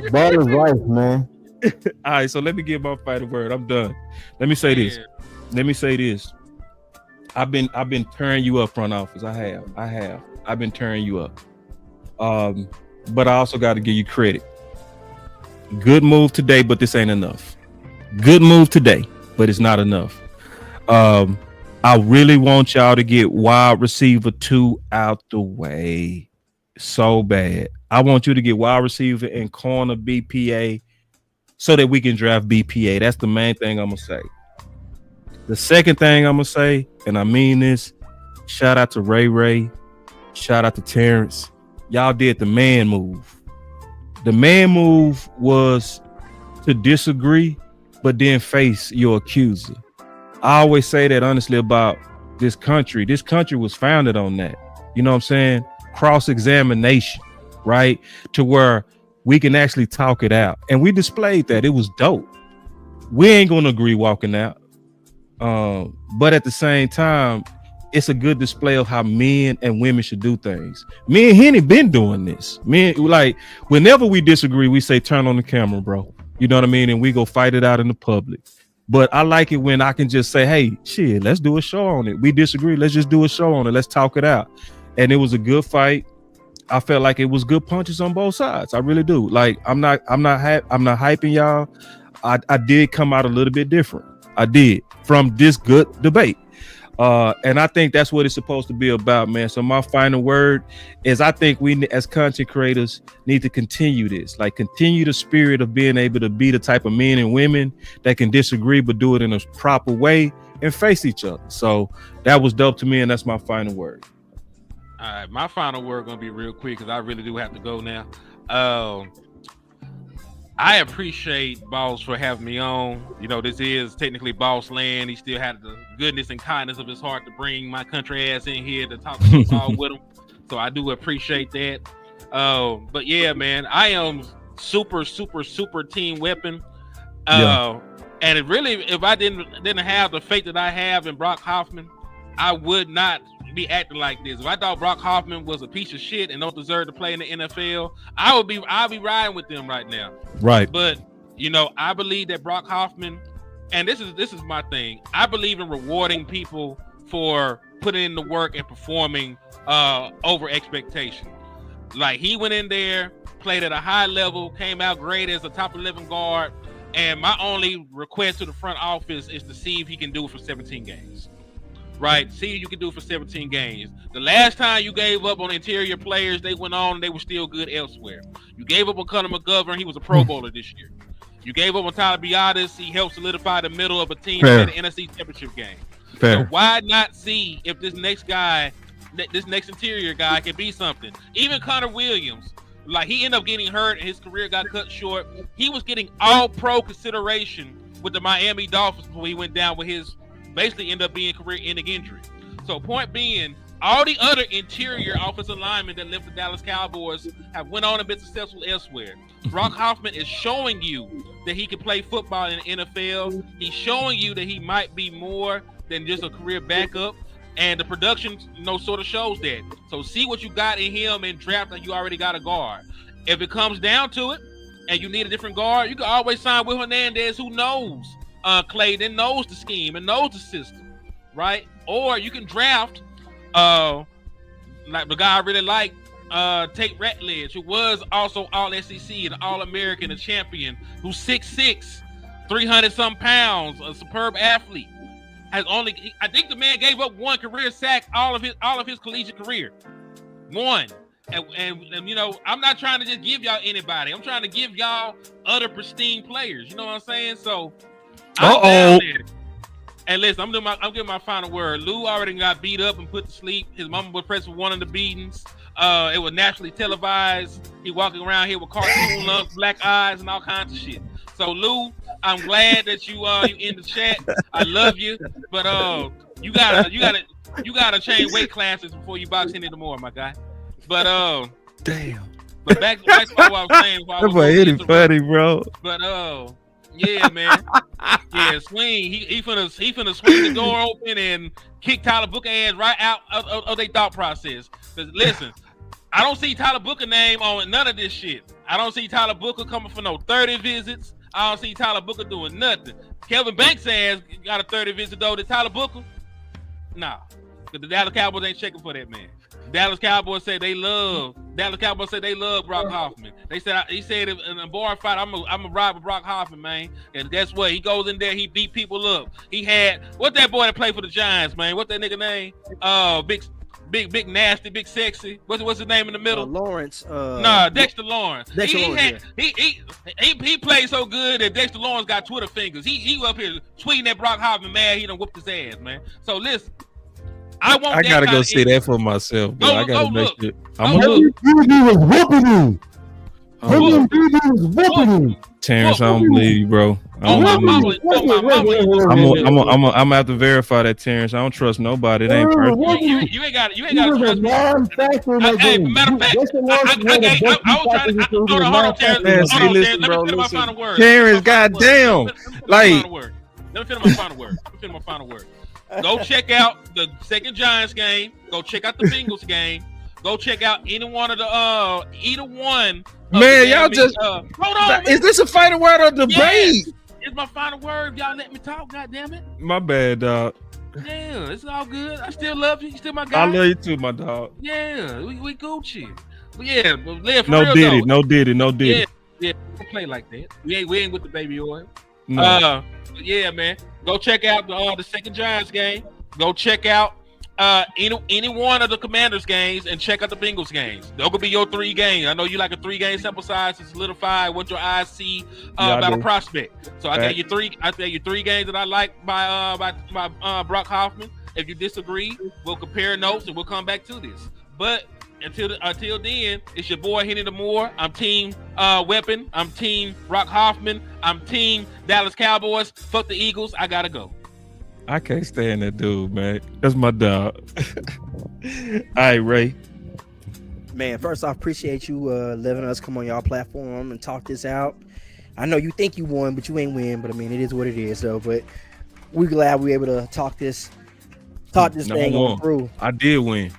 Ball is life, man. All right, so let me give my final word. I'm done. Let me say this. I've been turning you up, front office. I have. I've been turning you up. But I also got to give you credit. Good move today, but this ain't enough. Good move today, but it's not enough. I really want y'all to get wide receiver 2 out the way so bad. I want you to get wide receiver and corner BPA so that we can draft BPA. That's the main thing I'm gonna say. The second thing I'm gonna say, and I mean this, shout out to Ray, shout out to Terrence. Y'all did the man move. The man move was to disagree, but then face your accuser. I always say that honestly about this country. This country was founded on that. You know what I'm saying? Cross-examination, right? To where we can actually talk it out. And we displayed that. It was dope. We ain't gonna agree walking out. But at the same time, it's a good display of how men and women should do things. Me and Henny been doing this. Like whenever we disagree, we say turn on the camera, bro. You know what I mean? And we go fight it out in the public. But I like it when I can just say, hey, shit, let's do a show on it. We disagree, let's just do a show on it. Let's talk it out. And it was a good fight. I felt like it was good punches on both sides. I really do. Like I'm not hyping y'all. I did come out a little bit different. I did from this good debate. And I think that's what it's supposed to be about, man. So my final word is I think we as content creators need to continue this, like continue the spirit of being able to be the type of men and women that can disagree, but do it in a proper way and face each other. So that was dope to me. And that's my final word. All right. My final word going to be real quick because I really do have to go now. I appreciate Boss for having me on. You know, this is technically Boss land. He still had the goodness and kindness of his heart to bring my country ass in here to talk football with him. So I do appreciate that. But yeah, man, I am super team weapon. And it really, if I didn't have the faith that I have in Brock Hoffman, I would not be acting like this. If I thought Brock Hoffman was a piece of shit and don't deserve to play in the NFL, I'll be riding with them right now. Right. But you know, I believe that Brock Hoffman, and this is my thing. I believe in rewarding people for putting in the work and performing over expectation. Like he went in there, played at a high level, came out great as a top 11 guard. And my only request to the front office is to see if he can do it for 17 games. Right? See if you can do it for 17 games. The last time you gave up on interior players, they went on and they were still good elsewhere. You gave up on Conor McGovern, he was a Pro Bowler this year. You gave up on Tyler Biadasz, he helped solidify the middle of a team that had an NFC championship game. Fair. So why not see if this next interior guy can be something? Even Connor Williams, Like he ended up getting hurt and his career got cut short. He was getting all pro consideration with the Miami Dolphins before he went down with his basically ended up being career-ending injury. So point being, all the other interior offensive linemen that left the Dallas Cowboys have went on and been successful elsewhere. Brock Hoffman is showing you that he can play football in the NFL. He's showing you that he might be more than just a career backup. And the production, sort of shows that. So see what you got in him and draft, and you already got a guard. If it comes down to it, and you need a different guard, you can always sign Will Hernandez, who knows Clayton, knows the scheme and knows the system, right? Or you can draft, like the guy I really like, Tate Ratledge, who was also All SEC and All American, a champion, who's 6'6", 300-some pounds, a superb athlete. I think the man gave up one career sack all of his collegiate career. One. And I'm not trying to just give y'all anybody. I'm trying to give y'all other pristine players. You know what I'm saying? So I'm down there. And listen, I'm giving my final word. Lou already got beat up and put to sleep. His mama was pressed for one of the beatings. It was nationally televised. He walking around here with cartoon lungs, black eyes, and all kinds of shit. So Lou, I'm glad that you in the chat. I love you, but you gotta change weight classes before you box any more, my guy. But damn. But back to what I was saying. That's funny, bro. But yeah, man. Yeah, swing. He finna swing the door open and kick Tyler Booker ass right out of their thought process. Cause listen, I don't see Tyler Booker name on none of this shit. I don't see Tyler Booker coming for no 30 visits. I don't see Tyler Booker doing nothing. Kelvin Banks ass got a 30 visit though to Tyler Booker. Nah, because the Dallas Cowboys ain't checking for that man. Dallas Cowboys say they love Brock Hoffman. He said in a bar fight, I'm a ride with Brock Hoffman, man. And guess what? He goes in there, he beat people up. He had what that boy that played for the Giants, man. What that nigga name? Big nasty, big sexy. What's his name in the middle? Lawrence. Dexter Lawrence. He played so good that Dexter Lawrence got Twitter fingers. He up here tweeting at Brock Hoffman, man. He done whooped his ass, man. So listen. I gotta go see that for myself, bro. I gotta make sure. I'm gonna look. Terrence, I don't believe you, bro. I'm gonna have to verify that, Terrence. I don't trust nobody. It ain't perfect. You ain't got to trust me. Hey, matter of fact, I was trying to hold on, Terrence. Let me finish my final word. Terrence, goddamn, like. Let me finish my final word. Go check out the second Giants game. Go check out the Bengals game. Go check out any one of the either one. Man, y'all just hold on. Is this a final word or debate? Yes. It's my final word. Y'all let me talk. God damn it. My bad, dog. Yeah, it's all good. I still love you. You still my guy. I love you too, my dog. Yeah, we Gucci. But yeah, but for no real diddy, though, no diddy. Yeah, don't play like that. We ain't with the baby oil. No. Yeah, man. Go check out the second Giants game. Go check out any one of the Commanders games and check out the Bengals games. Those could be your 3 games. I know you like a 3-game sample size to solidify what your eyes see about a prospect. So I tell you 3 games that I like by Brock Hoffman. If you disagree, we'll compare notes and we'll come back to this. But until then, it's your boy Henny the Moore. I'm team Weapon. I'm team Brock Hoffman. I'm team Dallas Cowboys. Fuck the Eagles. I gotta go. I can't stand that dude, man. That's my dog. All right, Ray. Man, first off, appreciate you letting us come on y'all platform and talk this out. I know you think you won, but you ain't win. But I mean, it is what it is, though. But we're glad we were able to talk this thing on through. I did win.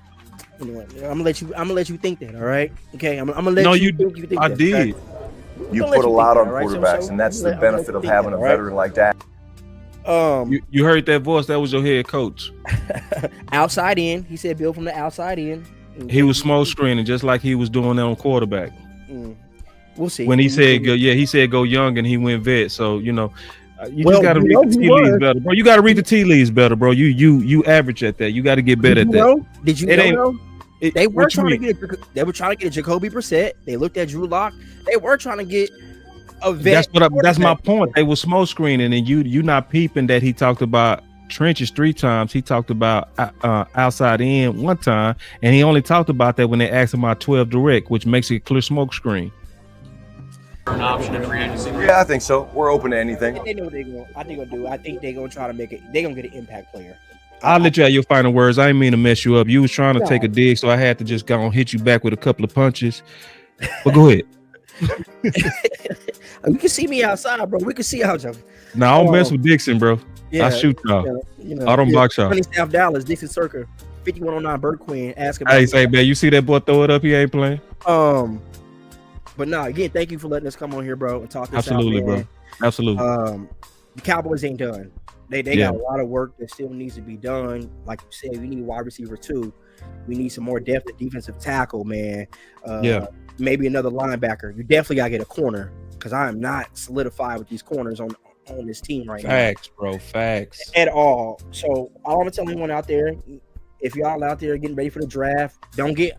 You know, I'm gonna let you think that. All right. Okay. I'm gonna let no, you think I that. did. Okay? You put a lot on quarterbacks, and that's the benefit of having a veteran like that. You heard that voice? That was your head coach. Outside in, he said, "Build from the outside in." He was smoke screening just like he was doing that on quarterback. We'll see. When he said, he said go young, and he went vet. So you just got to read the tea leaves better, bro. You got to read the tea leaves better, bro. You average at that. You got to get better at that. Did you know? They were trying to get a Jacoby Brissett. They looked at Drew Lock. They were trying to get a vet. That's my point. They were smoke screening, and you not peeping that he talked about trenches 3 times. He talked about outside in 1 time, and he only talked about that when they asked him about 12 direct, which makes it a clear smoke screen. An option in free agency. Yeah, I think so. We're open to anything. They know what they're going. I think they're gonna do. I think they're gonna try to make it. They're gonna get an impact player. I'll let you have your final words. I didn't mean to mess you up. You was trying to No. take a dig, so I had to just go and hit you back with a couple of punches. But go ahead. You can see me outside, bro. We can see out, Joe. No, I don't mess with Dixon, bro. I shoot y'all. I don't box y'all. South Dallas, Dixon Circa, 5109 Bird Queen. Ask about. Hey, say, man, you see that boy throw it up? He ain't playing. But no, again, thank you for letting us come on here, bro, and talk this Absolutely, out, man. bro. Absolutely. The Cowboys ain't done. They got a lot of work that still needs to be done. Like you said, we need wide receiver too. We need some more depth at defensive tackle, man. Maybe another linebacker. You definitely gotta get a corner because I am not solidified with these corners on this team right now. Facts, bro. Facts. At all. So all I'm gonna tell anyone out there, if y'all out there getting ready for the draft, don't get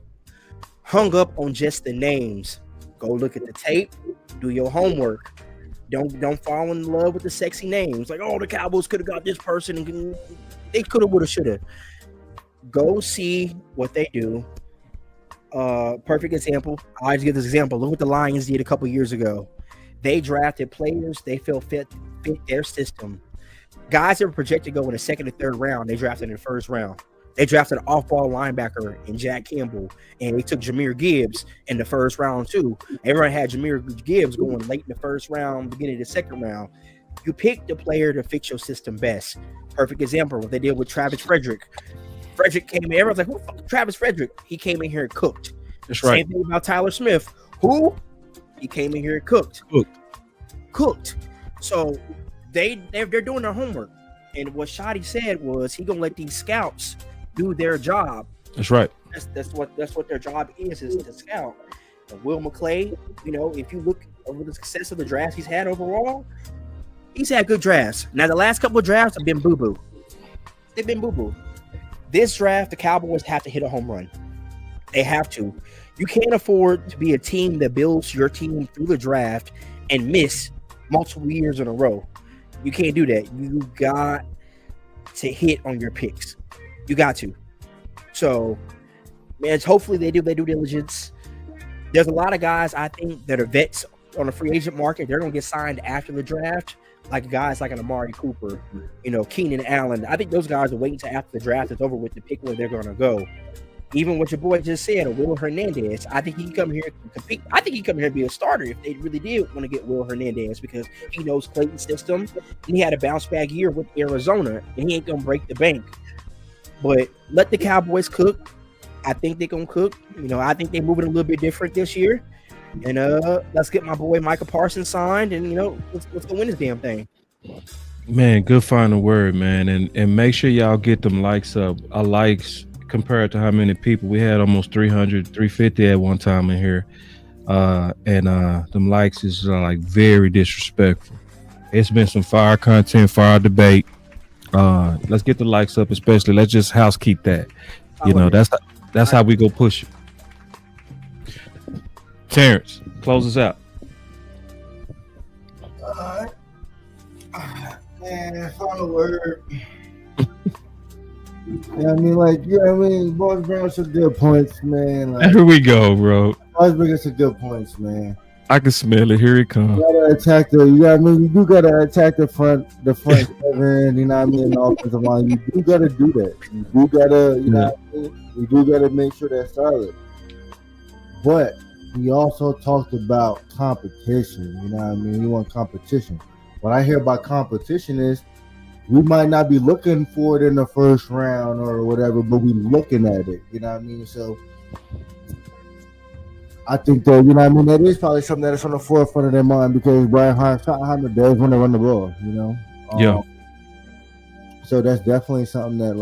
hung up on just the names. Go look at the tape, do your homework. Don't fall in love with the sexy names. Like, oh, the Cowboys could have got this person, and they could have, would have, should have. Go see what they do. Perfect example. I always give this example. Look what the Lions did a couple years ago. They drafted players they felt fit their system. Guys that were projected to go in the 2nd or 3rd round, they drafted in the 1st round. They drafted an off-ball linebacker in Jack Campbell, and they took Jahmyr Gibbs in the 1st round too. Everyone had Jahmyr Gibbs going late in the 1st round, beginning of the 2nd round. You pick the player to fit your system best. Perfect example, what they did with Travis Frederick. Frederick came in, everyone's like, who the fuck is Travis Frederick? He came in here and cooked. That's right. Same thing about Tyler Smith. Who? He came in here and cooked. So they're doing their homework. And what Shotty said was he gonna let these scouts do their job. That's right. That's what their job is to scout. And Will McClay, if you look over the success of the drafts he's had overall, he's had good drafts. Now the last couple of drafts have been boo-boo. They've been boo-boo. This draft, the Cowboys have to hit a home run. They have to. You can't afford to be a team that builds your team through the draft and miss multiple years in a row. You can't do that. You got to hit on your picks. You got to. So, man, hopefully they do their due diligence. There's a lot of guys, I think, that are vets on the free agent market. They're going to get signed after the draft, like guys like an Amari Cooper, Keenan Allen. I think those guys are waiting until after the draft is over with to pick where they're going to go. Even what your boy just said, Will Hernandez, I think he can come here and compete. I think he can come here and be a starter if they really did want to get Will Hernandez because he knows Clayton's system and he had a bounce back year with Arizona and he ain't going to break the bank. But let the Cowboys cook. I think they're going to cook. I think they're moving a little bit different this year. And let's get my boy Micah Parsons signed and, let's go win this damn thing. Man, good final word, man. And make sure y'all get them likes up. Likes compared to how many people. We had almost 300, 350 at one time in here. And them likes is like very disrespectful. It's been some fire content, fire debate. Let's get the likes up, especially. Let's just housekeep that. That's how we go push it. Terrence, close us out. Man, final word. Boys bring us some good points, man. Here we go, bro. Boys bring us some good points, man. I can smell it. Here it comes. You gotta attack you do gotta attack the front seven, the offensive line. You do gotta do that. You do gotta, you do gotta make sure that's solid. But we also talked about competition. You want competition. What I hear about competition is we might not be looking for it in the 1st round or whatever, but we looking at it. So I think that, that is probably something that is on the forefront of their mind because Brian Schottenheimer does want to run the ball, Yeah. So that's definitely something that,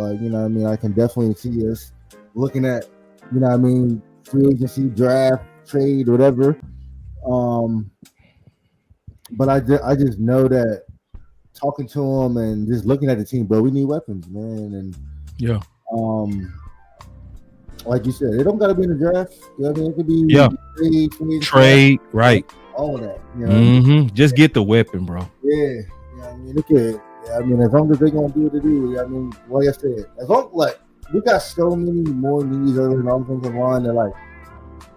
I can definitely see us looking at, free agency, draft, trade, whatever. But I just know that talking to him and just looking at the team, bro, we need weapons, man. And yeah, like you said, it don't gotta be in the draft. It could be trade, right? All of that. Just get the weapon, bro. Yeah. Look at I mean, as long as they're gonna do what they do, I mean, like I said, as long like we got so many more needs other than offensive line that like,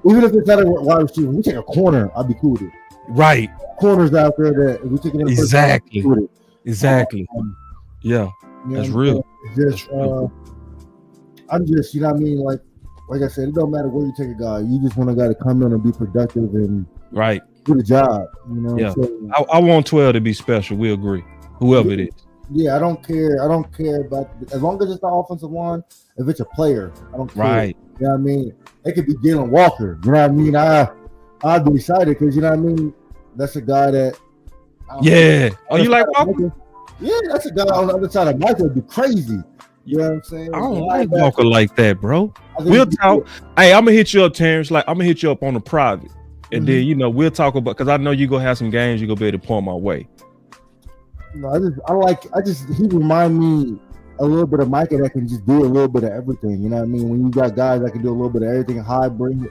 even if it's not a wide receiver, we take a corner, I'd be cool with it. Right. Corners out there that if we take it in Exactly. First, round, Exactly. Yeah. That's real. It's just, I'm just, you know what I mean? Like I said, it don't matter where you take a guy. You just want a guy to come in and be productive and right. do the job. You know. Yeah. So, I want 12 to be special. We agree. Whoever it is. Yeah, I don't care. I don't care about as long as it's the offensive line. If it's a player, I don't care. Right. You know what I mean? It could be Jalen Walker. You know what I mean? I'd be excited because you know what I mean. That's a guy that. Yeah. Oh, you like Walker? Yeah, that's a guy on the other side of Michael would be crazy. You know what I'm saying? I don't like Walker like that, bro. We'll talk. Hey, I'm gonna hit you up, Terrence. Like I'm gonna hit you up on the private, and then you know we'll talk about because I know you gonna have some games you gonna be able to point my way. No, I just he remind me a little bit of Micah that can just do a little bit of everything. You know what I mean? When you got guys that can do a little bit of everything, hybrid.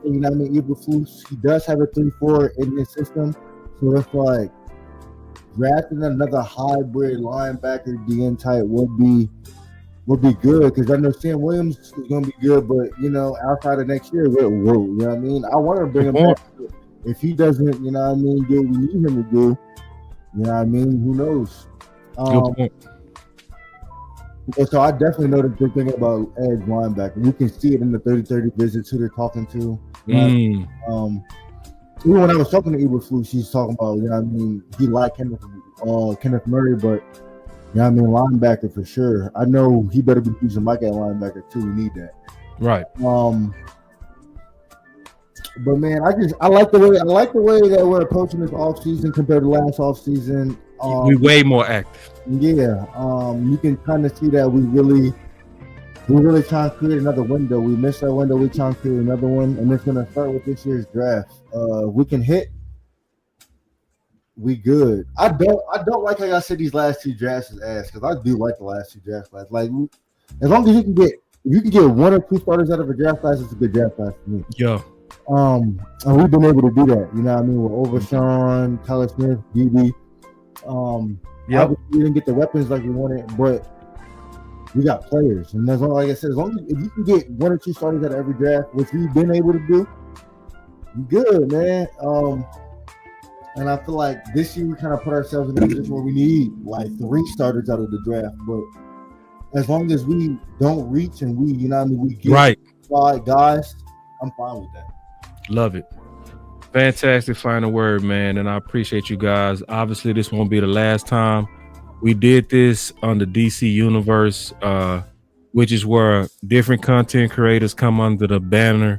You know what I mean? Eberflus, he does have a 3-4 in his system, so it's like drafting another hybrid linebacker DN type would be good because I know Sam Williams is going to be good, but you know outside of next year, whoa, you know what I mean? I want to bring him back. If he doesn't, you know what I mean, do what we need him to do. You know what I mean? Who knows? So I definitely know that they're thinking about edge linebacker. You can see it in the 30-30 visits who they're talking to. Right? Even when I was talking to Eberflus, she's talking about, you know what I mean, he liked Kenneth Murray, but you know what I mean, linebacker for sure. I know he better be using Mike at linebacker too. We need that. Right. But man, I like the way that we're approaching this offseason compared to last offseason. We way more active. Yeah. You can kind of see that we really trying to create another window. We missed that window. We trying to create another one, and it's gonna start with this year's draft. We can hit. We good. I don't like how I said these last two drafts is ass because I do like the last two draft classes. Like as long as you can get one or two starters out of a draft class, it's a good draft class for me. Yeah. And we've been able to do that. You know what I mean? With Overshawn, Tyler Smith, BB. Obviously we didn't get the weapons like we wanted, but we got players. And as long, like I said, as long as if you can get one or two starters out of every draft, which we've been able to do, you good, man. And I feel like this year we kind of put ourselves in a position where we need like 3 starters out of the draft. But as long as we don't reach and we, you know what I mean, we get 5 guys, I'm fine with that. Love it. Fantastic final word, man. And I appreciate you guys. Obviously, this won't be the last time we did this on the DC Universe, which is where different content creators come under the banner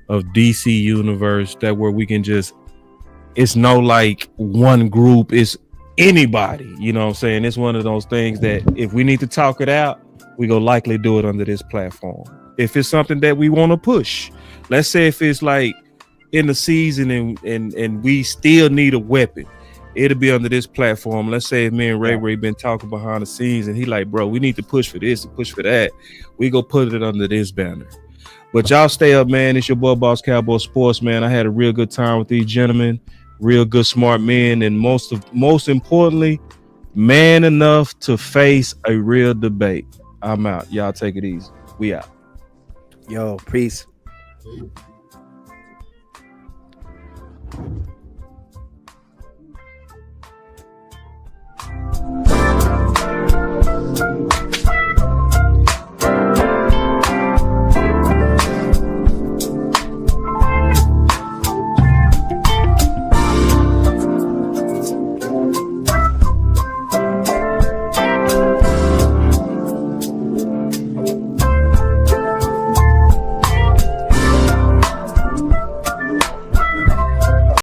of DC Universe. That where we can just, it's no like one group, it's anybody. You know what I'm saying? It's one of those things that if we need to talk it out, we go likely do it under this platform. If it's something that we want to push, let's say if it's like in the season and we still need a weapon, it'll be under this platform. Let's say if me and Ray been talking behind the scenes and he like, bro, we need to push for this and push for that. We go put it under this banner. But y'all stay up, man. It's your boy Boss Cowboy Sports, man. I had a real good time with these gentlemen, real good, smart men, and most importantly, man enough to face a real debate. I'm out. Y'all take it easy. We out. Yo, peace.